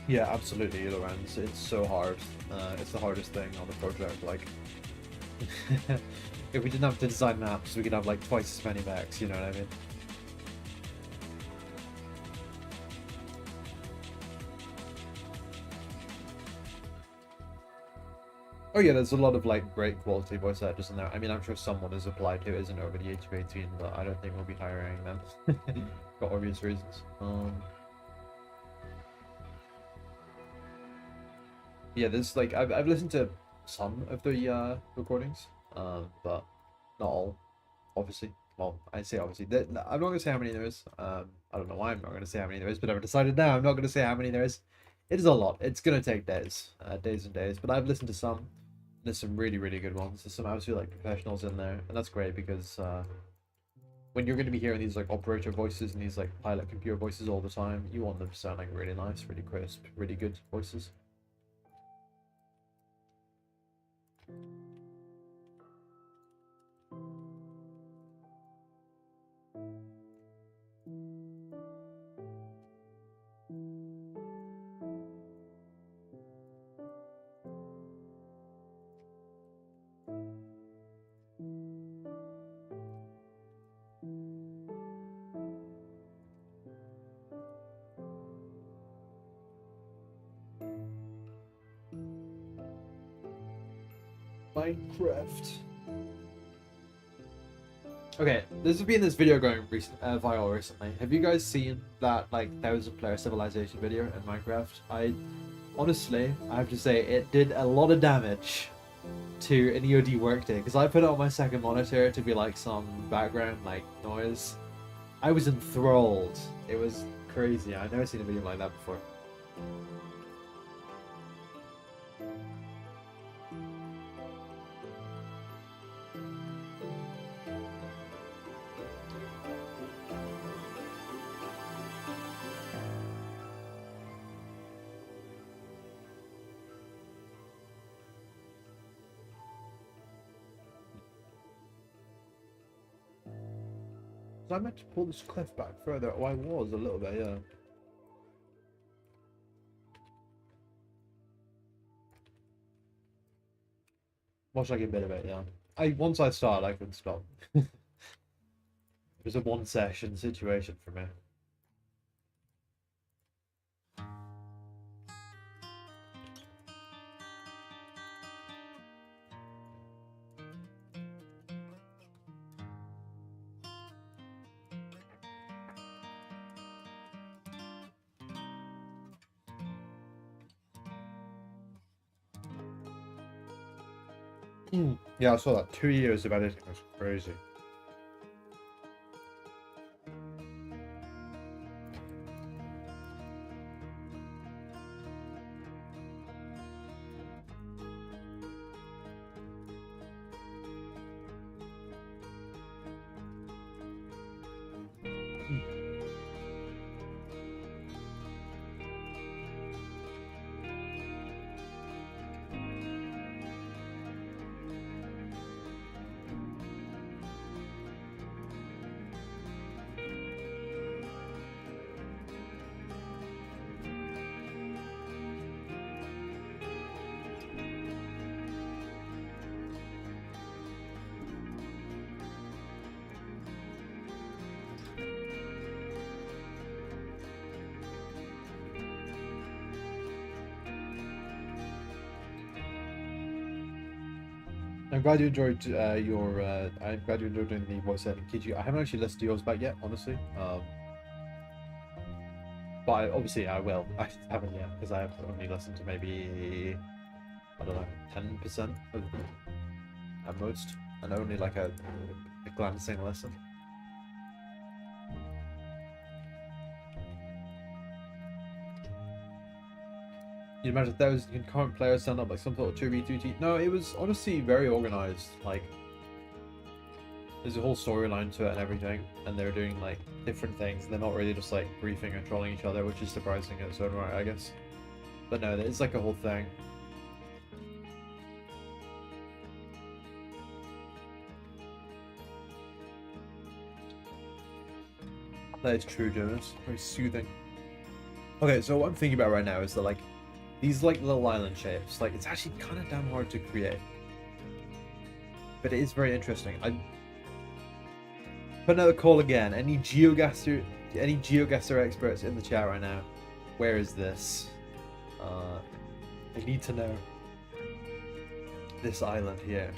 Yeah, absolutely, Lorenz. It's so hard. It's the hardest thing on the project. Like, if we didn't have to design maps, we could have like twice as many mechs. You know what I mean? Oh yeah, there's a lot of like great quality voice actors in there. I mean, I'm sure someone has applied who isn't over the age of 18, but I don't think we'll be hiring them for obvious reasons. Yeah, there's like I've listened to some of the recordings, but not all, obviously. Well, I say obviously. I'm not gonna say how many there is. I don't know why I'm not gonna say how many there is, but I've decided now I'm not gonna say how many there is. It is a lot. It's gonna take days, days and days. But I've listened to some. There's some really, really good ones. There's some absolute like professionals in there, and that's great because when you're gonna be hearing these like operator voices and these like pilot computer voices all the time, you want them to sound like really nice, really crisp, really good voices. Minecraft. Okay, this has been this video going viral recently. Have you guys seen that like 1,000-player civilization video in Minecraft? Honestly, I have to say it did a lot of damage to an EOD workday because I put it on my second monitor to be like some background like noise. I was enthralled. It was crazy. I've never seen a video like that before. I meant to pull this cliff back further. Oh, I was a little bit, yeah. Watch like a bit of it, yeah. Once I start, I couldn't stop. It was a one-session situation for me. Yeah, I saw that. 2 years of editing was crazy. I'm glad you enjoyed I'm glad you enjoyed doing the voice editing, Kiji. I haven't actually listened to yours back yet, honestly. But obviously I will. I haven't yet because I have only listened to maybe, I don't know, 10% of them at most, and only like a glancing listen. You imagine 1,000 concurrent players stand up like some sort of 2v2T. No, it was honestly very organized. Like, there's a whole storyline to it and everything, and they're doing like different things. They're not really just like briefing or trolling each other, which is surprising in its own right, I guess. But no, it's like a whole thing. That is true, Jonas. Very soothing. Okay, so what I'm thinking about right now is that like these like little island shapes, like it's actually kind of damn hard to create, but it is very interesting. I put another call again. Any GeoGuessr experts in the chat right now? Where is this? I need to know this island here.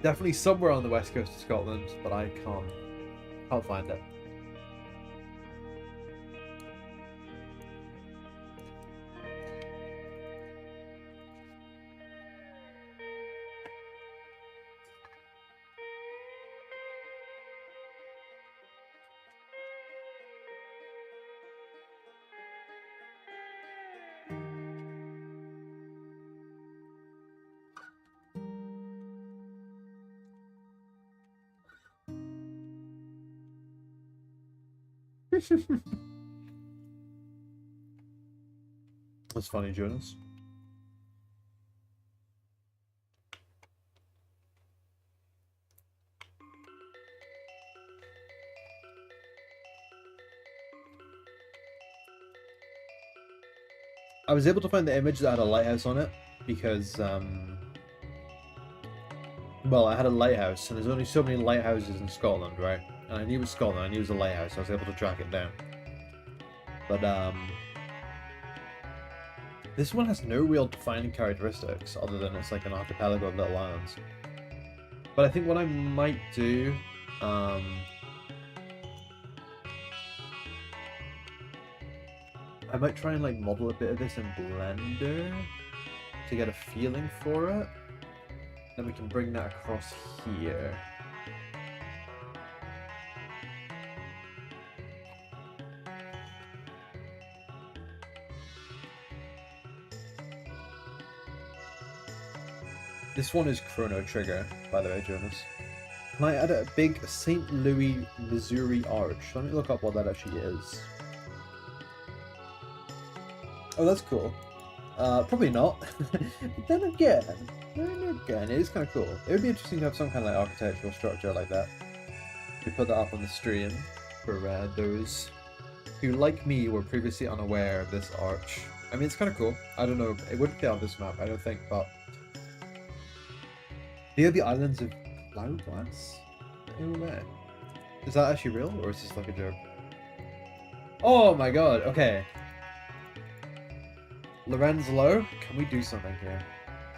Definitely somewhere on the west coast of Scotland, but I can't find it. That's funny, Jonas. I was able to find the image that had a lighthouse on it because, well, I had a lighthouse, and there's only so many lighthouses in Scotland, right? And I knew it was Scotland, I knew it was a lighthouse, so I was able to track it down. But, this one has no real defining characteristics, other than it's like an archipelago of little islands. But I think what I might do, I might try and like model a bit of this in Blender to get a feeling for it. Then we can bring that across here. This one is Chrono Trigger, by the way, Jonas. Can I add a big St. Louis, Missouri arch? Let me look up what that actually is. Oh, that's cool. Probably not. But then again, it is kind of cool. It would be interesting to have some kind of like architectural structure like that. We put that up on the stream for those who, like me, were previously unaware of this arch. I mean, it's kind of cool. I don't know. It wouldn't be on this map, I don't think, but... They are the islands of Cloudglass? No way. Is that actually real, or is this like a joke? Oh my god, okay. Lorenz Low, can we do something here?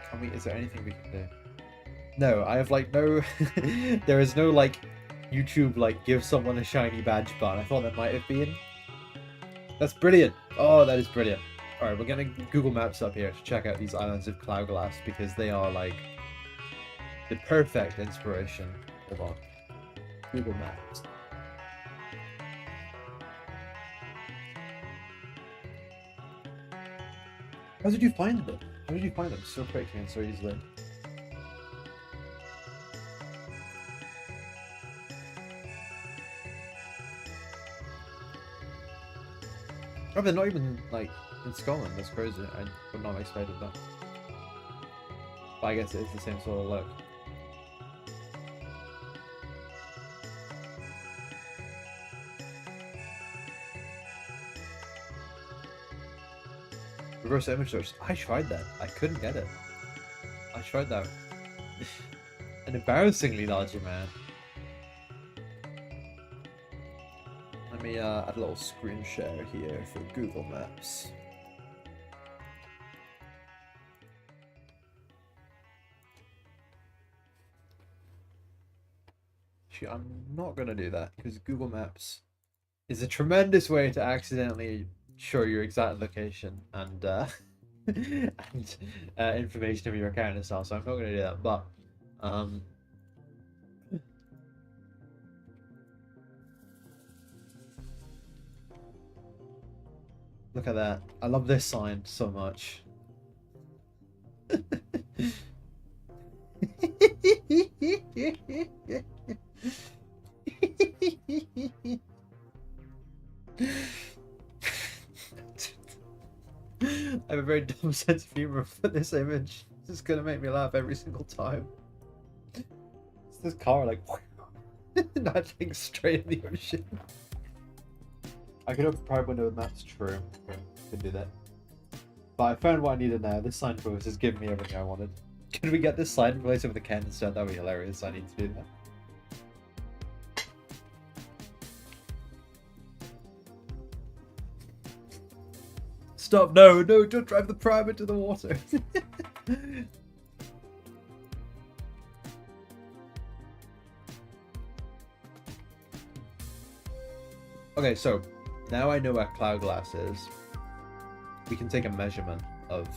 Can we, is there anything we can do? No, I have like no, there is no like YouTube like give someone a shiny badge button. I thought that might have been. That's brilliant. Oh, that is brilliant. Alright, we're gonna Google Maps up here to check out these islands of Cloudglass because they are like the perfect inspiration. Hold on. Google Maps. How did you find them? How did you find them so quickly and so easily? Oh, they're not even like in Scotland. That's crazy. I would not have expected that. But I guess it is the same sort of look. Reverse image search. I tried that. I couldn't get it. I tried that. An embarrassingly large amount. Let me add a little screen share here for Google Maps. Actually, I'm not gonna do that because Google Maps is a tremendous way to accidentally show your exact location and and information of your account and stuff. So I'm not gonna do that. But look at that. I love this sign so much. I have a very dumb sense of humor for this image. It's just gonna make me laugh every single time. It's this car like nudging straight in the ocean. I could open private window and that's true. Okay, could do that. But I found what I needed now. This sign photo has given me everything I wanted. Can we get this sign replaced with a Ken instead? That would be hilarious. I need to do that. Stop! No, no! Don't drive the Prime into the water. Okay, so now I know where Cloud Glass is. We can take a measurement of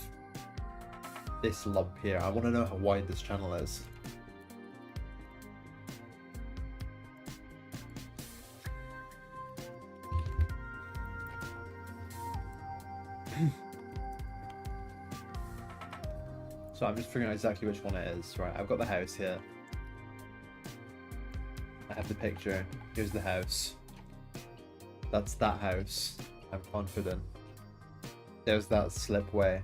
this lump here. I want to know how wide this channel is. So I'm just figuring out exactly which one it is. Right, I've got the house here. I have the picture. Here's the house. That's that house. I'm confident. There's that slipway.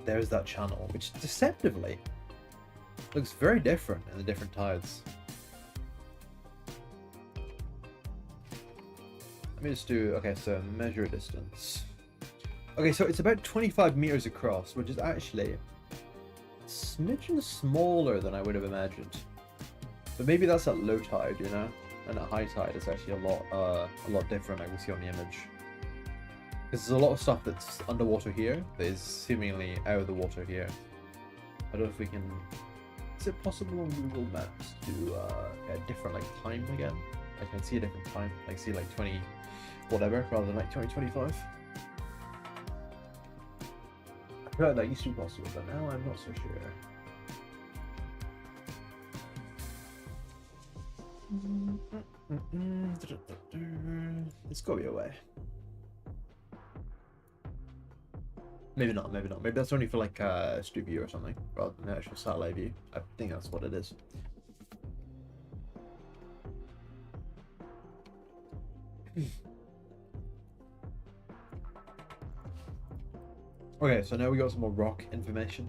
There's that channel, which deceptively looks very different in the different tides. Let me just do, okay, so measure distance. Okay, so it's about 25 meters across, which is actually a smidgen smaller than I would have imagined. But maybe that's at low tide, you know? And at high tide, it's actually a lot different, like we see on the image. Because there's a lot of stuff that's underwater here that is seemingly out of the water here. I don't know if we can... Is it possible on Google Maps to get a different like time again? I can see a different time, like see like 20 whatever rather than like 2025. I feel like that used to be possible, but now I'm not so sure. It's got to be a way. Maybe not, maybe not. Maybe that's only for like street view or something, rather than the actual satellite view. I think that's what it is. Okay, so now we got some more rock information.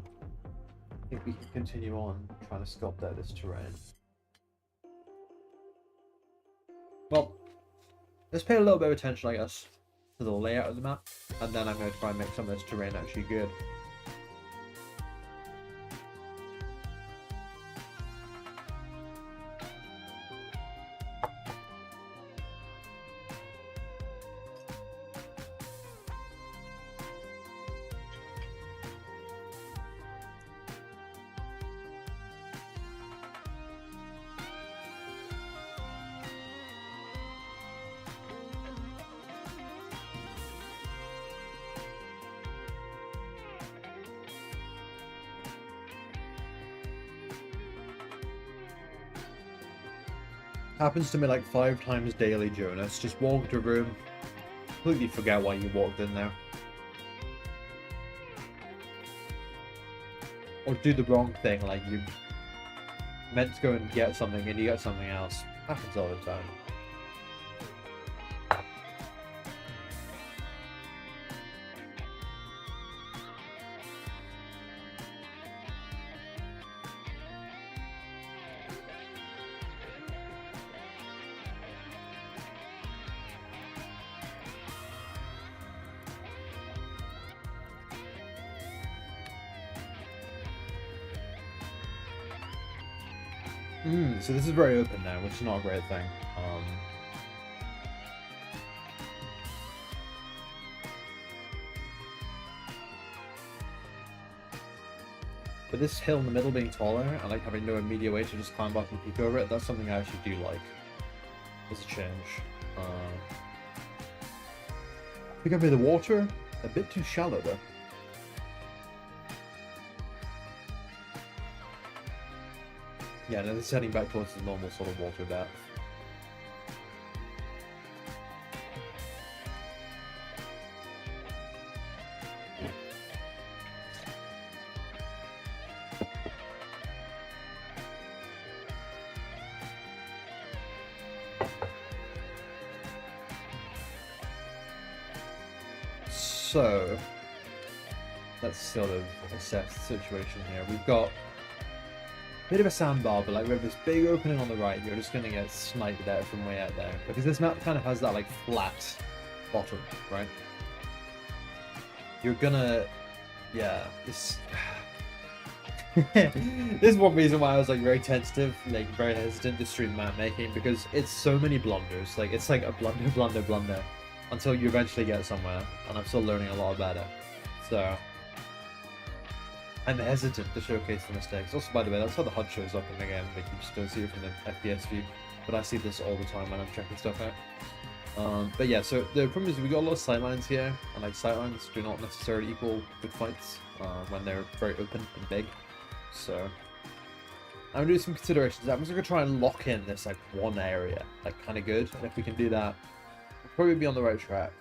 I think we can continue on trying to sculpt out this terrain. Well, let's pay a little bit of attention, I guess, to the layout of the map, and then I'm going to try and make some of this terrain actually good. Happens to me like 5 times daily, Jonas. Just walk into a room, completely forget why you walked in there. Or do the wrong thing, like you meant to go and get something and you get something else. Happens all the time. So this is very open now, which is not a great thing. But this hill in the middle being taller and like having no immediate way to just climb up and peek over it, that's something I actually do like. As a change. I think I made the water a bit too shallow though. Yeah, now it's heading back towards the normal sort of water depth. So, let's sort of assess the situation here. We've got a bit of a sandbar, but like we have this big opening on the right. You're just going to get sniped out from way out there. Because this map kind of has that like flat bottom, right? You're gonna... Yeah, this... This is one reason why I was like very tentative, like very hesitant to stream map making, because it's so many blunders. Like it's like a blunder until you eventually get somewhere, and I'm still learning a lot about it. So I'm hesitant to showcase the mistakes. Also, by the way, that's how the HUD shows up in the game. Like you just don't see it from the FPS view, but I see this all the time when I'm checking stuff out. But yeah, so the problem is we got a lot of sightlines here, and like sightlines do not necessarily equal good fights when they're very open and big. So I'm gonna do some considerations. I'm just gonna try and lock in this like one area, like kind of good. And if we can do that, we'll probably be on the right track.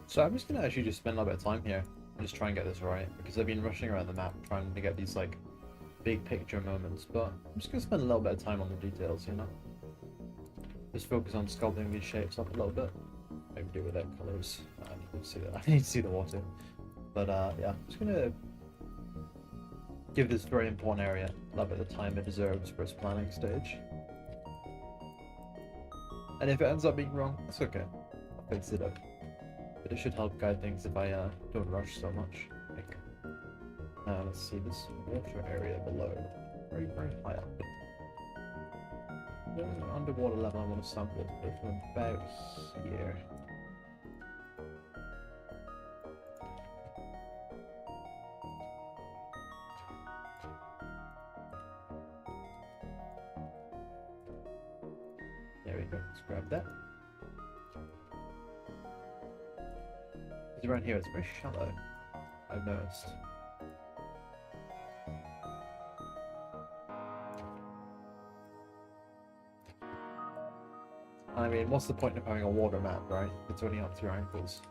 So I'm just gonna actually just spend a little bit of time here and just try and get this right, because I've been rushing around the map trying to get these like big picture moments, but I'm just gonna spend a little bit of time on the details, you know? Just focus on sculpting these shapes up a little bit. Maybe do with their colors. I need to see that. I need to see the water. But yeah, I'm just gonna give this very important area a little bit of the time it deserves for its planning stage. And if it ends up being wrong, it's okay. I'll fix it up. But it should help guide things if I don't rush so much. Like, let's see this water area below. Very, very high up. The underwater level I want to sample from about here. There we go, let's grab that. around here, it's very shallow, I've noticed. I mean, what's the point of having a water map, right? It's only up to your ankles.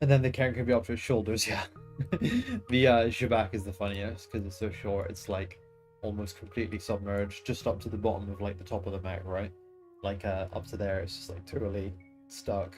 And then the carrot can be up to his shoulders, yeah. The Shabak is the funniest because it's so short. It's like almost completely submerged, just up to the bottom of like the top of the mech, right? Like up to there, it's just like totally stuck.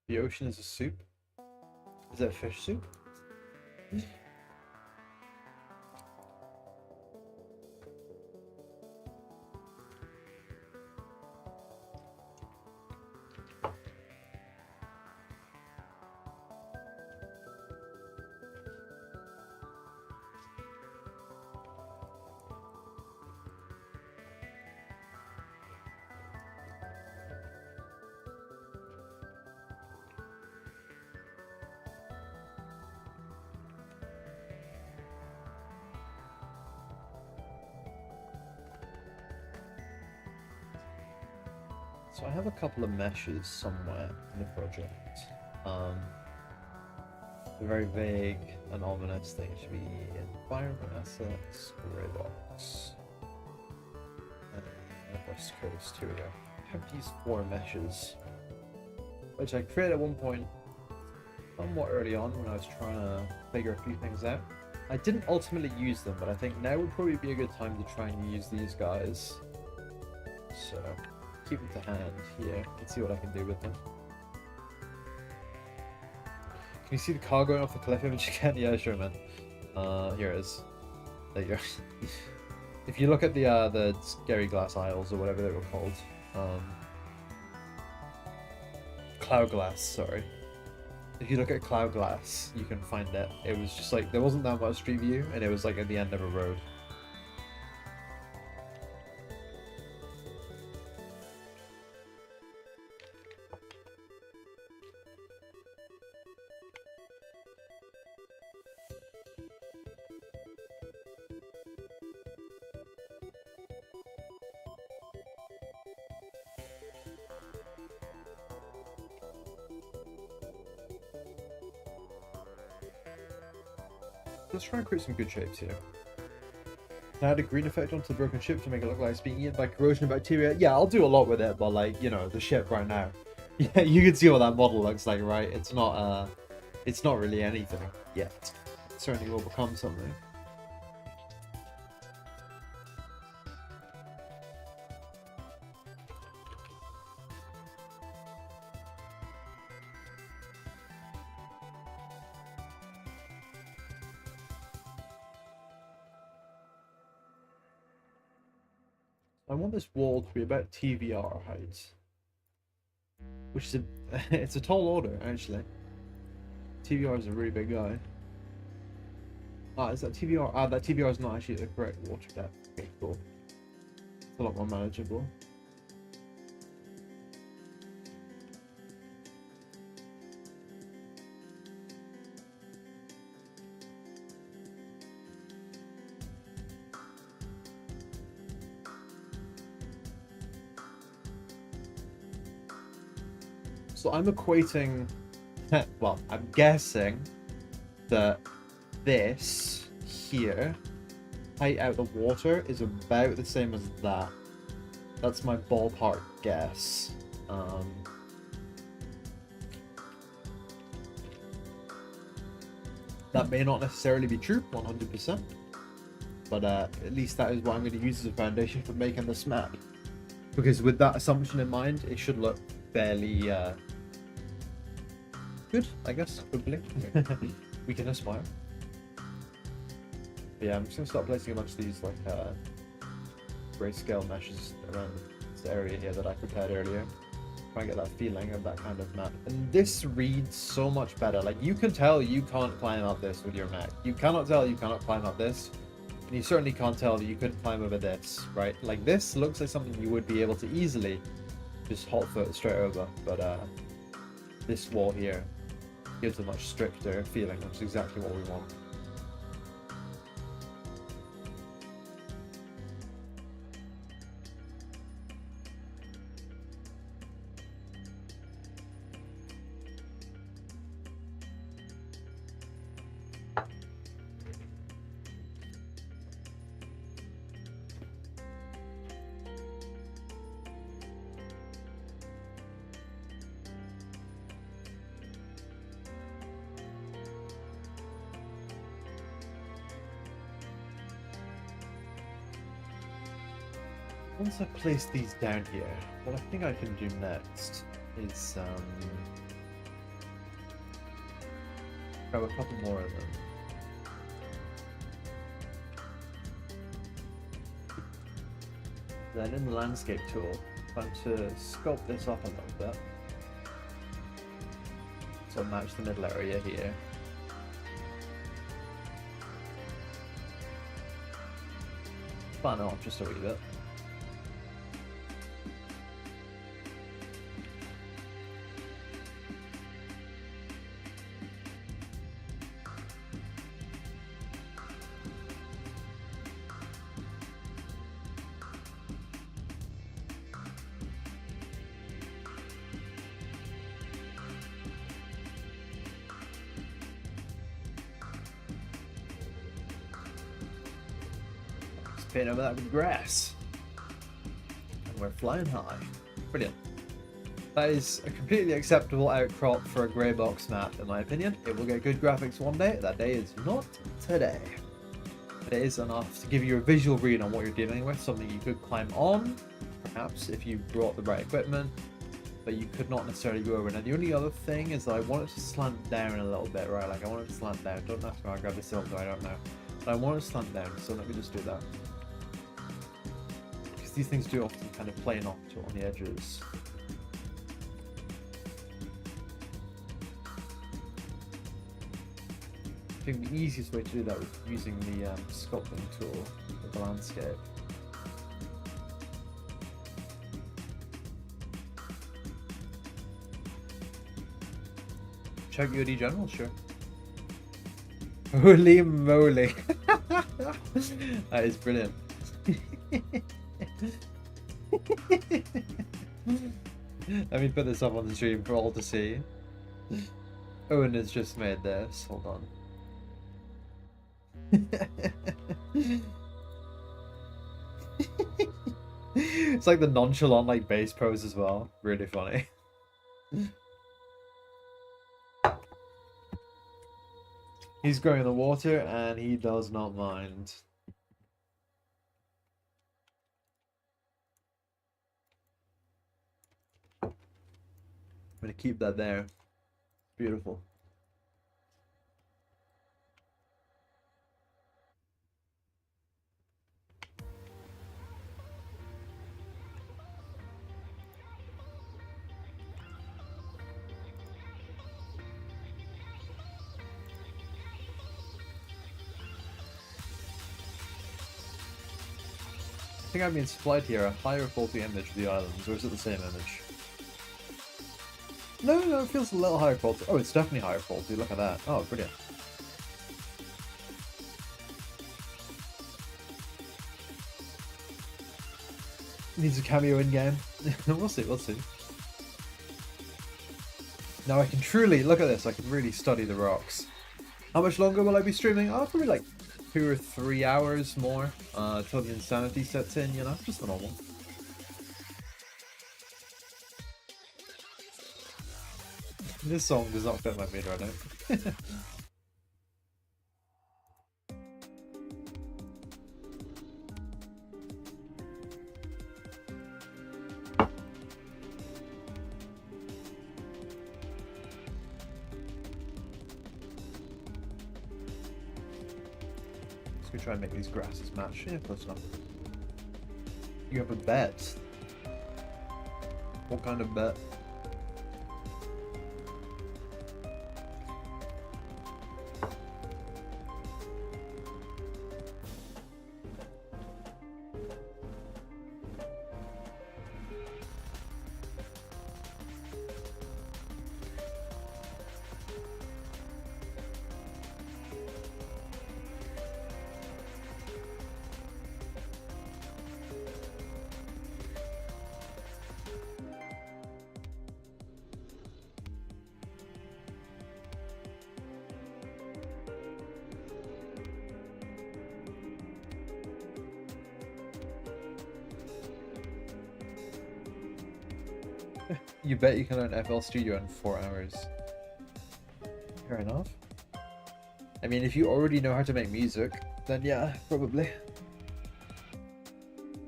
The ocean is a soup? Is that fish soup? So I have a couple of meshes somewhere in the project. They're very vague and ominous. They should be environment assets, gray box, West Coast. Here we go. I have these 4 meshes, which I created at one point, somewhat early on when I was trying to figure a few things out. I didn't ultimately use them, but I think now would probably be a good time to try and use these guys. So keep them to hand here and see what I can do with them. Can you see the car going off the cliff image again? Yeah, sure, man. Here it is. There you go. If you look at the scary glass isles or whatever they were called, cloud glass. Sorry. If you look at cloud glass, you can find it. It was just like there wasn't that much street view, and it was like at the end of a road. Let's try and create some good shapes here. Can I add a green effect onto the broken ship to make it look like it's being eaten by corrosion and bacteria? Yeah, I'll do a lot with it, but like, you know, the ship right now. Yeah, you can see what that model looks like, right? It's not really anything yet. It certainly will become something. I want this wall to be about TVR height, which is it's a tall order actually. TVR is a really big guy. Ah, is that TVR? Ah, that TVR is not actually the correct water depth. Okay, cool. It's a lot more manageable. So I'm equating, well, I'm guessing that this here height out the water is about the same as that. That's my ballpark guess. That may not necessarily be true, 100%. But at least that is what I'm going to use as a foundation for making this map. Because with that assumption in mind, it should look fairly good, I guess, hopefully. We can aspire. But yeah, I'm just going to start placing a bunch of these like grayscale meshes around this area here that I prepared earlier. Try and get that feeling of that kind of map. And this reads so much better. Like, you can tell you can't climb up this with your mech. You cannot tell you cannot climb up this. And you certainly can't tell that you couldn't climb over this, right? Like, this looks like something you would be able to easily just hot foot straight over. But this wall here gives a much stricter feeling, which is exactly what we want. Once I place these down here, what I think I can do next is grab a couple more of them. Then in the landscape tool, I'm going to sculpt this up a little bit. So match the middle area here. Flatten it off just a wee bit. Paint over that with grass. And we're flying high. Brilliant. That is a completely acceptable outcrop for a grey box map, in my opinion. It will get good graphics one day. That day is not today. But it is enough to give you a visual read on what you're dealing with, something you could climb on, perhaps, if you brought the right equipment, but you could not necessarily go over. Now, the only other thing is that I want it to slant down a little bit, right? Like, I want it to slant down. Don't ask me how I grab the silver, I don't know. But I want it to slant down, so let me just do that. These things do often kind of plane off on the edges. I think the easiest way to do that was using the sculpting tool of the landscape. Check UD General, sure. Holy moly! That is brilliant. Let me put this up on the stream for all to see. Owen has just made this. Hold on. It's like the nonchalant like base pose as well. Really funny. He's going in the water and he does not mind. I'm going to keep that there. Beautiful. I think I'm being supplied here a higher quality image of the islands, or is it the same image? No, it feels a little higher quality. Oh, it's definitely higher quality. Look at that. Oh, brilliant. Needs a cameo in game. We'll see, we'll see. Now I can really, look at this, I can really study the rocks. How much longer will I be streaming? Oh, probably like 2 or 3 hours more till the insanity sets in, you know, just the normal. This song does not fit my mood right now. Try and make these grasses match. Yeah, close enough. You have a bet. What kind of bet? You bet you can learn FL Studio in 4 hours. Fair enough. I mean, if you already know how to make music, then yeah, probably.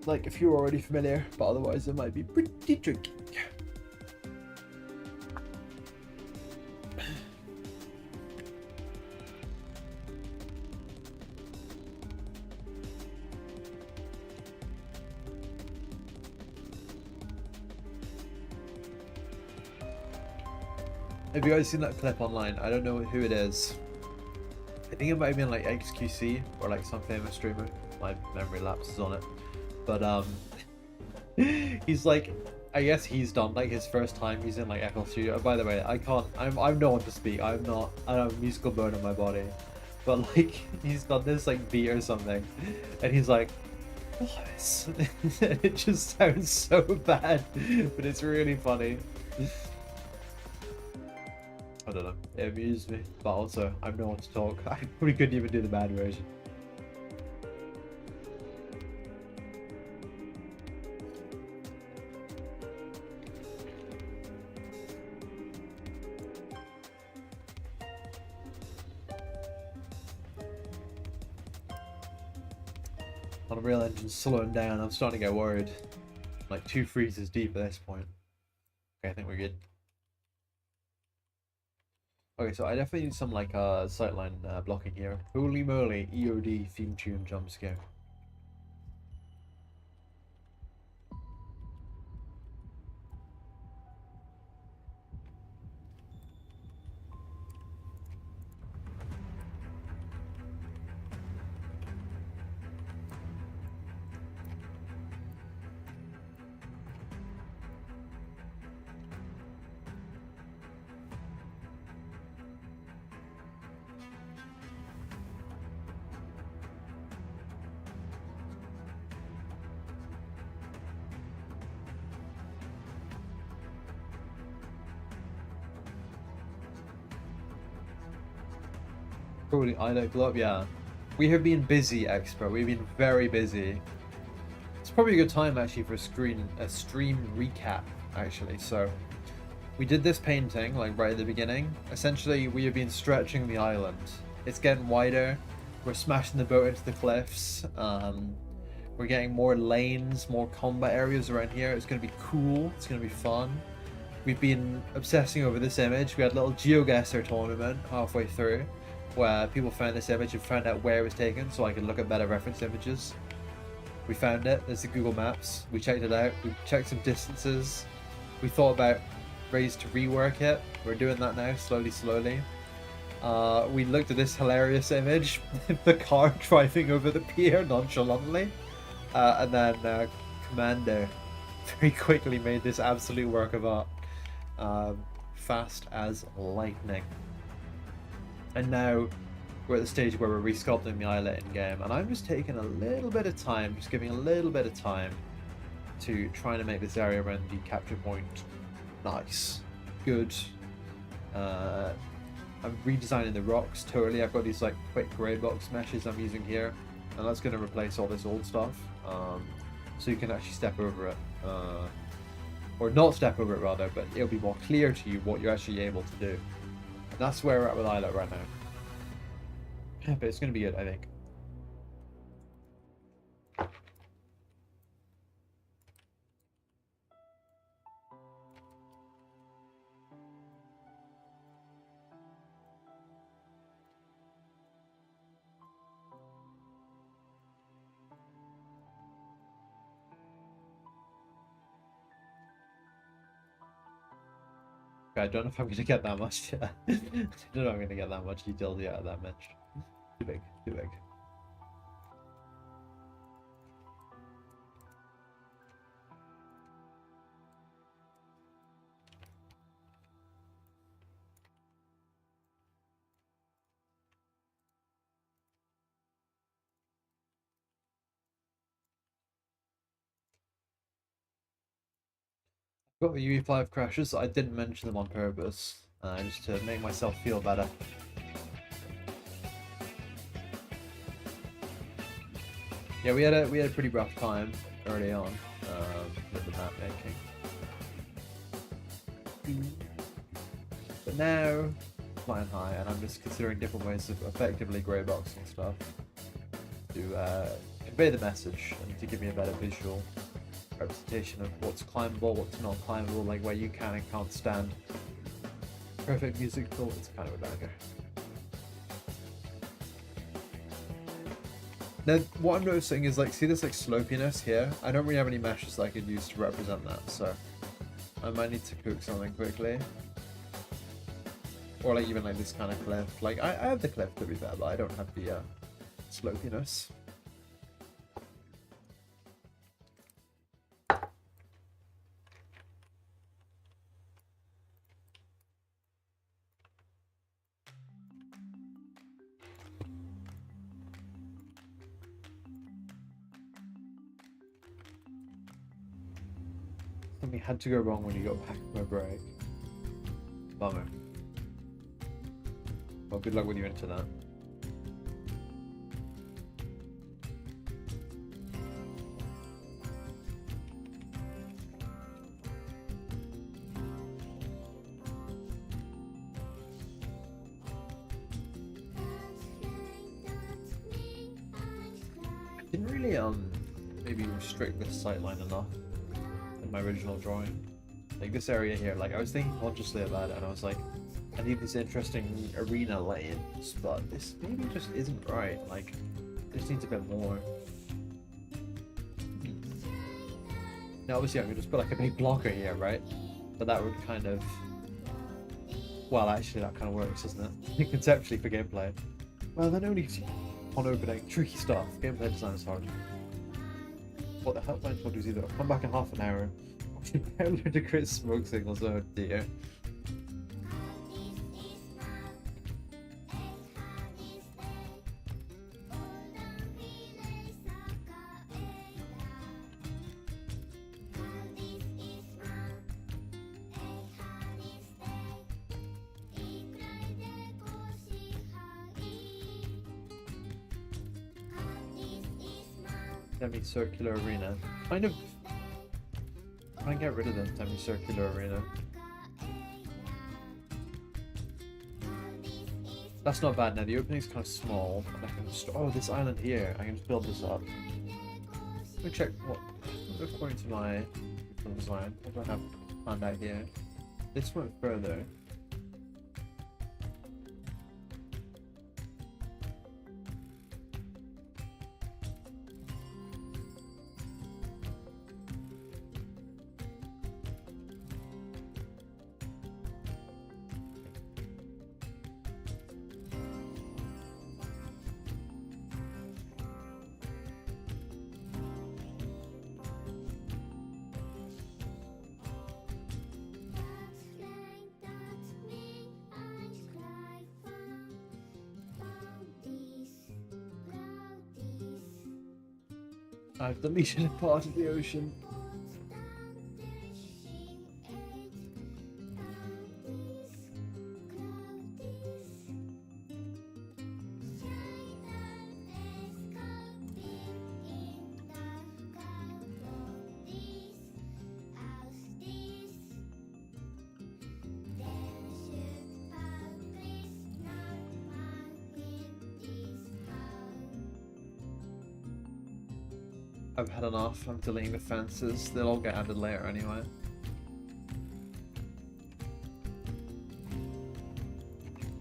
Like, if you're already familiar, but otherwise it might be pretty tricky. Have you guys seen that clip online? I don't know who it is. I think it might have been like XQC or like some famous streamer. My memory lapses on it. But he's like, I guess he's done like his first time using like FL Studio. By the way, I'm no one to speak. I don't have a musical bone in my body. But like he's got this like beat or something, and he's like, what? It just sounds so bad, but it's really funny. I don't know, it amused me, but also I'm no one to talk. I probably couldn't even do the bad version. Unreal Engine's slowing down. I'm starting to get worried. Like 2 freezes deep at this point. Okay, I think we're good. Okay, so I definitely need some like sightline blocking here. Holy moly, EOD theme tune jump scare. Probably Idle Globe, yeah. We have been busy, Expert. We've been very busy. It's probably a good time actually for a stream recap, actually. So we did this painting like right at the beginning. Essentially, we have been stretching the island. It's getting wider. We're smashing the boat into the cliffs. We're getting more lanes, more combat areas around here. It's going to be cool. It's going to be fun. We've been obsessing over this image. We had a little GeoGuessr tournament halfway through, where people found this image and found out where it was taken so I could look at better reference images. We found it, there's the Google Maps, we checked it out, we checked some distances, we thought about ways to rework it, we're doing that now, slowly. We looked at this hilarious image, the car driving over the pier nonchalantly, and then Commander very quickly made this absolute work of art, fast as lightning. And now we're at the stage where we're resculpting the islet in game, and I'm just taking a little bit of time, just giving a little bit of time to trying to make this area around the capture point nice, good, I'm redesigning the rocks totally. I've got these like quick grey box meshes I'm using here, and that's going to replace all this old stuff. So you can actually step over it, or not step over it rather, but it'll be more clear to you what you're actually able to do. And that's where we're at with Isla right now. Yeah, but it's going to be good, I think. I don't know if I'm going to get that much. I don't know if I'm going to get that much utility out of that mesh. Too big, too big. Got the UE5 crashes. I didn't mention them on purpose, just to make myself feel better. Yeah, we had a pretty rough time early on with the map making, but now flying high, and I'm just considering different ways of effectively grey boxing stuff to convey the message and to give me a better visual representation of what's climbable, what's not climbable, like where you can and can't stand. Perfect music tool, it's kind of a banger. Now, what I'm noticing is, like, see this like slopiness here? I don't really have any meshes that I could use to represent that, so I might need to cook something quickly. Or like even like this kind of cliff. Like I have the cliff to be fair, but I don't have the slopiness. Something had to go wrong when you got back from a break. Bummer. Well, good luck with your internet. I didn't really maybe restrict this sightline enough in my original drawing. Like this area here, like I was thinking consciously about it, and I was like, I need this interesting arena lanes, but this maybe just isn't right. Like, it just needs a bit more. Now, obviously, I could just put like a big blocker here, right? But that would kind of, well, actually, that kind of works, doesn't it? Conceptually for gameplay. Well, then only on opening tricky stuff. Gameplay design is hard. What the hell? I told you either. I'll come back in half an hour. I learned to create smoke signals. Oh dear. Semicircular arena. Kind of try and get rid of the semicircular arena. That's not bad now. The opening's kind of small, and I can just, oh, this island here, I can just build this up. Let me check what, according to my design, what do I have planned out here? This went further. I've deleted a part of the ocean. I've had enough. I'm deleting the fences. They'll all get added later anyway.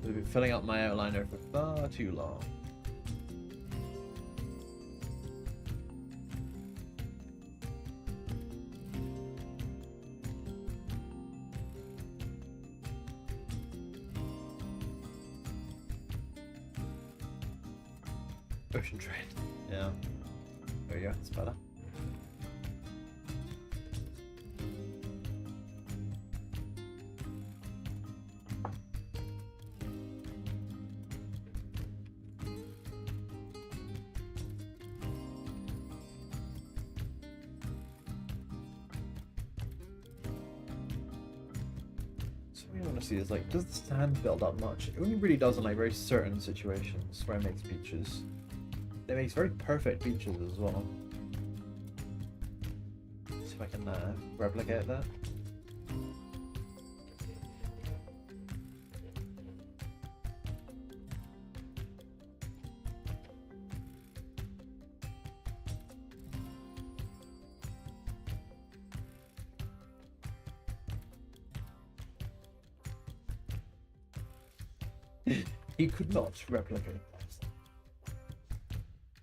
I've been filling up my outliner for far too long. Ocean trade. Yeah. There you go. It's better. So what we want to see is like, does the sand build up much? It only really does in like very certain situations where it makes beaches. It makes very perfect beaches as well. See if I can replicate that. He could not replicate that.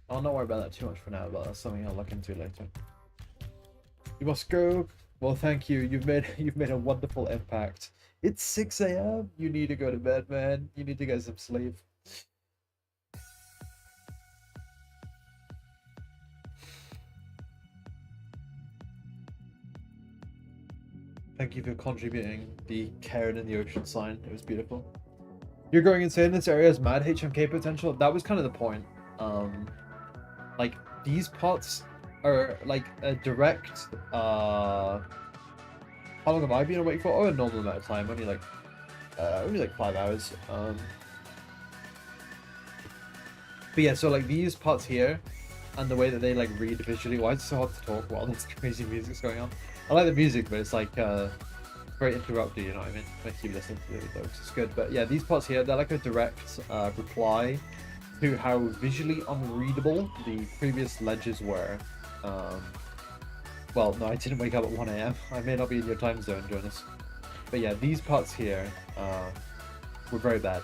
I'll not worry about that too much for now, but that's something I'll look into later. You must go. Well, thank you. You've made a wonderful impact. It's 6 a.m. You need to go to bed, man. You need to get some sleep. Thank you for contributing the Karen in the Ocean sign. It was beautiful. You're going insane. This area has mad HMK potential. That was kind of the point. Like these pots are like a direct how long have I been awake for? Oh, a normal amount of time, only like 5 hours. But yeah, so like these pots here and the way that they like read visually. Why is it so hard to talk while this crazy music's going on? I like the music, but it's like very interrupted, you know what I mean? Makes you listen to the jokes. It's good. But yeah, these pots here, they're like a direct reply to how visually unreadable the previous ledges were. Well, no, I didn't wake up at 1 a.m. I may not be in your time zone, Jonas. But yeah, these parts here were very bad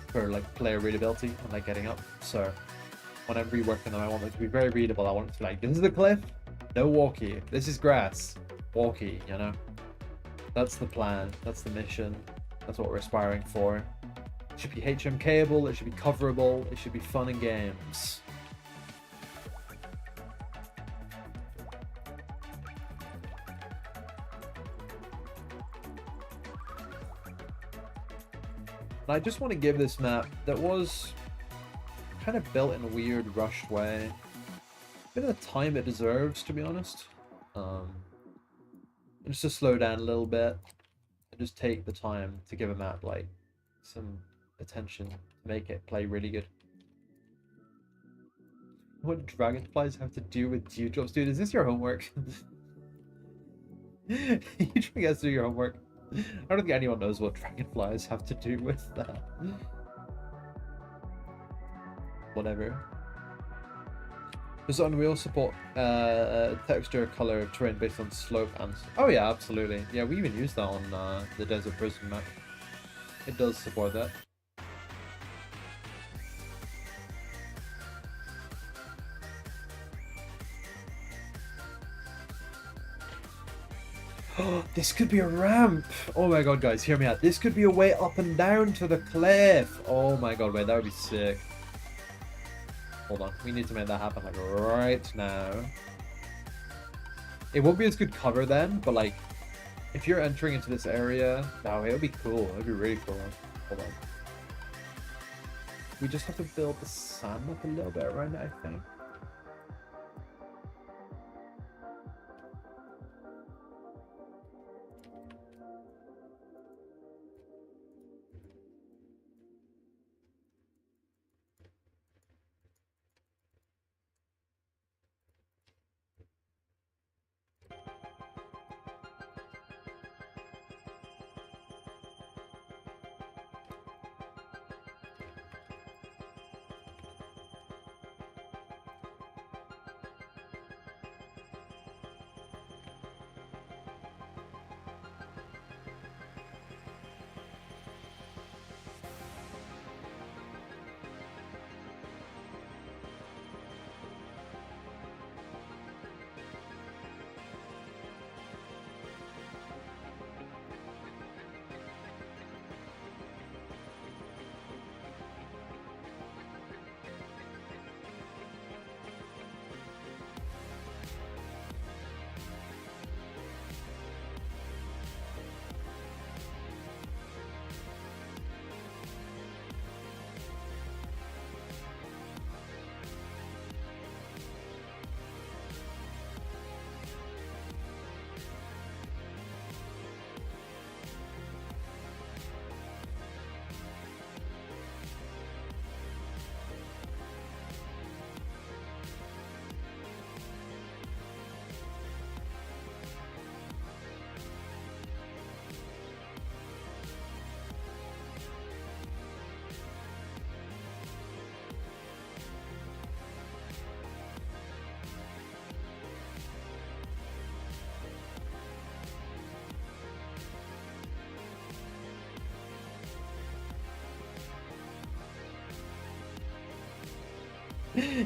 for like player readability and like getting up. So when I'm reworking them, I want them to be very readable. I want it to be like, this is the cliff, no walkie. This is grass, walkie, you know? That's the plan, that's the mission, that's what we're aspiring for. It should be HMKable, it should be coverable, it should be fun and games. And I just want to give this map that was kind of built in a weird, rushed way a bit of the time it deserves, to be honest. Just to slow down a little bit and just take the time to give a map like some attention to make it play really good. What dragonflies have to do with dewdrops? Dude, is this your homework? You trying to get us to do your homework? I don't think anyone knows what dragonflies have to do with that. Whatever. Does Unreal support texture, color, terrain based on slope and... Oh yeah, absolutely. Yeah, we even use that on the Desert Prison map. It does support that. Oh, this could be a ramp! Oh my god, guys, hear me out. This could be a way up and down to the cliff! Oh my god, wait, that would be sick. Hold on, we need to make that happen like right now. It won't be as good cover then, but like, if you're entering into this area, no, it would be cool. It would be really cool. Hold on. We just have to build the sand up a little bit around it, I think.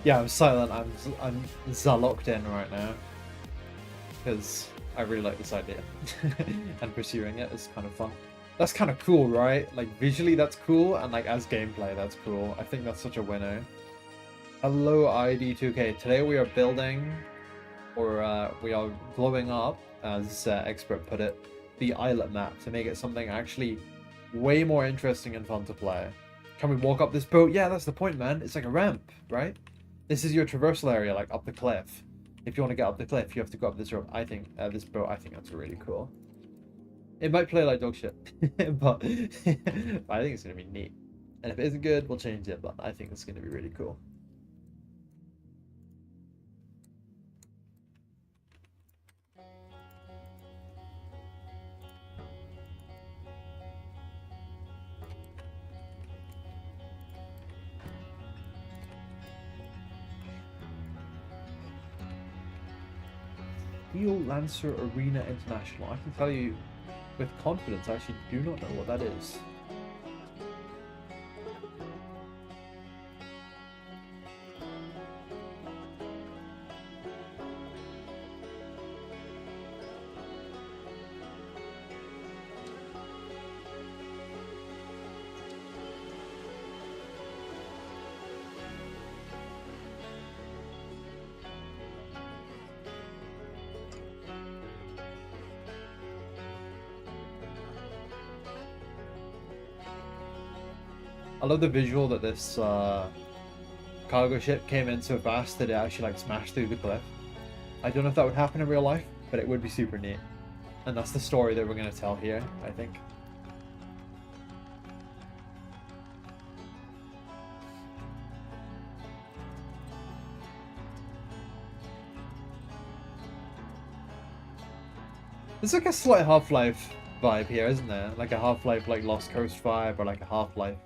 Yeah, I'm silent. I'm locked in right now because I really like this idea, and pursuing it is kind of fun. That's kind of cool, right? Like visually, that's cool, and like as gameplay, that's cool. I think that's such a winner. Hello, ID2K. Today we are building, or we are blowing up, as Expert put it, the islet map to make it something actually way more interesting and fun to play. Can we walk up this boat? Yeah, that's the point, man. It's like a ramp, right? This is your traversal area, like up the cliff. If you want to get up the cliff, you have to go up this rope. I think this boat. I think that's really cool. It might play like dog shit, but I think it's gonna be neat. And if it isn't good, we'll change it. But I think it's gonna be really cool. Steel Lancer Arena International. I can tell you with confidence, I actually do not know what that is. I love the visual that this cargo ship came in so fast that it actually like smashed through the cliff. I don't know if that would happen in real life, but it would be super neat. And that's the story that we're going to tell here, I think. There's like a slight Half-Life vibe here, isn't there? Like a Half-Life like Lost Coast vibe, or like a Half-Life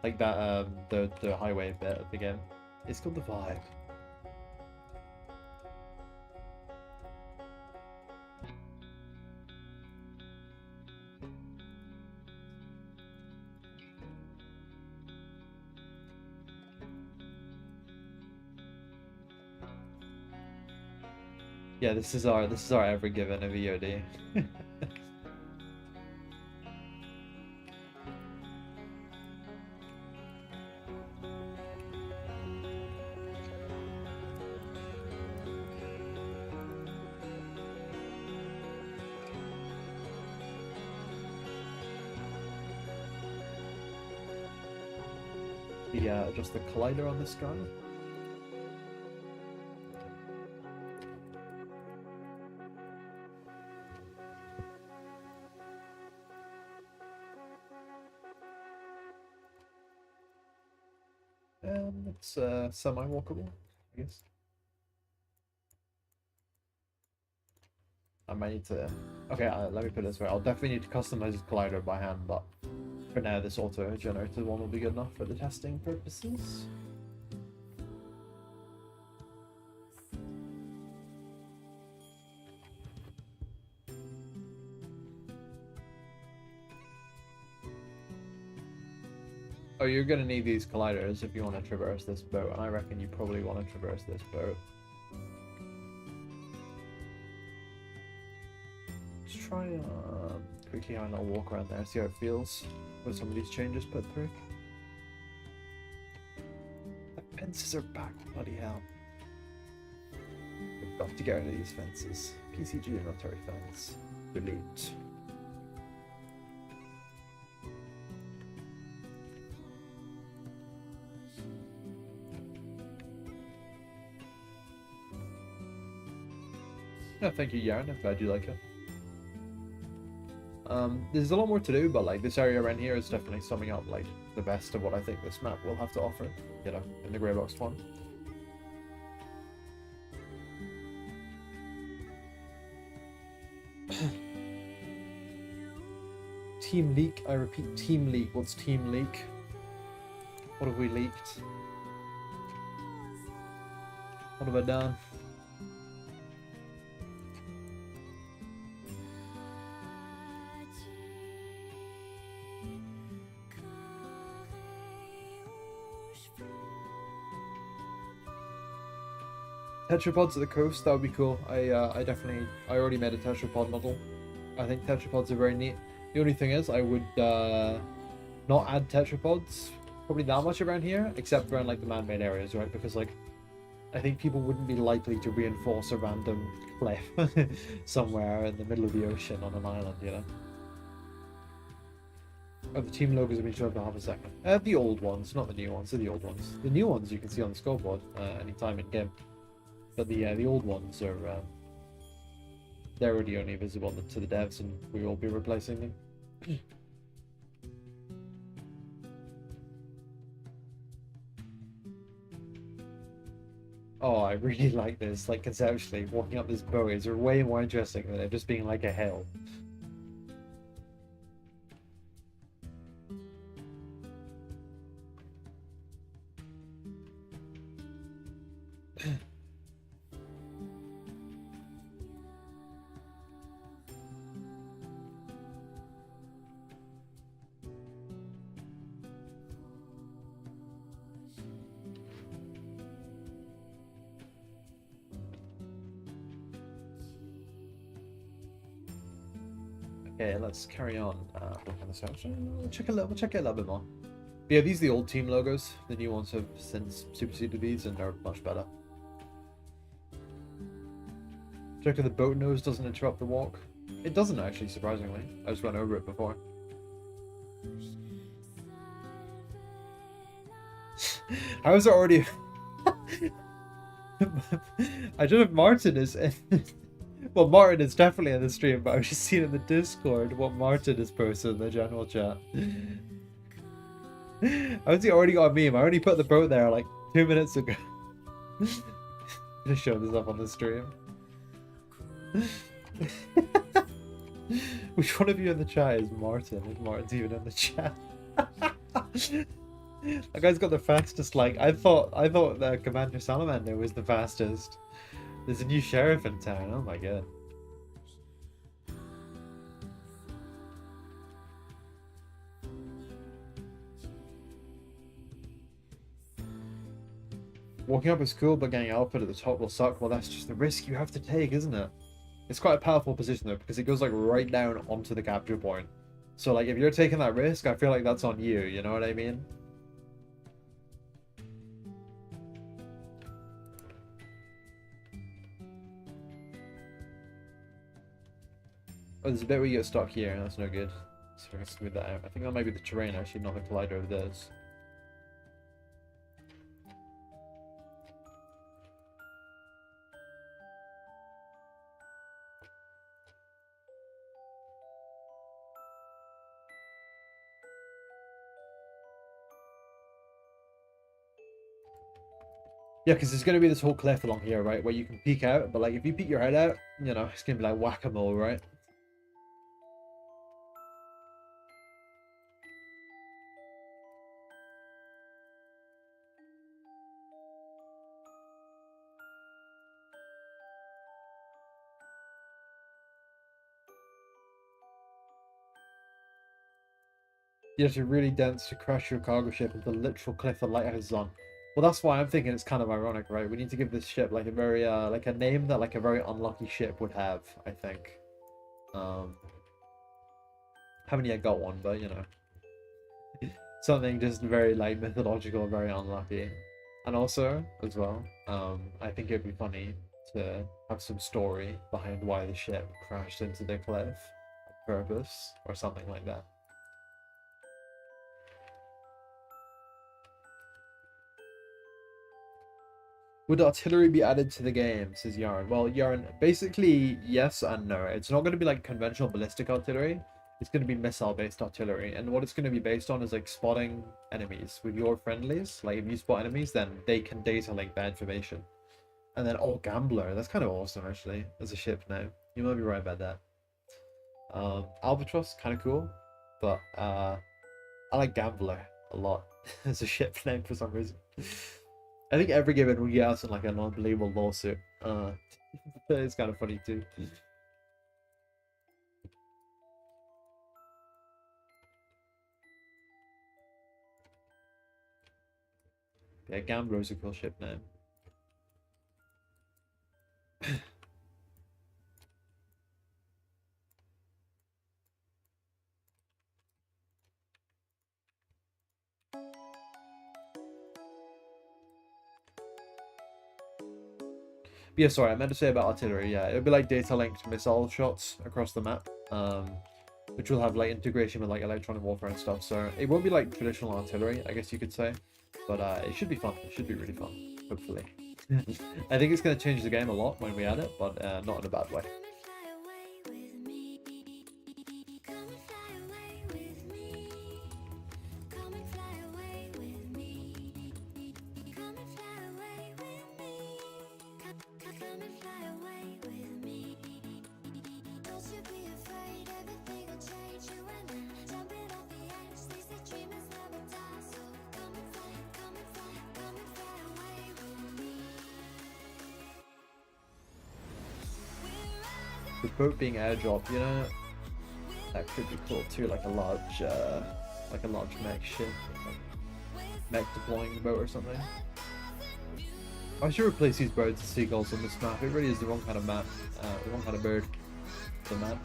like that the highway bit of the game. It's called The Vibe. Yeah, this is our Ever Given a VOD. Just the collider on this guy. It's semi-walkable, I guess. I might need to... Okay, let me put it this way. I'll definitely need to customize this collider by hand, but for now this auto-generated one will be good enough for the testing purposes. Oh, you're gonna need these colliders if you want to traverse this boat, and I reckon you probably want to traverse this boat. Let's try quickly having a walk around there, see how it feels with some of these changes put through. The fences are back, bloody hell. We've got to get rid of these fences. PCG military fence. Delete. Yeah, thank you, Yaron. I'm glad you like it. There's a lot more to do, but like this area around here is definitely summing up like the best of what I think this map will have to offer, you know, in the Grey Box one. Team leak. I repeat, team leak. What's team leak? What have we leaked? What have I done? Tetrapods at the coast, that would be cool. I already made a tetrapod model. I think tetrapods are very neat. The only thing is, I would not add tetrapods probably that much around here, except around like the man-made areas, right? Because like I think people wouldn't be likely to reinforce a random cliff somewhere in the middle of the ocean on an island, you know. Oh, the team logos have been shown for half a second. The old ones, not the new ones. They're the old ones. The new ones you can see on the scoreboard anytime in game, but the old ones are they're already only visible to the devs, and we will be replacing them. Oh, I really like this. Like, conceptually, walking up this boat is way more interesting than it just being like a hill. Okay, let's carry on. We'll check it a little bit more. But yeah, these are the old team logos. The new ones have since superseded these, and they're much better. Check if the boat nose doesn't interrupt the walk. It doesn't actually, surprisingly. I just went over it before. How is it already? I don't know if Martin is in. Well, Martin is definitely in the stream, but I've just seen in the Discord what Martin has posted in the general chat. How has he already got a meme? I already put the boat there like 2 minutes ago. Just show this up on the stream. Which one of you in the chat is Martin? If Martin's even in the chat. That guy's got the fastest, like, I thought that Commander Salamander was the fastest. There's a new sheriff in town, oh my god. Walking up is cool, but getting output at the top will suck. Well, that's just the risk you have to take, isn't it? It's quite a powerful position though, because it goes like right down onto the capture point. So like, if you're taking that risk, I feel like that's on you, you know what I mean? Oh, there's a bit where you get stuck here, that's no good. So we're gonna smooth that out. I think that might be the terrain actually, not the collider of this. Yeah, because there's going to be this whole cliff along here, right, where you can peek out, but like if you peek your head out, you know, it's going to be like whack-a-mole, right? You have to really dense to crash your cargo ship into the literal cliff the lighthouse is on. Well, that's why I'm thinking it's kind of ironic, right? We need to give this ship like a very, like a name that like a very unlucky ship would have, I think. Haven't yet got one, but you know. Something just very like mythological, very unlucky. And also, as well, I think it'd be funny to have some story behind why the ship crashed into the cliff on purpose, or something like that. Would artillery be added to the game, says Yarn? Well, Yarn, basically, yes and no. It's not going to be like conventional ballistic artillery. It's going to be missile-based artillery. And what it's going to be based on is like spotting enemies with your friendlies. Like if you spot enemies, then they can data link that information. And then, oh, Gambler. That's kind of awesome, actually, as a ship now. You might be right about that. Albatross, kind of cool. But I like Gambler a lot as a ship name for some reason. I think every given will get us in like an unbelievable lawsuit. It's kind of funny too. Yeah, Gambler's a cool ship name. Yeah, sorry, I meant to say about artillery. Yeah, it would be like data linked missile shots across the map, which will have like integration with like electronic warfare and stuff. So it won't be like traditional artillery, I guess you could say, but it should be fun. It should be really fun, hopefully. I think it's going to change the game a lot when we add it, but not in a bad way. The boat being airdropped, you know, that could be cool too, like a large mech ship, like mech deploying boat or something. I should replace these birds and seagulls on this map. It really is the wrong kind of map, the wrong kind of bird for the map.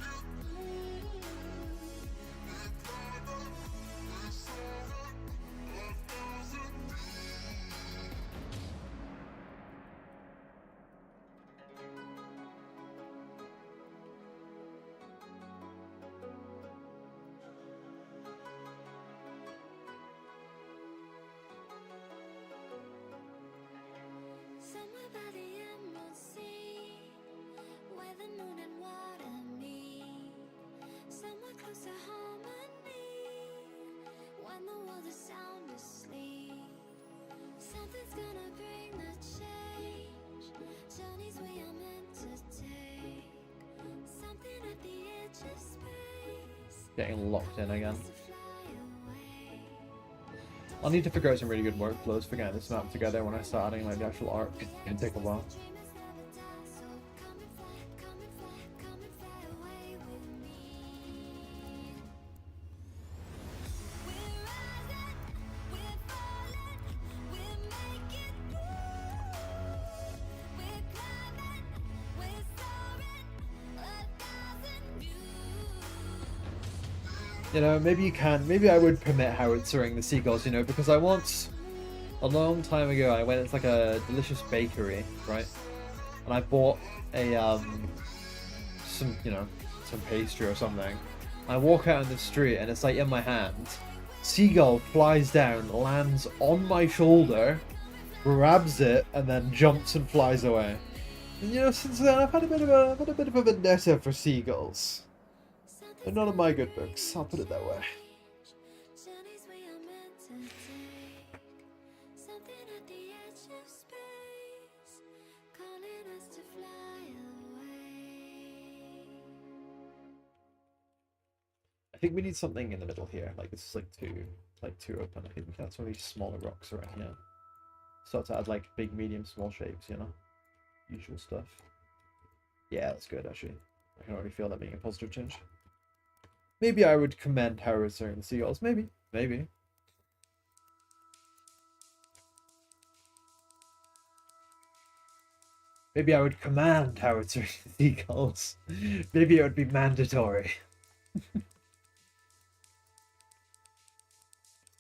Getting locked in again. I'll need to figure out some really good workflows for getting this map together when I start adding like the actual art. It can take a while. You know, maybe you can. Maybe I would permit howitzering the seagulls, you know, because I once, a long time ago, I went into like a delicious bakery, right? And I bought a, some pastry or something. I walk out in the street and it's like in my hand. Seagull flies down, lands on my shoulder, grabs it, and then jumps and flies away. And you know, since then I've had a bit of a vendetta for seagulls. They're not in my good books, I'll put it that way. I think we need something in the middle here. Like this is like too open. I think we can add some of these smaller rocks around here. Start to add like big, medium, small shapes, you know? Usual stuff. Yeah, that's good actually. I can already feel that being a positive change. Maybe I would commend howitzering the seagulls. Maybe. Maybe. Maybe I would command howitzering the seagulls. Maybe it would be mandatory.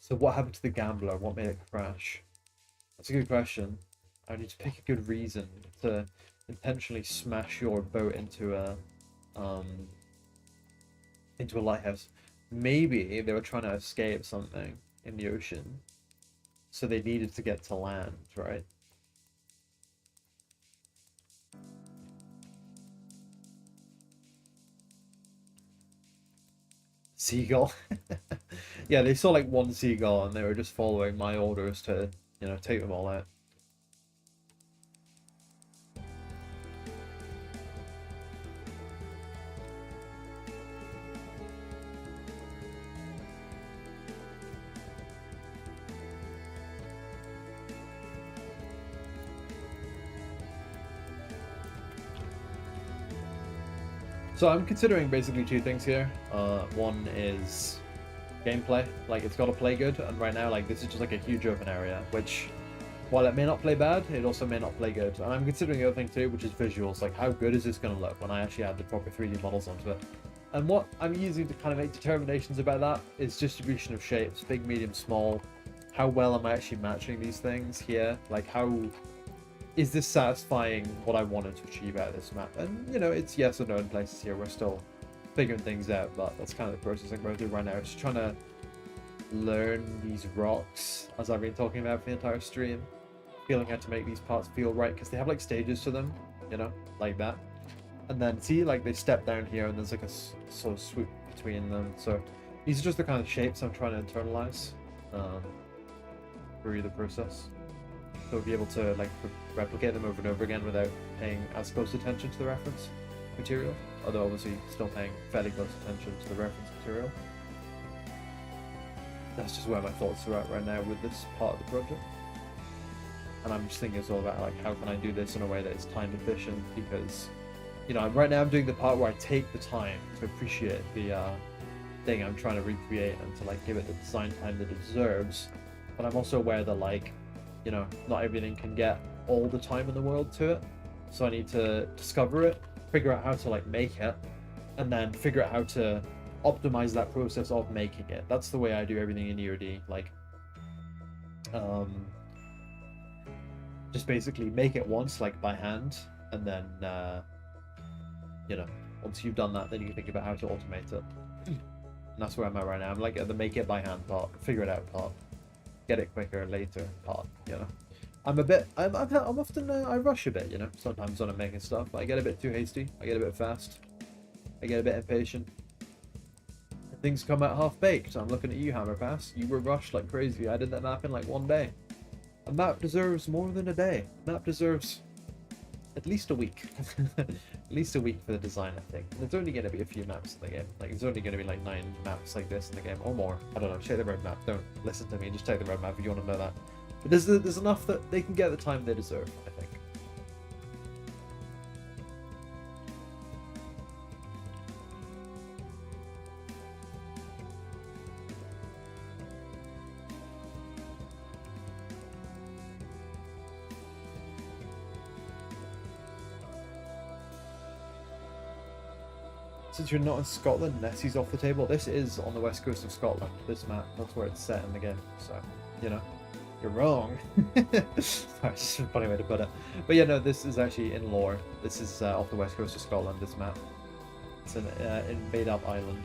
So what happened to the gambler? What made it crash? That's a good question. I need to pick a good reason to intentionally smash your boat into a lighthouse. Maybe they were trying to escape something in the ocean, so they needed to get to land, right? Seagull. Yeah, they saw like one seagull and they were just following my orders to, you know, take them all out. So I'm considering basically two things here. One is gameplay, like it's got to play good, and right now like this is just like a huge open area, which while it may not play bad, it also may not play good. And I'm considering the other thing too, which is visuals, like how good is this going to look when I actually add the proper 3D models onto it. And what I'm using to kind of make determinations about that is distribution of shapes, big, medium, small. How well am I actually matching these things here? Like how is this satisfying what I wanted to achieve out of this map? And, you know, it's yes or no in places here. We're still figuring things out, but that's kind of the process I'm going through right now. Just trying to learn these rocks, as I've been talking about for the entire stream. Feeling how to make these parts feel right, because they have, like, stages to them, you know, like that. And then, see, like, they step down here, and there's, like, a sort of swoop between them. So, these are just the kind of shapes I'm trying to internalize through the process. So be able to like replicate them over and over again without paying as close attention to the reference material, although obviously still paying fairly close attention to the reference material. That's just where my thoughts are at right now with this part of the project. And I'm just thinking it's all about like how can I do this in a way that is time efficient, because you know right now I'm doing the part where I take the time to appreciate the thing I'm trying to recreate and to like give it the design time that it deserves. But I'm also aware that like, you know, not everything can get all the time in the world to it. So I need to discover it, figure out how to like make it, and then figure out how to optimize that process of making it. That's the way I do everything in EOD. Like, just basically make it once, like by hand, and then, you know, once you've done that, then you can think about how to automate it. And that's where I'm at right now. I'm like at the make it by hand part, figure it out part. Get it quicker later part, you know. I'm often I rush a bit, you know. Sometimes when I'm making stuff, I get a bit too hasty. I get a bit fast. I get a bit impatient. And things come out half baked. I'm looking at you, Hammerpass. You were rushed like crazy. I did that map in like one day. A map deserves more than a day. A map deserves at least a week. At least a week for the design, I think. And there's only going to be a few maps in the game. Like, there's only going to be like 9 maps like this in the game, or more. I don't know. Check the roadmap. Don't listen to me. Just check the roadmap if you want to know that. But there's enough that they can get the time they deserve, I think. Since you're not in Scotland, Nessie's off the table. This is on the west coast of Scotland, this map. That's where it's set in the game. So, you know, you're wrong. That's just a funny way to put it. But yeah, no, this is actually in lore. This is off the west coast of Scotland, this map. It's in Made Up Island.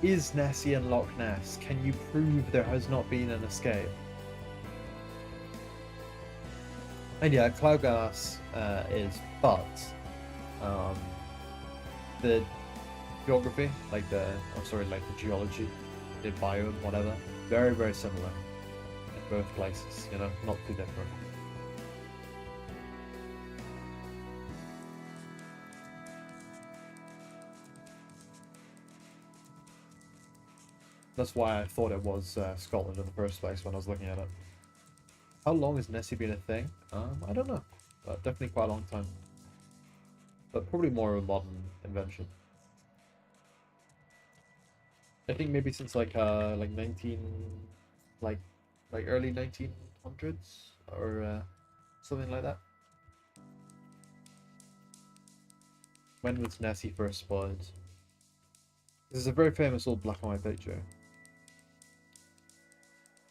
Is Nessie in Loch Ness? Can you prove there has not been an escape? And yeah, Cloudglass is, but the geography, like the geology, the biome, whatever, very, very similar in both places, you know, not too different. That's why I thought it was Scotland in the first place when I was looking at it. How long has Nessie been a thing? I don't know, but definitely quite a long time. But probably more of a modern invention. I think maybe since like early 1900s or something like that. When was Nessie first spotted? This is a very famous old black and white picture.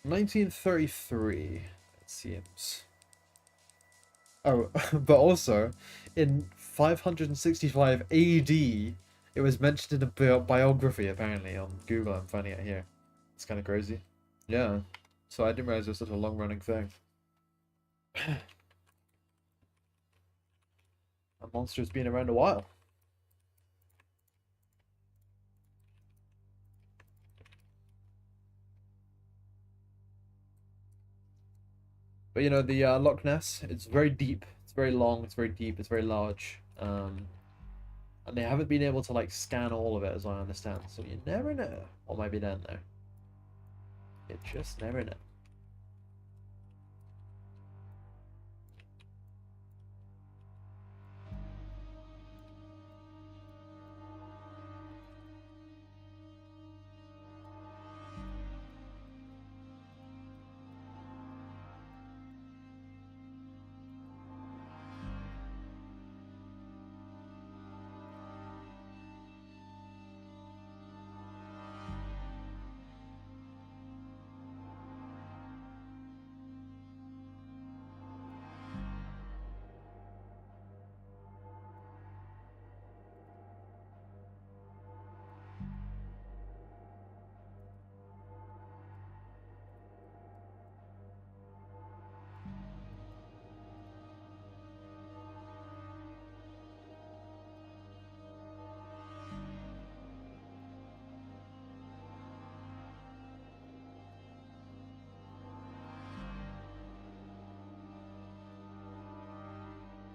1933, it seems. Oh, but also, in 565 AD, it was mentioned in a biography, apparently, on Google. I'm finding it here. It's kind of crazy. Yeah, so I didn't realize it was such a long-running thing. A monster's been around a while. But you know, the Loch Ness, it's very deep, it's very long, it's very deep, it's very large. And they haven't been able to like scan all of it, as I understand. So you never know what might be down there. You just never know.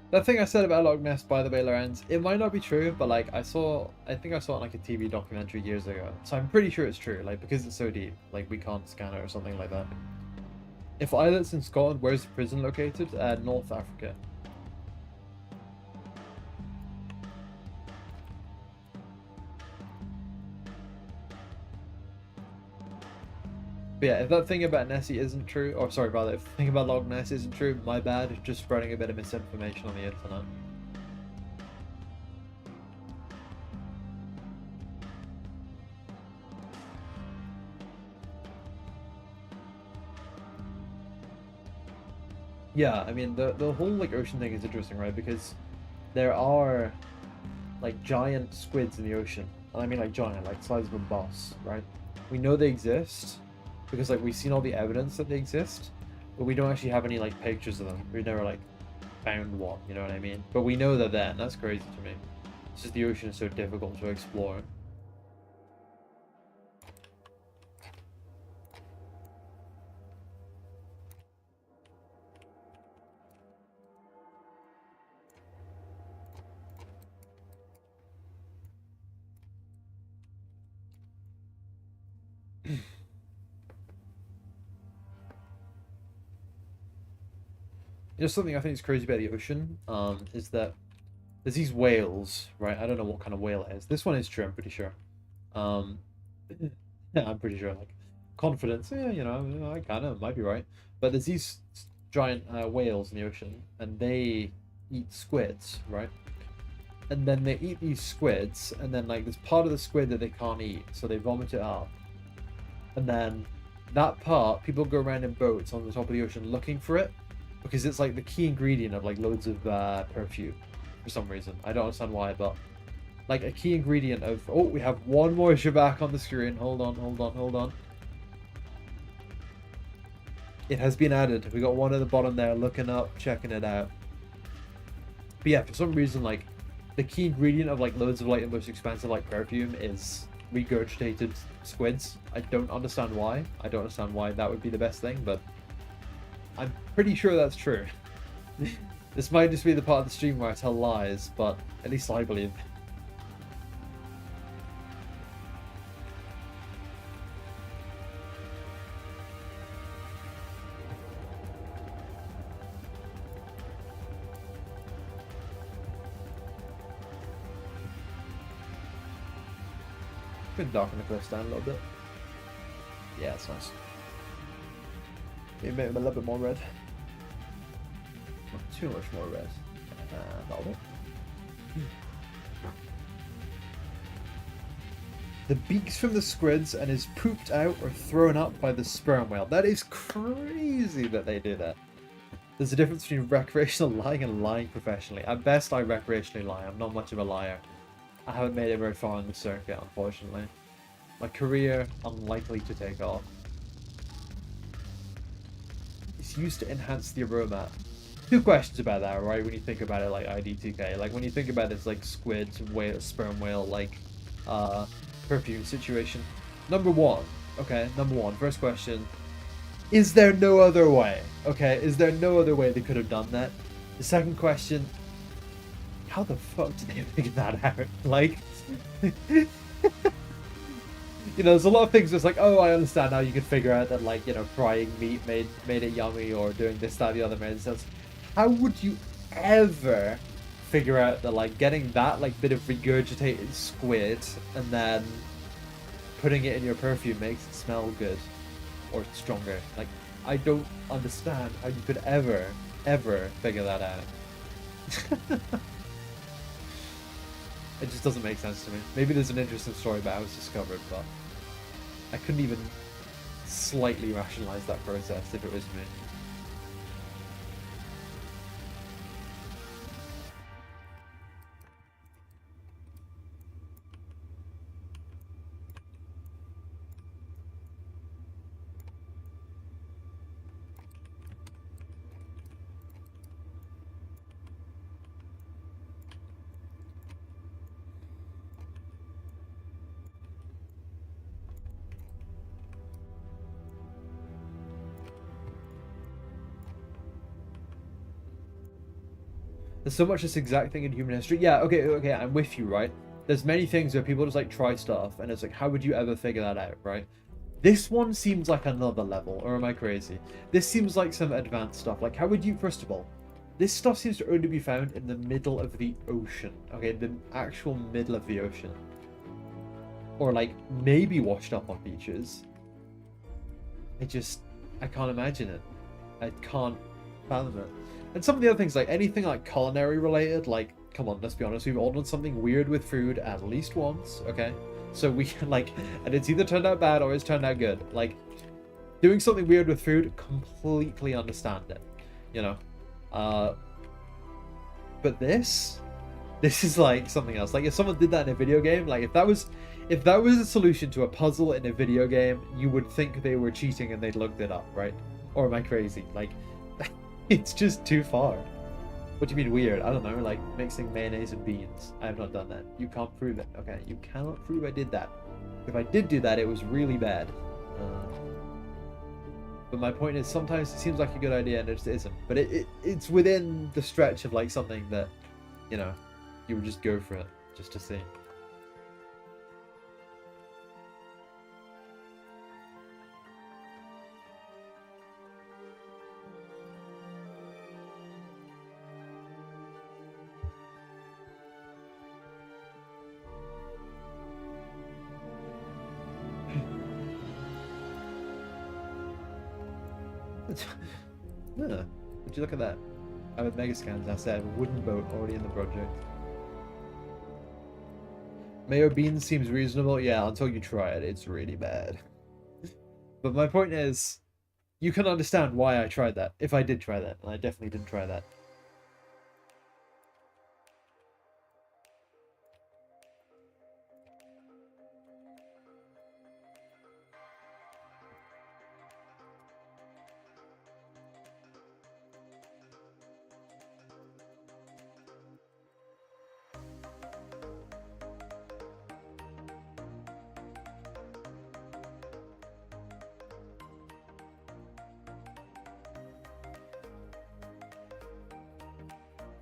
That thing I said about Loch Ness, by the way, Lorenz, it might not be true, but like I think I saw it in like a TV documentary years ago, so I'm pretty sure it's true. Like because it's so deep, like we can't scan it or something like that. If Islet's in Scotland, where's the prison located? North Africa. But yeah, if that thing about Nessie isn't true, or sorry about that, if the thing about Loch Ness isn't true, my bad, just spreading a bit of misinformation on the internet. Yeah, I mean, the whole like ocean thing is interesting, right? Because there are like giant squids in the ocean. And I mean like giant, like size of a bus, right? We know they exist because like we've seen all the evidence that they exist, but we don't actually have any like pictures of them. We've never like found one, you know what I mean? But we know they're there, and that's crazy to me. It's just the ocean is so difficult to explore. You know, something I think is crazy about the ocean, is that there's these whales, right? I don't know what kind of whale it is. This one is true, I'm pretty sure. Yeah, I'm pretty sure. Like, confidence, yeah, you know, I kind of might be right. But there's these giant whales in the ocean, and they eat squids, right? And then they eat these squids, and then like there's part of the squid that they can't eat, so they vomit it up. And then that part, people go around in boats on the top of the ocean looking for it, because it's like the key ingredient of like loads of perfume for some reason. I don't understand why, but like a key ingredient of, oh, we have one more Shabak on the screen. Hold on, hold on, hold on. It has been added. We got one at the bottom there, looking up, checking it out. But yeah, for some reason, like the key ingredient of like loads of like the most expensive like perfume is regurgitated squids. I don't understand why. I don't understand why that would be the best thing, but I'm pretty sure that's true. This might just be the part of the stream where I tell lies, but at least I believe. Could darken the cliffs down a little bit. Yeah, it's nice. Maybe make them a little bit more red. Not too much more red. That'll do. The beaks from the squids and is pooped out or thrown up by the sperm whale. That is crazy that they do that. There's a difference between recreational lying and lying professionally. At best, I recreationally lie. I'm not much of a liar. I haven't made it very far in the circuit, unfortunately. My career, unlikely to take off. It's used to enhance the aroma. Two questions about that, right? When you think about it like ID2K. Like, when you think about this, like, squid, whale, sperm whale, like, perfume situation. Number one. Okay, number one. First question. Is there no other way? Okay, is there no other way they could have done that? The second question, how the fuck did they figure that out? Like, you know, there's a lot of things that's like, oh, I understand now you could figure out that, like, you know, frying meat made it yummy, or doing this, that, the other made sense. How would you ever figure out that, like, getting that, like, bit of regurgitated squid and then putting it in your perfume makes it smell good or stronger? Like, I don't understand how you could ever figure that out. It just doesn't make sense to me. Maybe there's an interesting story about how it's discovered, but I couldn't even slightly rationalize that process if it was me. There's so much this exact thing in human history. Yeah, okay, I'm with you, right? There's many things where people just like try stuff, and it's like, how would you ever figure that out, right? This one seems like another level, or am I crazy? This seems like some advanced stuff. Like, how would you, first of all, this stuff seems to only be found in the middle of the ocean. Okay, the actual middle of the ocean. Or like, maybe washed up on beaches. I can't imagine it. I can't fathom it. And some of the other things, like anything like culinary related, like, come on, let's be honest, we've all done something weird with food at least once, okay? So we can, like, and it's either turned out bad or it's turned out good. Like, doing something weird with food, completely understand it, you know? But this is like something else. Like, if someone did that in a video game, like, if that was a solution to a puzzle in a video game, you would think they were cheating and they'd looked it up, right? Or am I crazy? Like, it's just too far. What do you mean weird? I don't know, like mixing mayonnaise and beans. I have not done that. You can't prove it. Okay, you cannot prove I did that. If I did do that, it was really bad. But my point is, sometimes it seems like a good idea and it just isn't. But it's within the stretch of like something that, you know, you would just go for it just to see. Yeah. Would you look at that? I have Megascans. I said wooden boat already in the project. Mayo beans seems reasonable. Yeah, until you try it, it's really bad. But my point is, you can understand why I tried that. If I did try that, and I definitely didn't try that.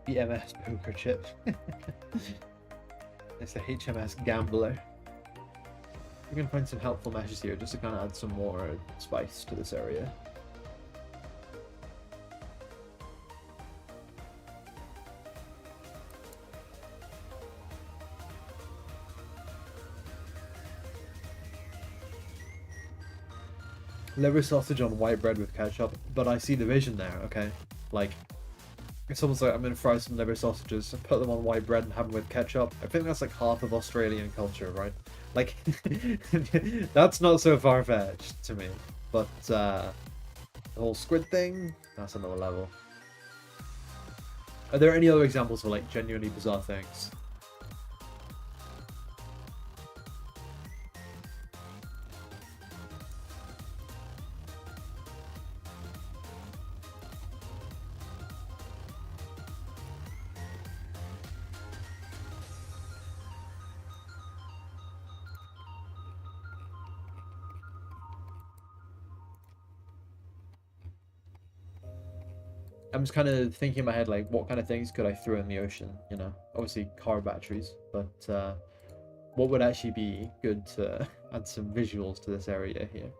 The MS poker chip. It's the HMS Gambler. We can find some helpful meshes here just to kind of add some more spice to this area. Liver sausage on white bread with ketchup, but I see the vision there, okay? Like, if someone's like, I'm gonna fry some liver sausages and put them on white bread and have them with ketchup, I think that's like half of Australian culture, right? Like, that's not so far-fetched to me. But the whole squid thing, that's another level. Are there any other examples of like genuinely bizarre things? I'm just kind of thinking in my head, like, what kind of things could I throw in the ocean, you know? Obviously, car batteries, but what would actually be good to add some visuals to this area here?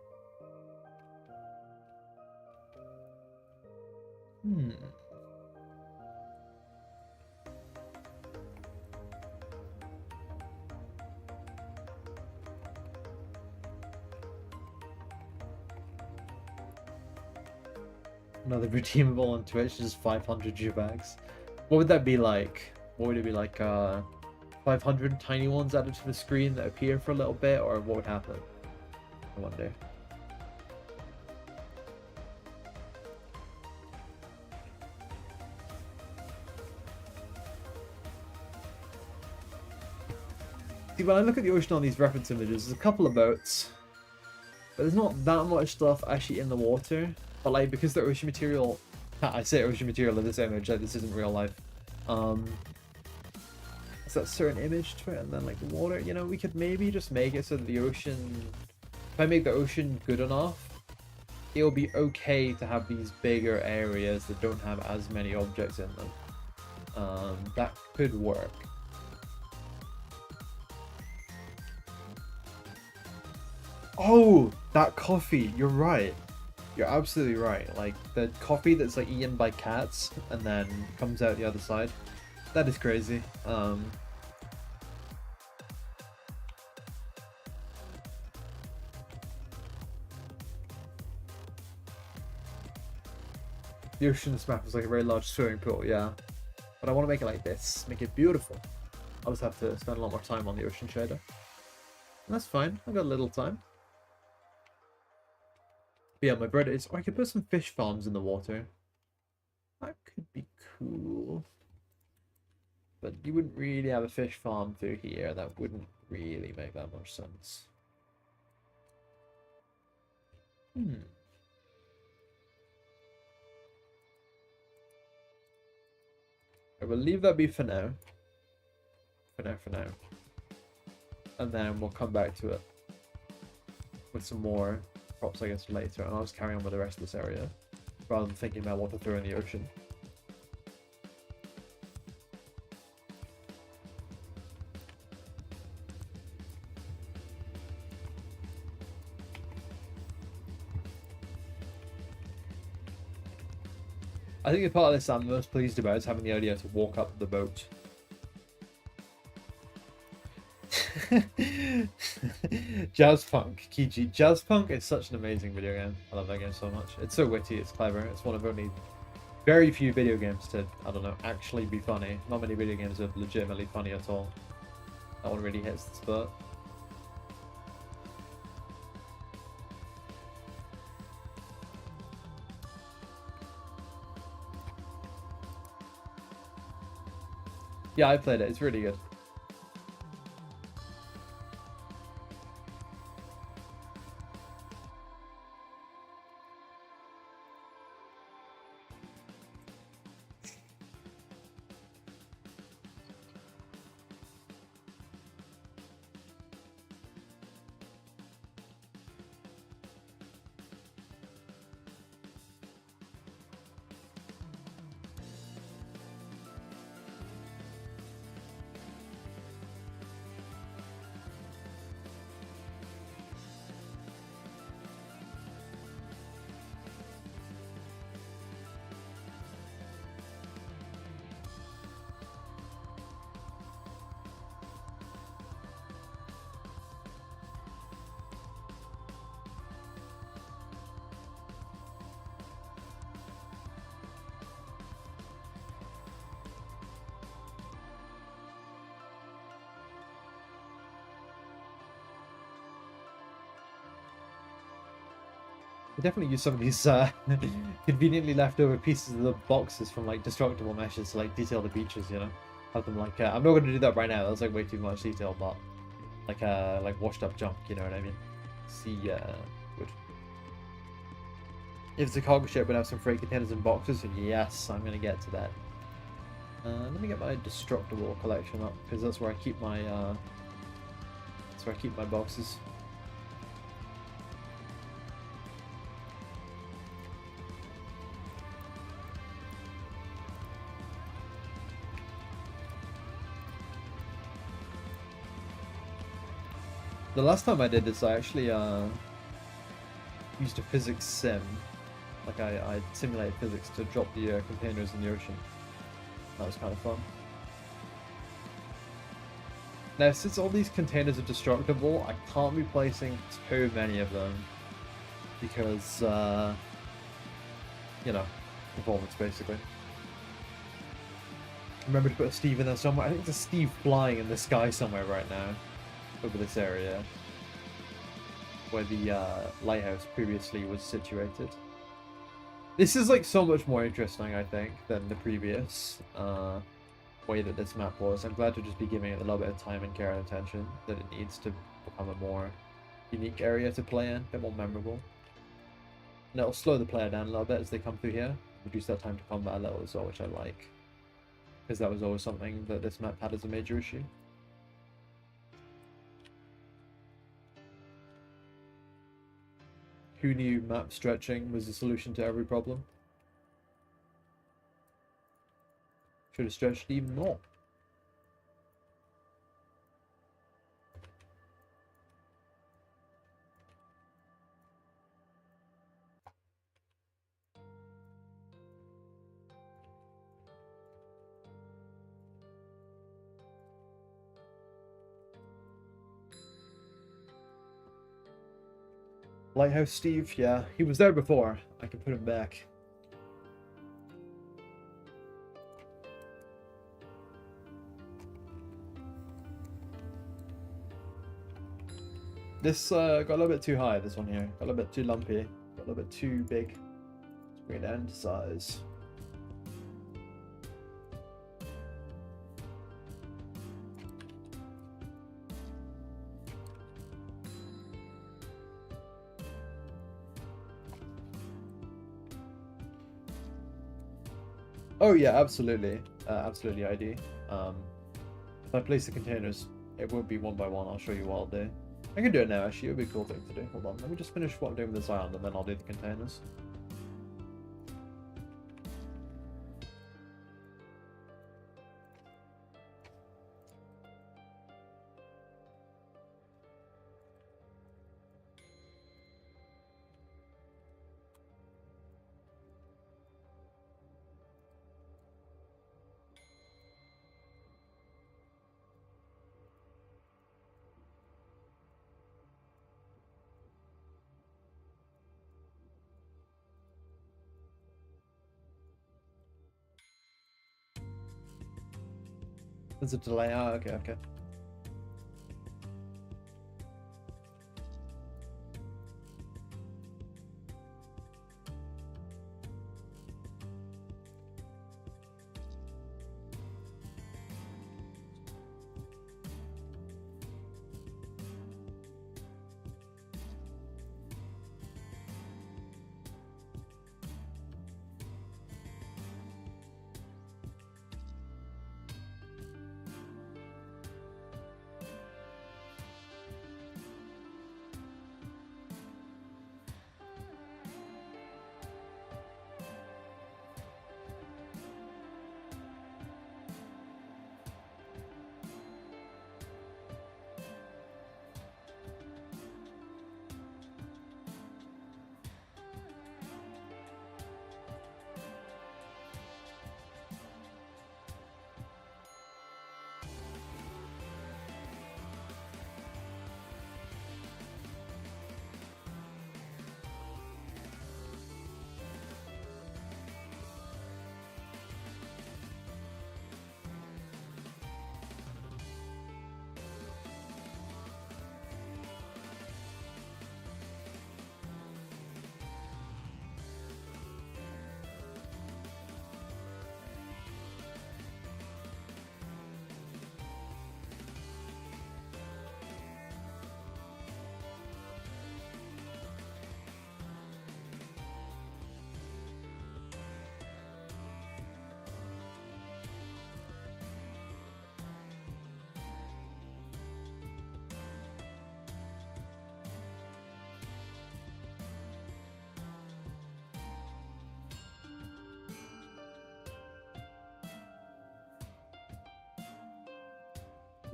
Another redeemable on Twitch is 500 G-Bags. What would that be like? What would it be like, 500 tiny ones added to the screen that appear for a little bit, or what would happen? I wonder. See, when I look at the ocean on these reference images, there's a couple of boats, but there's not that much stuff actually in the water. But like, because the ocean material, I say ocean material in this image, like this isn't real life. It's that certain image to it, and then like the water, you know, we could maybe just make it so that the ocean, if I make the ocean good enough, it'll be okay to have these bigger areas that don't have as many objects in them. That could work. Oh, that coffee, you're right. You're absolutely right. Like, the coffee that's, like, eaten by cats and then comes out the other side. That is crazy. The ocean's map is like a very large swimming pool, yeah. But I want to make it like this. Make it beautiful. I'll just have to spend a lot more time on the ocean shader. And that's fine. I've got a little time. But yeah, my bread is... Oh, I could put some fish farms in the water. That could be cool. But you wouldn't really have a fish farm through here. That wouldn't really make that much sense. I will leave that be for now. For now. And then we'll come back to it with some more props, I guess, later. And I'll just carry on with the rest of this area rather than thinking about what to throw in the ocean. I think the part of this I'm most pleased about is having the idea to walk up the boat. Jazzpunk, Kiji. Jazzpunk is such an amazing video game. I love that game so much. It's so witty, it's clever. It's one of only very few video games to, I don't know, actually be funny. Not many video games are legitimately funny at all. That one really hits the spot. Yeah, I played it. It's really good. I definitely use some of these conveniently leftover pieces of the boxes from like destructible meshes to like detail the beaches, you know. Have them like I'm not going to do that right now. That's like way too much detail, but like washed up junk, you know what I mean? See, good. If it's a cargo ship, we'd have some freight containers and boxes. And yes, I'm gonna get to that. Let me get my destructible collection up because that's where I keep my boxes. The last time I did this, I actually used a physics sim. Like I simulated physics to drop the containers in the ocean. That was kind of fun. Now, since all these containers are destructible, I can't be placing too many of them. Because, you know, performance basically. Remember to put a Steve in there somewhere. I think there's a Steve flying in the sky somewhere right now. Over this area. Where the lighthouse previously was situated. This is like so much more interesting, I think, than the previous way that this map was. I'm glad to just be giving it a little bit of time and care and attention that it needs to become a more unique area to play in, a bit more memorable. And it'll slow the player down a little bit as they come through here, reduce their time to combat a little as well, which I like. Because that was always something that this map had as a major issue. Who knew map stretching was the solution to every problem? Should have stretched even more. Lighthouse Steve, yeah, he was there before. I can put him back. This got a little bit too high, this one here. Got a little bit too lumpy. Got a little bit too big. Let's bring it down to size. Oh yeah, absolutely. Absolutely ID. If I place the containers, it will be one by one. I'll show you what I'll do. I can do it now, actually. It would be a cool thing to do. Hold on. Let me just finish what I'm doing with this island, and then I'll do the containers. There's a delay. Oh, okay, okay.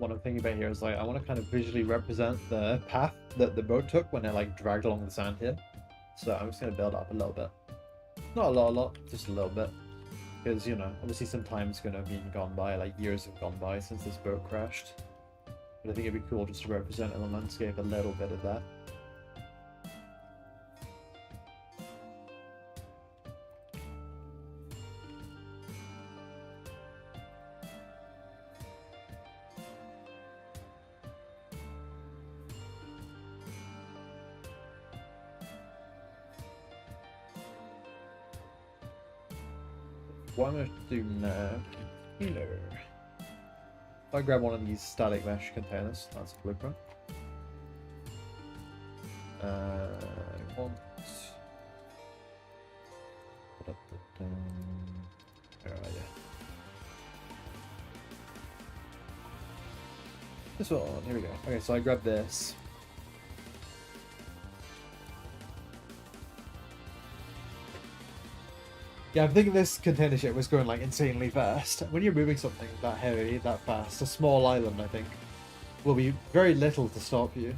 what I'm thinking about here is like I want to kind of visually represent the path that the boat took when it like dragged along the sand here. So I'm just gonna build up a little bit. Not a lot, just a little bit. Because, you know, obviously some time's gonna be gone by, like years have gone by since this boat crashed. But I think it'd be cool just to represent in the landscape a little bit of that. What I'm going to do now, if I grab one of these static mesh containers, that's a blueprint. I want... Where are you? This one, here we go. Okay, so I grab this. Yeah, I'm thinking this container ship was going like insanely fast. When you're moving something that heavy, that fast, a small island, I think, will be very little to stop you.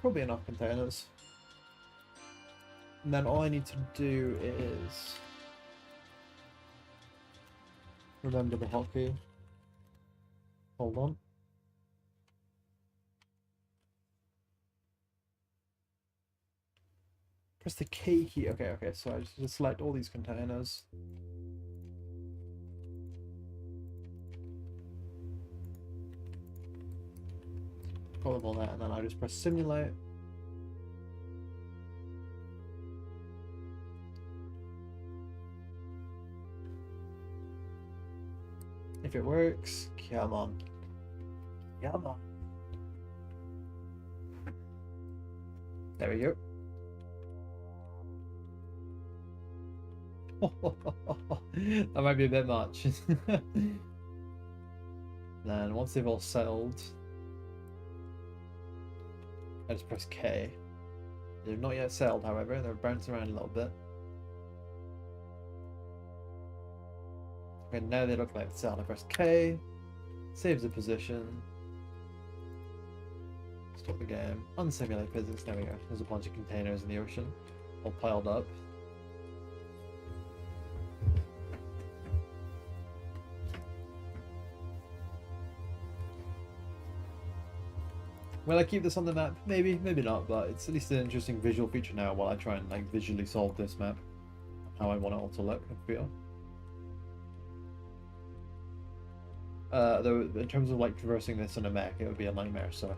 Probably enough containers. And then all I need to do is remember the hotkey. Hold on. Press the K key. Okay, so I just select all these containers. Put them on that, and then I just press simulate. If it works, come on. Come on. There we go. That might be a bit much. Then once they've all settled, I just press K. They're not yet settled, however. They're bouncing around a little bit. Okay, now they look like it's settled. I press K. Saves the position. Stop the game. Unsimulate physics. There we go. There's a bunch of containers in the ocean, all piled up. Will I keep this on the map? Maybe, maybe not, but it's at least an interesting visual feature now while I try and like visually solve this map. How I want it all to look and feel. Though in terms of like traversing this in a mech, it would be a nightmare, so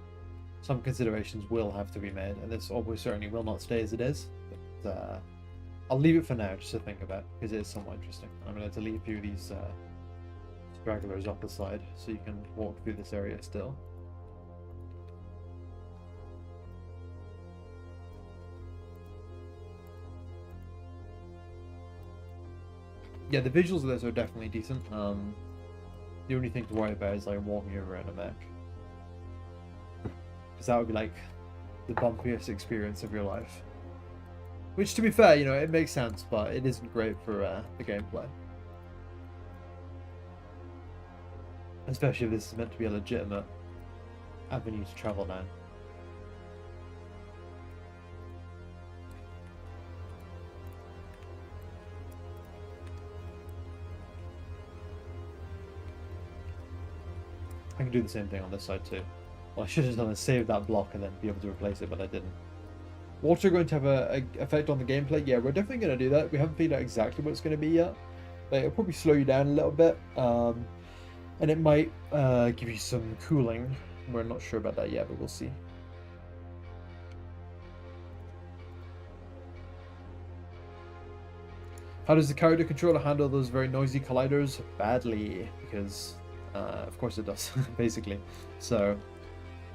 some considerations will have to be made, and this almost certainly will not stay as it is. But I'll leave it for now just to think about, because it is somewhat interesting. I'm going to delete a few of these stragglers off the side so you can walk through this area still. Yeah, the visuals of this are definitely decent. The only thing to worry about is like walking around a mech, because that would be like the bumpiest experience of your life. Which, to be fair, you know, it makes sense, but it isn't great for the gameplay. Especially if this is meant to be a legitimate avenue to travel down. I can do the same thing on this side too. Well, I should have done is save that block and then be able to replace it, but I didn't. Water going to have a effect on the gameplay? Yeah, we're definitely going to do that. We haven't figured out exactly what it's going to be yet. But it'll probably slow you down a little bit. And it might give you some cooling. We're not sure about that yet, but we'll see. How does the character controller handle those very noisy colliders? Badly, because Of course it does, basically. So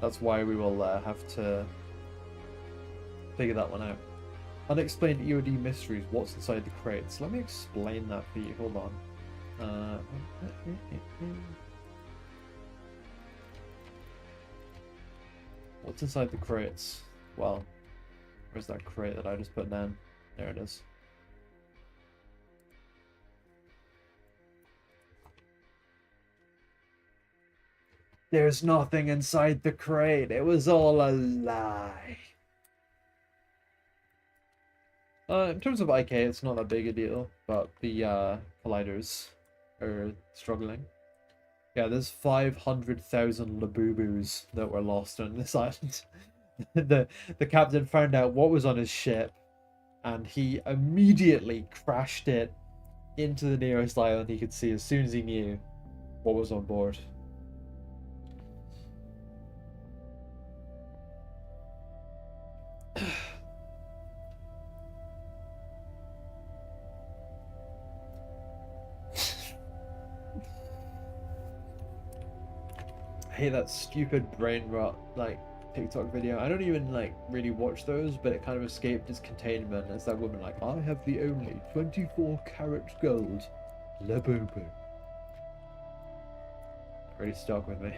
that's why we will have to figure that one out. Unexplained EOD mysteries. What's inside the crates? Let me explain that for you. Hold on. What's inside the crates? Well, where's that crate that I just put down? There it is. There's nothing inside the crate. It was all a lie. In terms of IK, it's not that big a deal, but the colliders are struggling. Yeah, there's 500,000 Labubus that were lost on this island. the captain found out what was on his ship, and he immediately crashed it into the nearest island he could see as soon as he knew what was on board. I hate that stupid brain rot like TikTok video. I don't even like really watch those, but it kind of escaped its containment as that woman like, I have the only 24 karat gold Labubu. Really stuck with me.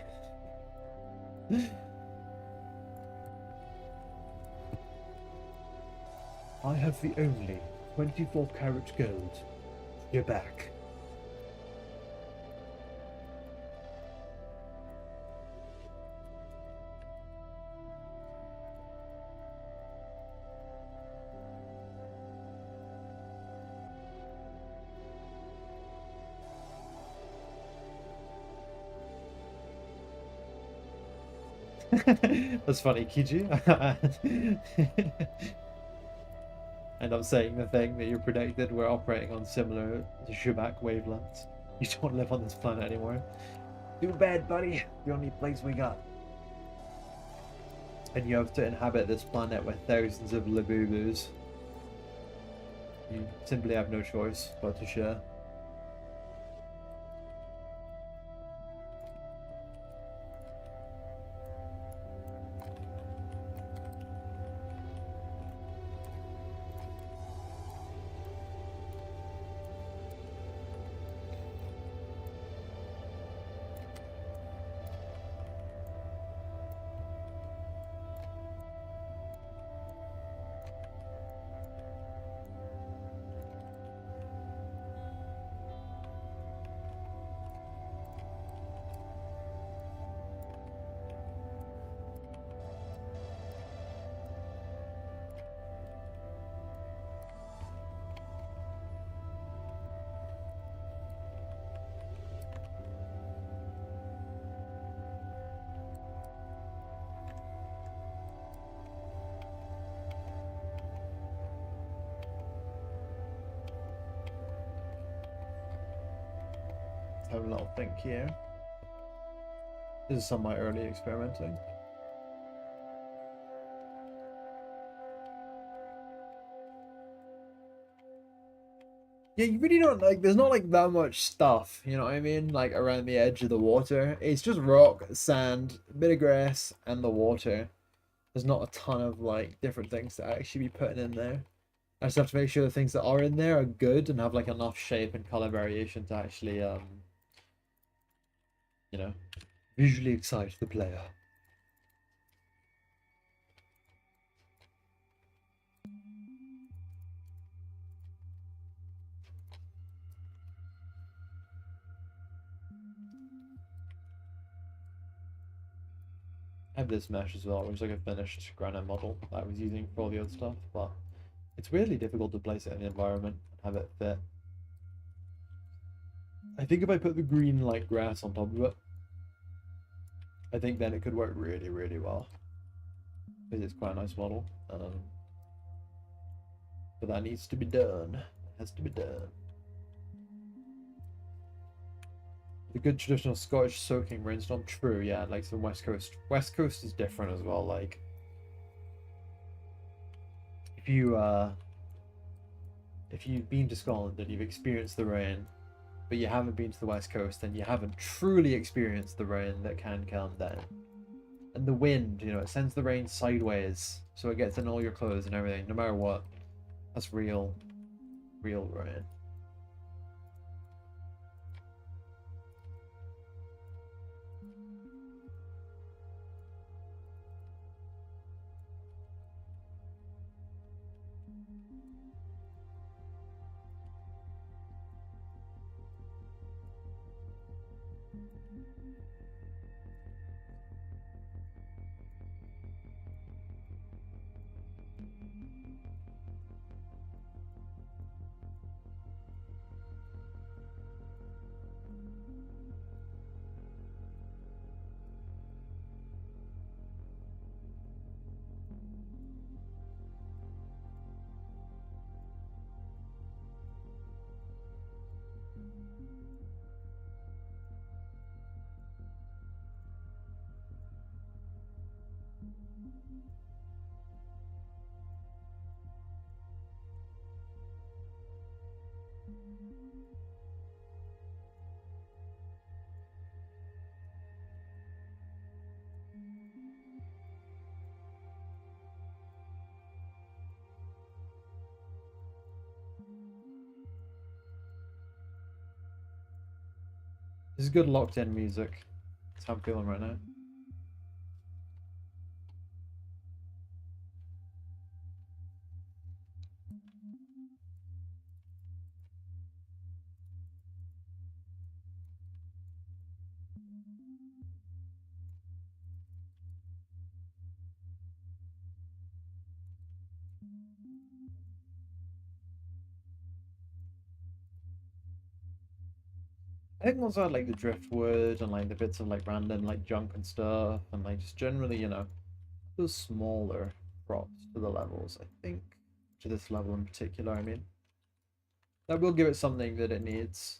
I have the only 24 karat gold. You're back. That's funny, Kiji. And I'm saying the thing that you predicted, we're operating on similar Zhubak wavelengths. You don't live on this planet anymore. Too bad, buddy. The only place we got. And you have to inhabit this planet with thousands of Labubus. You simply have no choice but to share. Have a little think here. This is some of my early experimenting. Yeah, you really don't like, there's not like that much stuff, you know what I mean? Like around the edge of the water. It's just rock, sand, a bit of grass, and the water. There's not a ton of like different things to actually be putting in there. I just have to make sure the things that are in there are good and have like enough shape and color variation to actually you know, visually excite the player. I have this mesh as well, which is like a finished granite model that I was using for all the other stuff, but it's weirdly difficult to place it in the environment and have it fit. I think if I put the green like grass on top of it, I think then it could work really, really well. Because it's quite a nice model. But that needs to be done. It has to be done. The good traditional Scottish soaking rainstorm, true, yeah, like some West Coast. West Coast is different as well, like if you've been to Scotland and you've experienced the rain, but you haven't been to the West Coast, then you haven't truly experienced the rain that can come down. And the wind, you know, it sends the rain sideways, so it gets in all your clothes and everything, no matter what. That's real rain. This is good locked in music. That's how I'm feeling right now. I think also I like the driftwood and like the bits of like random like junk and stuff, and like just generally, you know, those smaller props to the levels, I think, to this level in particular, I mean. That will give it something that it needs.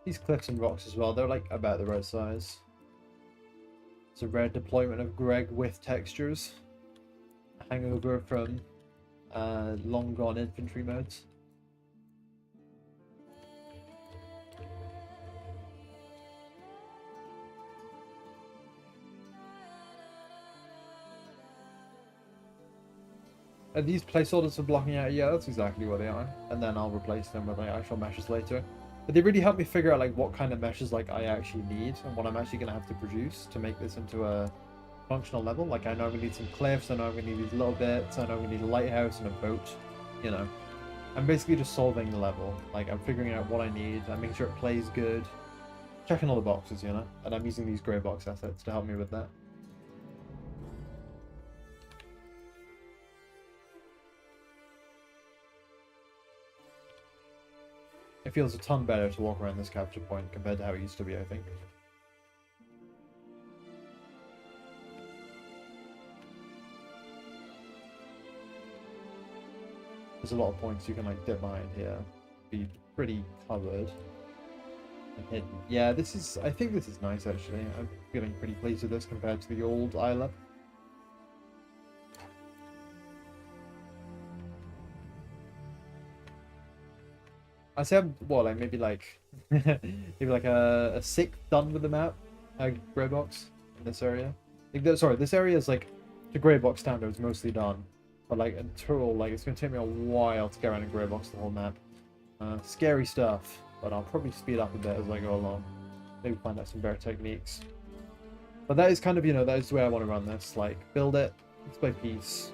These cliffs and rocks as well, they're like about the right size. It's a rare deployment of Greg with textures. A hangover from long gone infantry modes. Are these placeholders for blocking out? Yeah, that's exactly what they are. And then I'll replace them with like actual meshes later. But they really help me figure out like what kind of meshes like I actually need and what I'm actually gonna have to produce to make this into a functional level. Like I know we need some cliffs, I know we need these little bits, I know we need a lighthouse and a boat, you know. I'm basically just solving the level. Like I'm figuring out what I need, I'm making sure it plays good, checking all the boxes, you know, and I'm using these grey box assets to help me with that. It feels a ton better to walk around this capture point compared to how it used to be, I think. There's a lot of points you can like dip behind here, be pretty covered and hidden. Yeah, this is, I think this is nice actually. I'm feeling pretty pleased with this compared to the old Isla. I say I'm, what, like maybe like maybe like a 6th done with the map, grey box in this area. Like, sorry, this area is like to grey box standards mostly done, but like in total, like it's gonna take me a while to get around and grey box the whole map. Scary stuff, but I'll probably speed up a bit as I go along. Maybe find out some better techniques. But that is kind of, you know, that is the way I want to run this. Like build it piece by piece.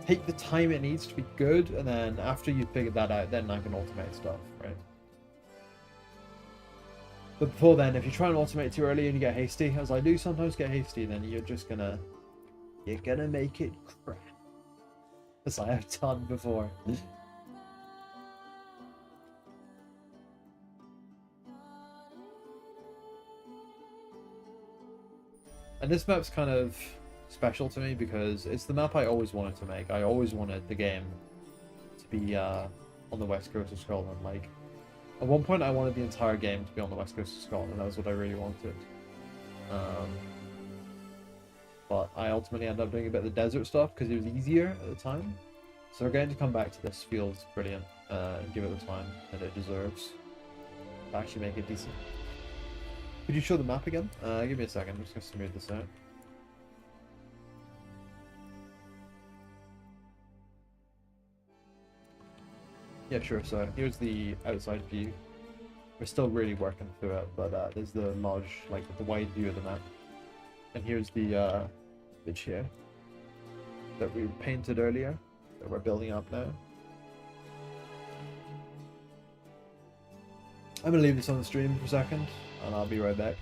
Take the time it needs to be good, and then after you've figured that out, then I can automate stuff, right? But before then, if you try and automate too early and you get hasty, as I do sometimes get hasty, then you're gonna make it crap. As I have done before. And this map's kind of special to me because it's the map I always wanted to make. I always wanted the game to be on the west coast of Scotland. Like, at one point I wanted the entire game to be on the west coast of Scotland. That was what I really wanted. But I ultimately ended up doing a bit of the desert stuff because it was easier at the time. So getting to come back to this feels brilliant and give it the time that it deserves to actually make it decent. Could you show the map again? Give me a second, I'm just going to smooth this out. Yeah, sure, so here's the outside view. We're still really working through it, but there's the large, like the wide view of the map. And here's the bitch here that we painted earlier, that we're building up now. I'm gonna leave this on the stream for a second, and I'll be right back.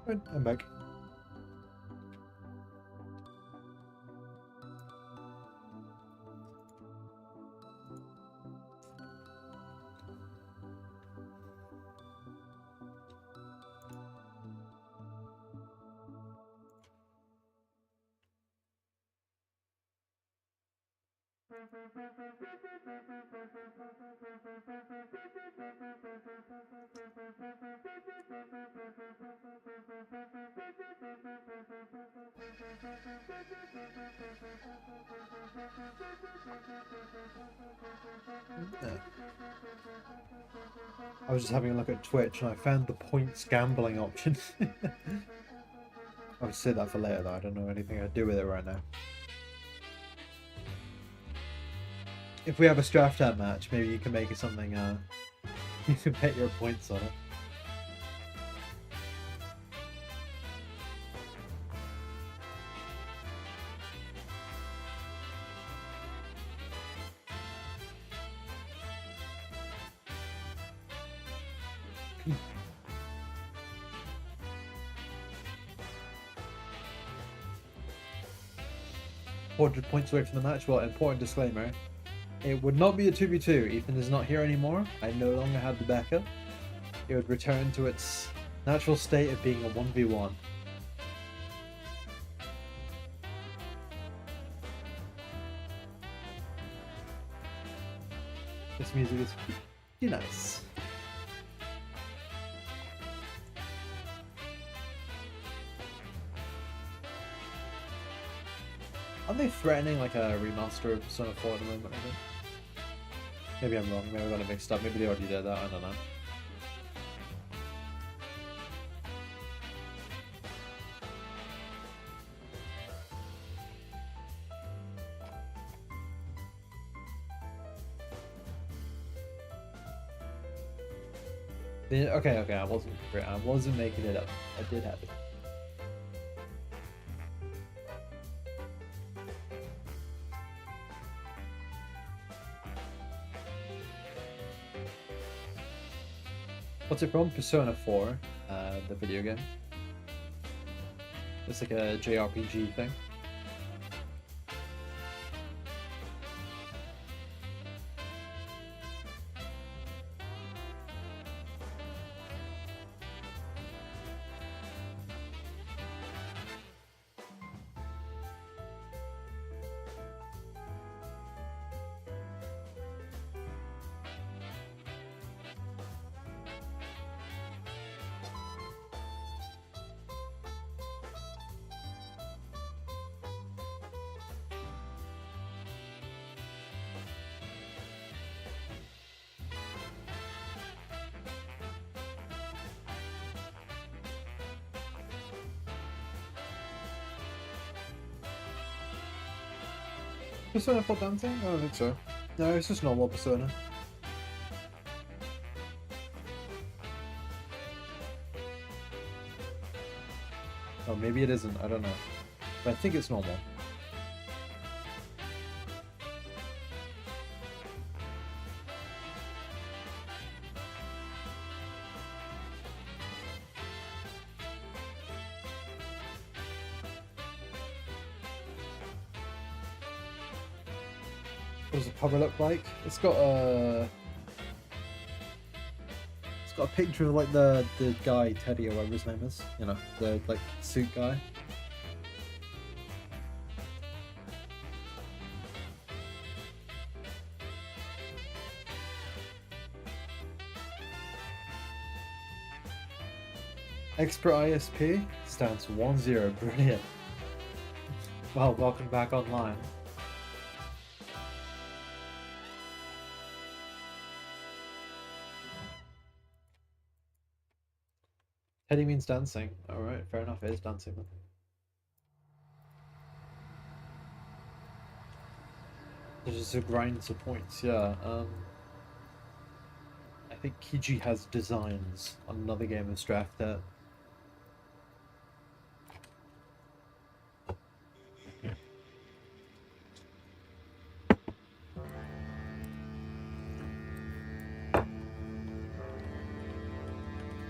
Right, I'm back. I was just having a look at Twitch and I found the points gambling option. I would say that for later though, I don't know anything to do with it right now. If we have a Straftat match, maybe you can make it something, you can bet your points on it. Points away from the match. Well, important disclaimer. It would not be a 2v2. Ethan is not here anymore. I no longer have the backup. It would return to its natural state of being a 1v1. This music is pretty nice. Aren't they threatening like a remaster of Persona 4 at the moment, I think? Maybe I'm wrong, maybe I got it mixed up, maybe they already did that, I don't know. Okay, I wasn't making it up. I did have it. What's it from? Persona 4, the video game. It's like a JRPG thing. Persona 4 dancing? I don't think so. No, it's just normal Persona. Oh, maybe it isn't, I don't know. But I think it's normal. What does the cover look like? It's got a picture of like the guy Teddy or whatever his name is. You know, the like suit guy. Expert ISP stands for 1-0. Brilliant. Well, welcome back online. Teddy means dancing. Alright, fair enough, it is dancing then. There's just a grind of points, yeah. I think Kiji has designs on another game of Straftat.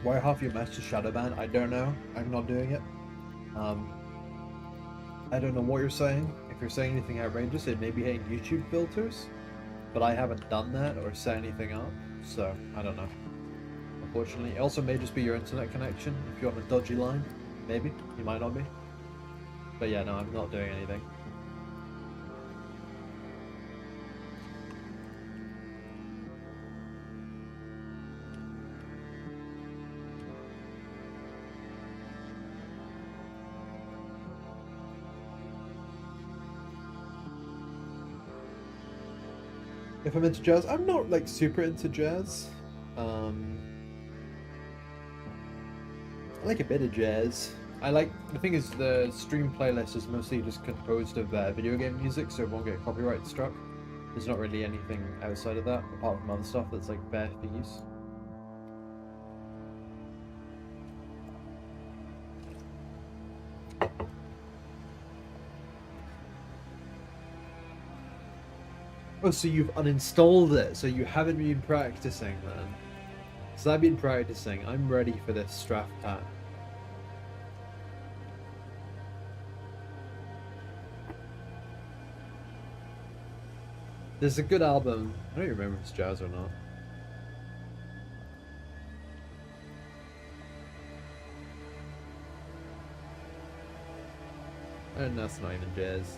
why half your match is shadow ban? I don't know. I'm not doing it. I don't know what you're saying. If you're saying anything outrageous, it may be hitting YouTube filters, but I haven't done that or set anything up, so I don't know. Unfortunately, it also may just be your internet connection. If you're on a dodgy line, maybe. You might not be. But yeah, no, I'm not doing anything. If I'm into jazz, I'm not like super into jazz. I like a bit of jazz. The thing is, the stream playlist is mostly just composed of video game music, so it won't get copyright struck. There's not really anything outside of that, apart from other stuff that's like fair for use. Oh, so you've uninstalled it, so you haven't been practicing then. So I've been practicing. I'm ready for this Strath pack. There's a good album. I don't remember if it's jazz or not. And that's not even jazz.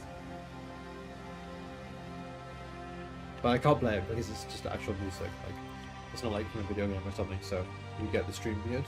But I can't play it because it's just actual music. Like, it's not like from a video game or something, so you get the stream weird.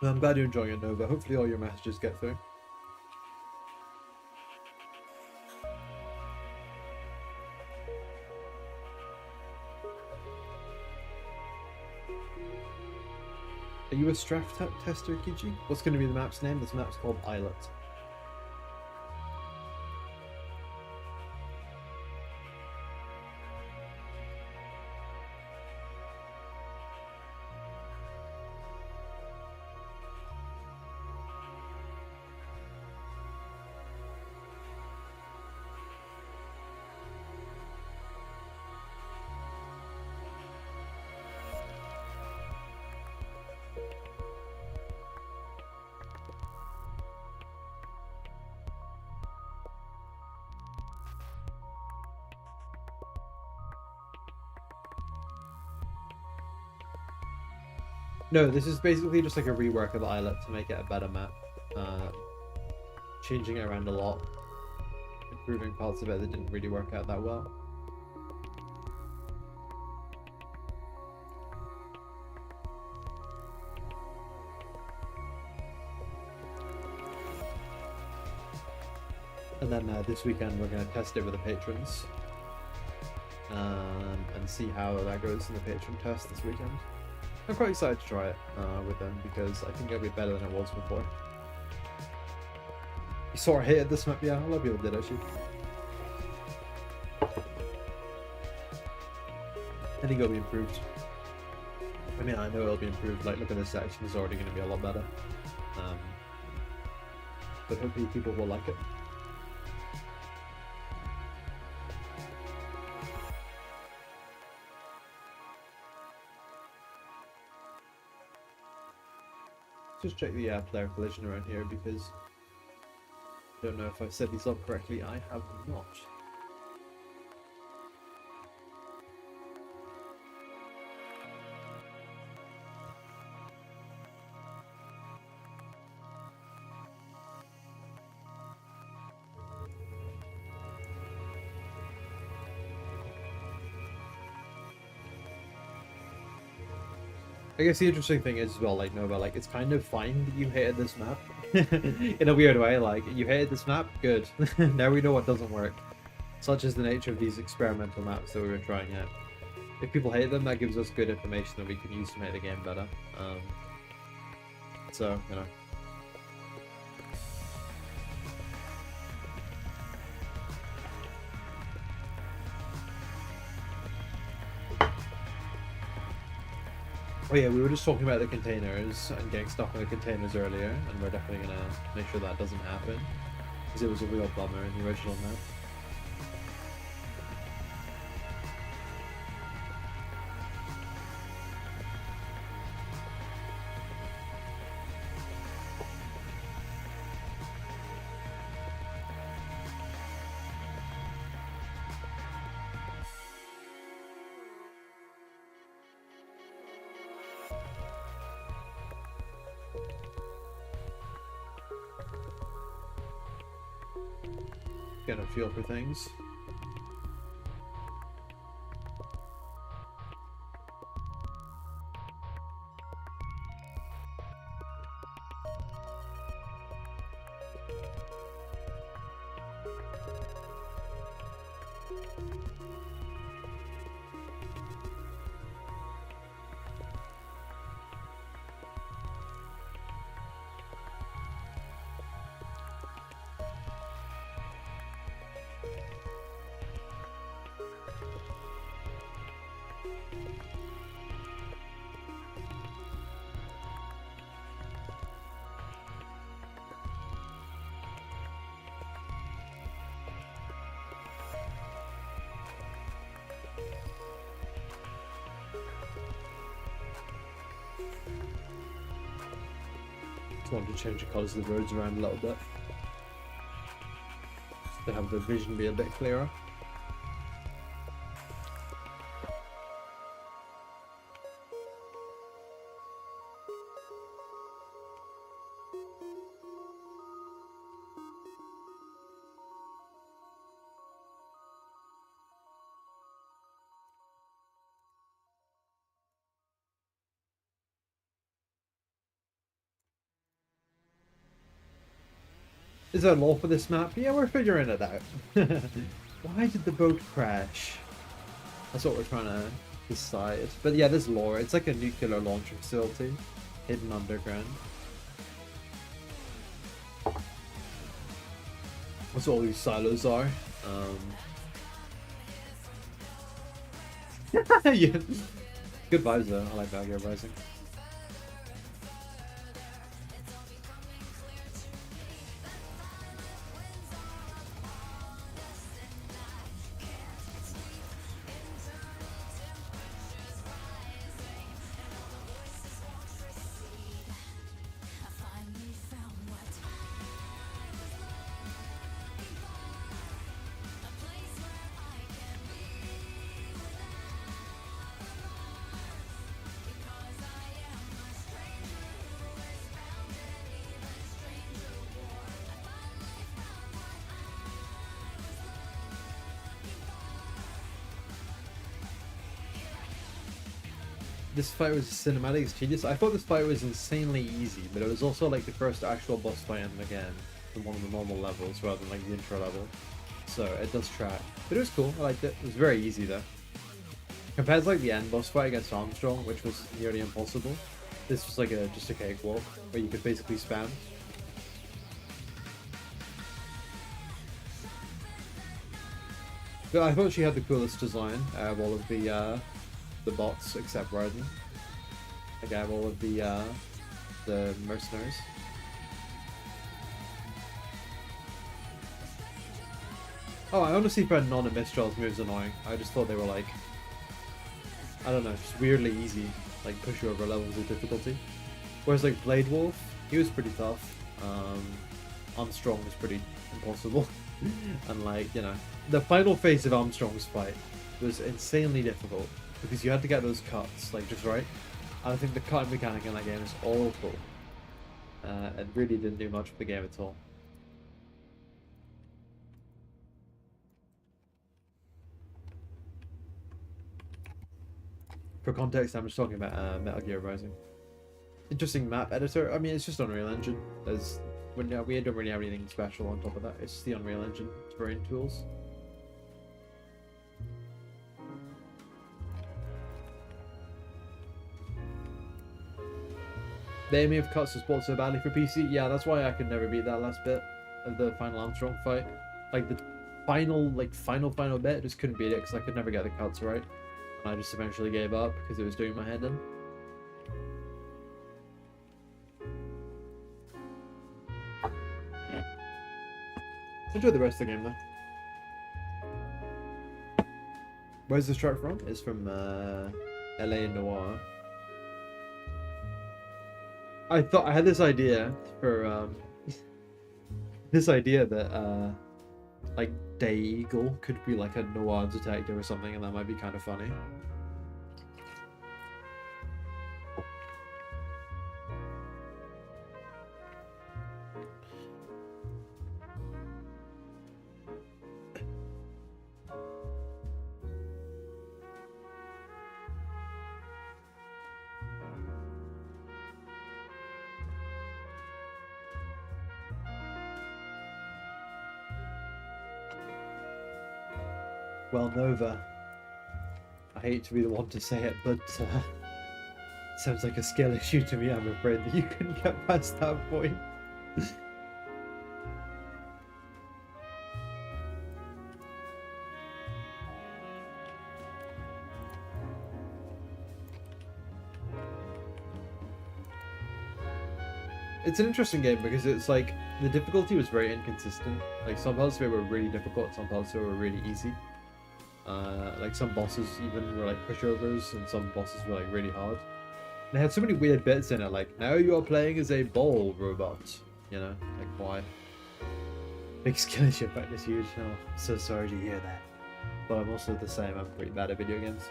Well, I'm glad you're enjoying it, Nova. Hopefully all your messages get through. Are you a Strath tester, Kiji? What's going to be the map's name? This map's called Islet. No, this is basically just like a rework of Islet to make it a better map. Changing it around a lot. Improving parts of it that didn't really work out that well. And then this weekend we're going to test it with the patrons. And see how that goes in the patron test this weekend. I'm quite excited to try it with them because I think it'll be better than it was before. You sort of hated this map, yeah, a lot of people did actually. I think it'll be improved. I mean, I know it'll be improved, like look at this section, it's already going to be a lot better. But hopefully people will like it. Just check the player collision around here because I don't know if I've set these up correctly. I have not. I guess the interesting thing is as well, like Nova, like it's kind of fine that you hated this map. In a weird way, like you hated this map, good. Now we know what doesn't work. Such is the nature of these experimental maps that we were trying out. If people hate them, that gives us good information that we can use to make the game better. So, you know. Oh yeah, we were just talking about the containers and getting stuck in the containers earlier, and we're definitely gonna make sure that doesn't happen, because it was a real bummer in the original map. Get a feel for things. Just wanted to change the colours of the roads around a little bit, just to have the vision be a bit clearer. Is there lore for this map? Yeah, we're figuring it out. Why did the boat crash? That's what we're trying to decide. But yeah, there's lore. It's like a nuclear launcher facility hidden underground. That's what all these silos are. Yeah. Good vibes though. I like Valkyrie Rising. This fight was cinematics genius. I thought this fight was insanely easy, but it was also like the first actual boss fight in the game, from one of the normal levels rather than like the intro level. So it does track. But it was cool, I liked it. It was very easy though. Compared to like the end boss fight against Armstrong, which was nearly impossible, this was like just a cakewalk, where you could basically spam. But I thought she had the coolest design of all of the bots except Raiden. Like I have all of the mercenaries. Oh, I honestly found none of Mistral's moves annoying. I just thought they were like, I don't know, just weirdly easy, like push you over levels of difficulty. Whereas like Blade Wolf, he was pretty tough. Armstrong was pretty impossible. And like, you know, the final phase of Armstrong's fight was insanely difficult, because you had to get those cuts, like, just right. And I think the cutting mechanic in that game is awful. It really didn't do much for the game at all. For context, I'm just talking about Metal Gear Rising. Interesting map editor. I mean, it's just Unreal Engine. We don't really have anything special on top of that. It's the Unreal Engine terrain tools. The aiming of cuts was bought so badly for PC. Yeah, that's why I could never beat that last bit of the final Armstrong fight. Like the final bit, just couldn't beat it because I could never get the cuts right. And I just eventually gave up because it was doing my head in. Enjoy the rest of the game though. Where's this track from? It's from LA Noire. I thought I had this idea for that like Day Eagle could be like a noir detective or something, and that might be kind of funny. Well, Nova, I hate to be the one to say it, but sounds like a skill issue to me. I'm afraid that you couldn't get past that point. It's an interesting game because it's like the difficulty was very inconsistent. Like some parts of it were really difficult, some parts of it were really easy. Like some bosses even were like pushovers, and some bosses were like really hard. And they had so many weird bits in it, like now you are playing as a ball robot. You know, like why? Big skill issue effect is huge. Oh, I'm so sorry to hear that. But I'm also the same. I'm pretty bad at video games.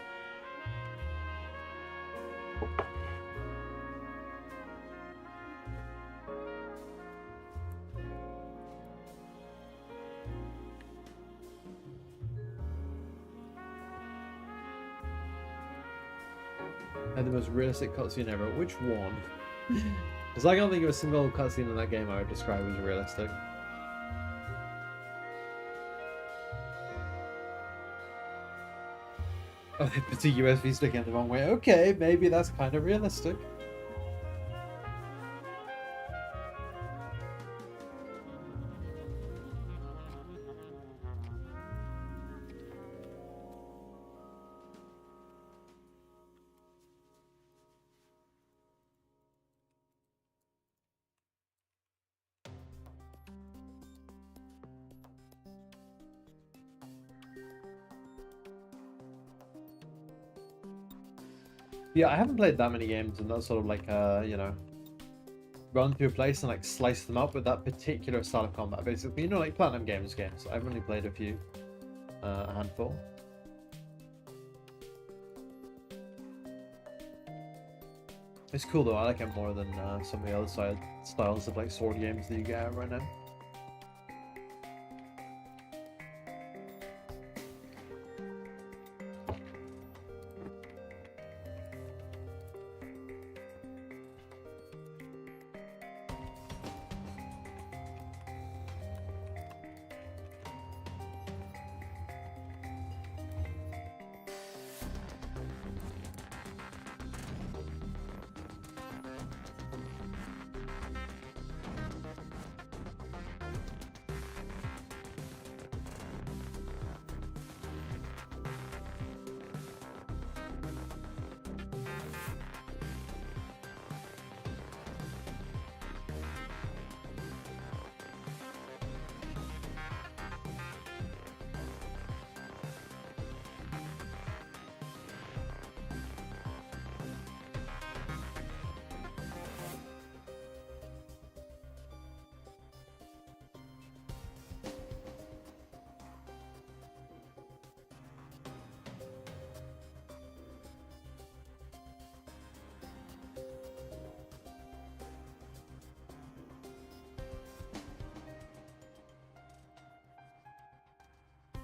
And the most realistic cutscene ever. Which one? Because I can't think of a single cutscene in that game I would describe as realistic. Oh, they put a USB stick in the wrong way. Okay, maybe that's kind of realistic. Yeah, I haven't played that many games, and that's sort of like, you know, run through a place and like slice them up with that particular style of combat. Basically, you know, like Platinum Games games. I've only played a few, a handful. It's cool though. I like it more than some of the other styles of like sword games that you get right now.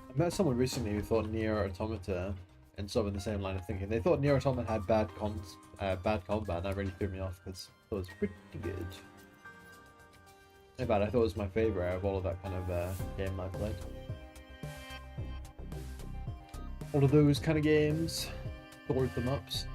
I met someone recently who thought Nier Automata and sort of in the same line of thinking. They thought Nier Automata had bad combat, and that really threw me off because it was pretty good. In fact, I thought it was my favorite out of all of that kind of game I played. All of those kind of games, scored them ups.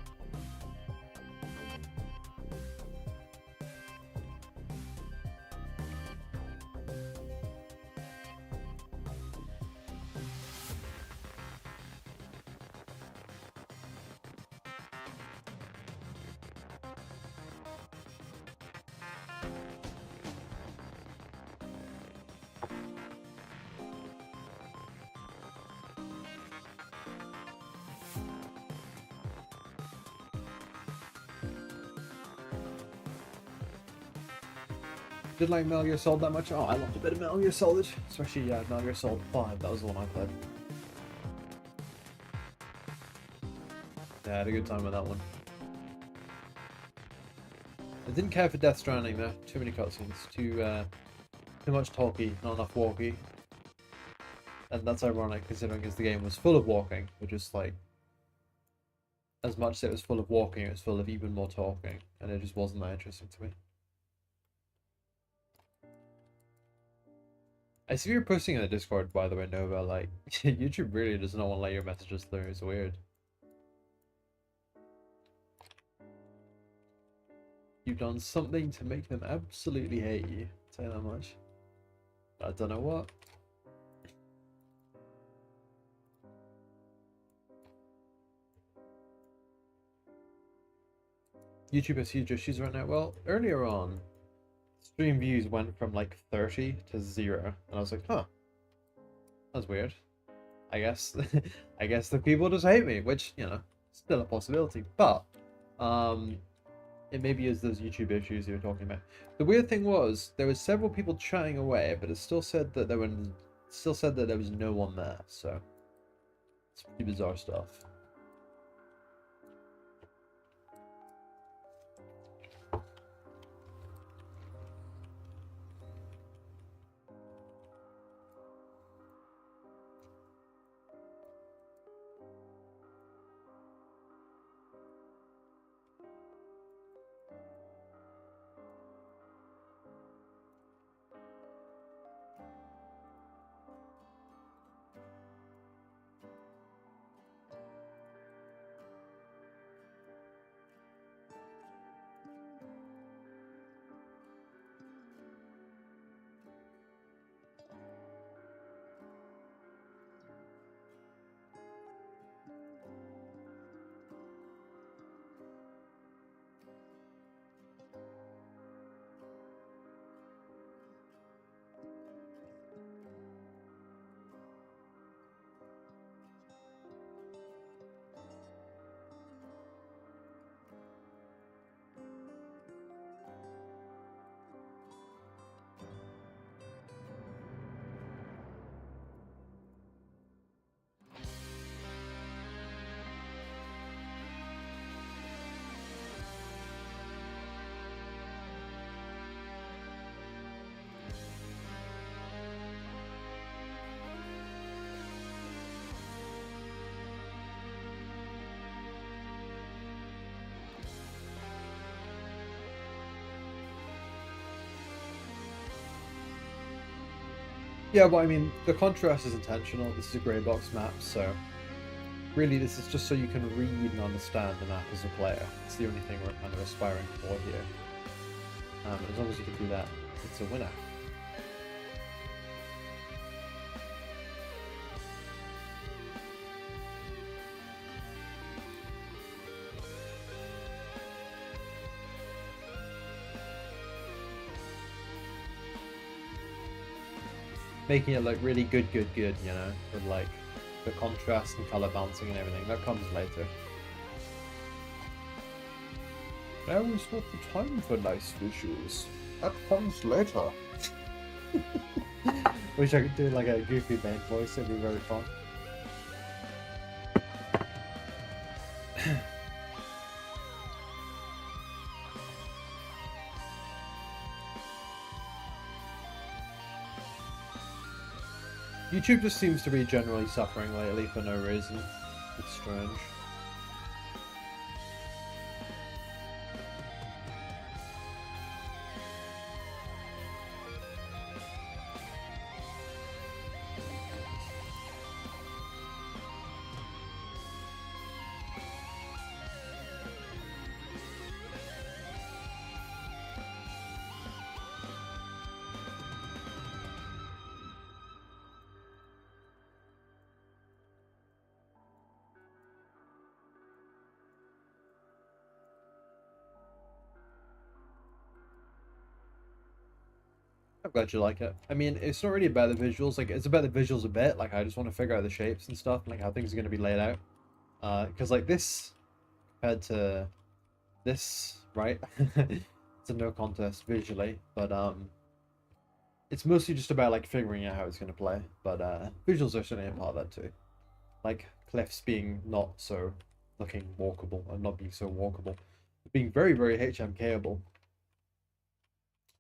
Did like Metal Gear Solid that much? Oh, I loved a bit of Metal Gear Solid, especially Metal Gear Solid 5. That was the one I played. Yeah, I had a good time with that one. I didn't care for Death Stranding though. Too many cutscenes, too much talky, not enough walkie. And that's ironic considering because the game was full of walking, which is like as much as it was full of walking, it was full of even more talking, and it just wasn't that interesting to me. I see you're posting in the Discord, by the way, Nova, like, YouTube really does not want to let your messages through, it's weird. You've done something to make them absolutely hate you, I'll tell you that much. I don't know what. YouTube has huge issues right now. Well, earlier on, stream views went from like 30 to 0, and I was like, huh, that's weird. I guess I guess the people just hate me, which, you know, still a possibility, but it maybe is those YouTube issues you were talking about. The weird thing was there was several people chatting away, but it still said that there was no one there, so it's pretty bizarre stuff. Yeah, but I mean, the contrast is intentional. This is a grey box map, so really this is just so you can read and understand the map as a player. It's the only thing we're kind of aspiring for here. As long as you can do that, it's a winner. Making it look really good, you know, with like the contrast and color balancing and everything. That comes later. Now is not the time for nice visuals. That comes later. Wish I could do like a goofy band voice, it'd be very fun. YouTube just seems to be generally suffering lately for no reason. It's strange. I'm glad you like it. I mean, it's not really about the visuals. Like, it's about the visuals a bit. Like, I just want to figure out the shapes and stuff, and, like, how things are going to be laid out. Because, like, this compared to this, right? It's a no contest visually, but, it's mostly just about, like, figuring out how it's going to play. But, visuals are certainly a part of that, too. Like, cliffs being not so looking walkable, and not being so walkable. Being very, very HMKable.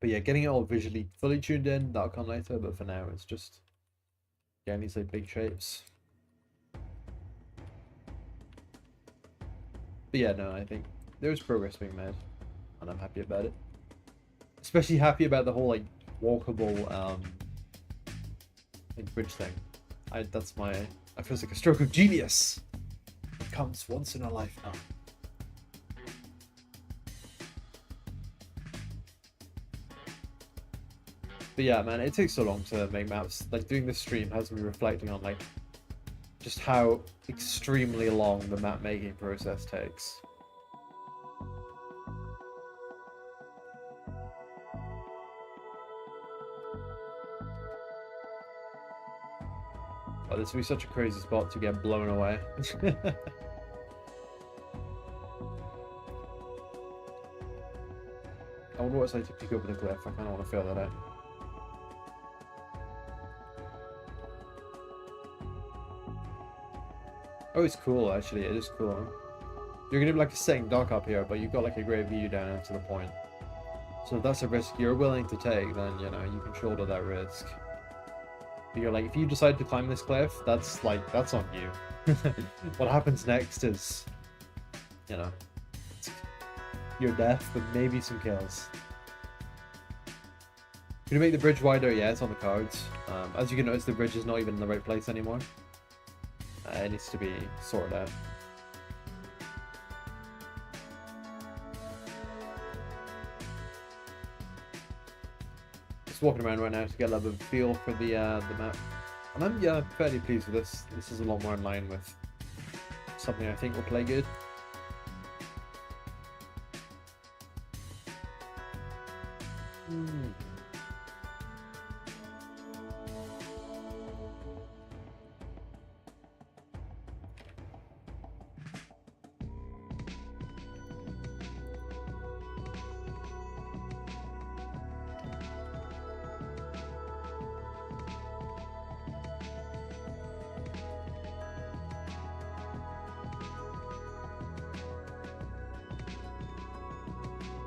But yeah, getting it all visually fully tuned in, that'll come later, but for now it's just getting these like big shapes. But yeah, no, I think there's progress being made, and I'm happy about it. Especially happy about the whole like walkable like bridge thing. I feels like a stroke of genius. It comes once in a lifetime. But yeah, man, it takes so long to make maps. Like, doing this stream has me reflecting on, like, just how extremely long the map making process takes. Oh, this would be such a crazy spot to get blown away. I wonder what it's like to peek over the cliff. I kind of want to feel that out. Oh, it's cool, actually. It is cool. You're gonna be like a sitting duck up here, but you've got like a great view down into the point. So if that's a risk you're willing to take, then, you know, you can shoulder that risk. But you're like, if you decide to climb this cliff, that's on you. What happens next is, you know, your death, but maybe some kills. Can you make the bridge wider? Yeah, it's on the cards. As you can notice, the bridge is not even in the right place anymore. It needs to be sorted out. Just walking around right now to get a little bit of a feel for the map. And I'm fairly pleased with this. This is a lot more in line with something I think will play good.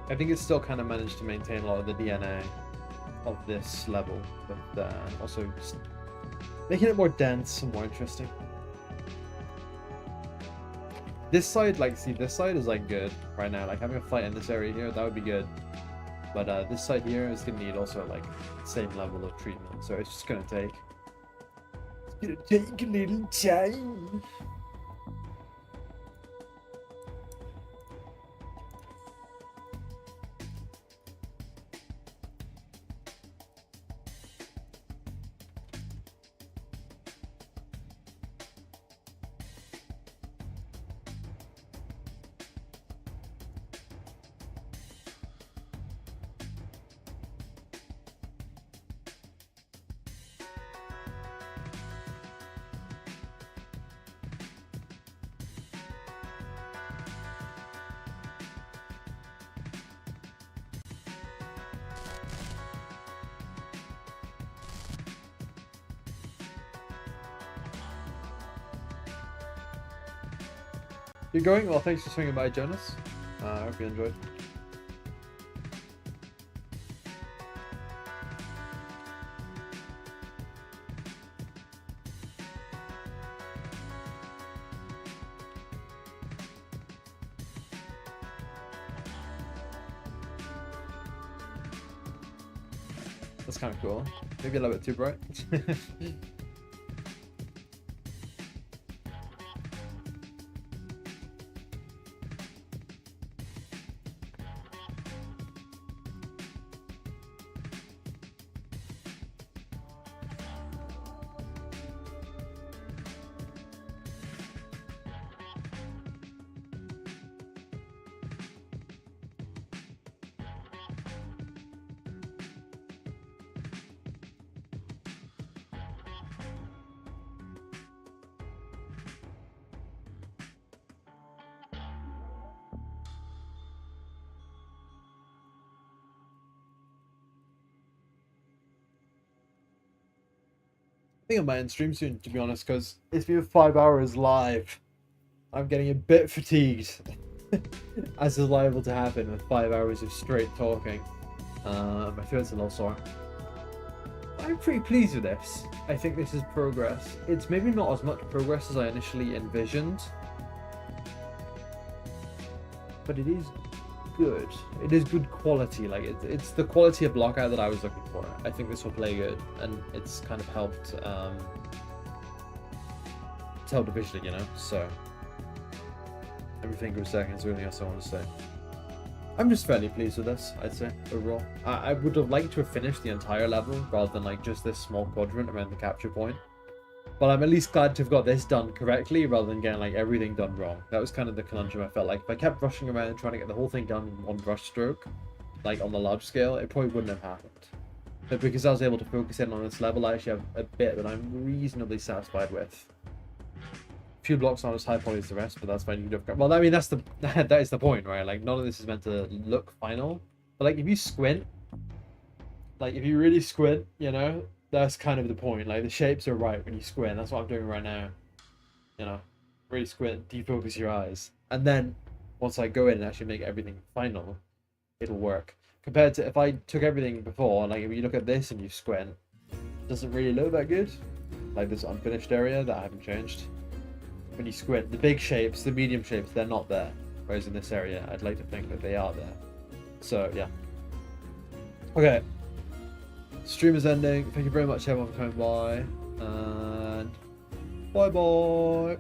I think it's still kind of managed to maintain a lot of the DNA of this level, but also just making it more dense and more interesting. This side, like, see, this side is like good right now. Like, having a fight in this area here, that would be good. But this side here is gonna need also like the same level of treatment, so it's just gonna take. It's gonna take a little time. You're going? Well, thanks for swinging by, Jonas. I hope you enjoyed. That's kind of cool. Maybe a little bit too bright. I think I might end stream soon, to be honest, because it's been 5 hours live. I'm getting a bit fatigued, as is liable to happen with 5 hours of straight talking. My throat's a little sore. I'm pretty pleased with this. I think this is progress. It's maybe not as much progress as I initially envisioned, but it is good. It is good quality. Like it's the quality of blockout that I was looking for. I think this will play good, and it's kind of helped tell division, you know. So everything goes second is really else I want to say. I'm just fairly pleased with this, I'd say, overall. I would have liked to have finished the entire level rather than like just this small quadrant around the capture point. But I'm at least glad to have got this done correctly rather than getting like everything done wrong. That was kind of the conundrum I felt like. If I kept rushing around and trying to get the whole thing done in one brush stroke, like on the large scale, it probably wouldn't have happened. But because I was able to focus in on this level, I actually have a bit that I'm reasonably satisfied with. A few blocks aren't as high poly as the rest, but that's fine. You can do. Well, I mean, that is the point, right? Like, none of this is meant to look final. But like, if you squint, like if you really squint, you know, that's kind of the point. Like, the shapes are right when you squint. That's what I'm doing right now. You know, really squint, defocus your eyes, and then once I go in and actually make everything final, it'll work. Compared to if I took everything before, like if you look at this and you squint, it doesn't really look that good. Like this unfinished area that I haven't changed. When you squint, the big shapes, the medium shapes, they're not there. Whereas in this area, I'd like to think that they are there. So, yeah. Okay. Stream is ending. Thank you very much, everyone, for coming by. And bye-bye.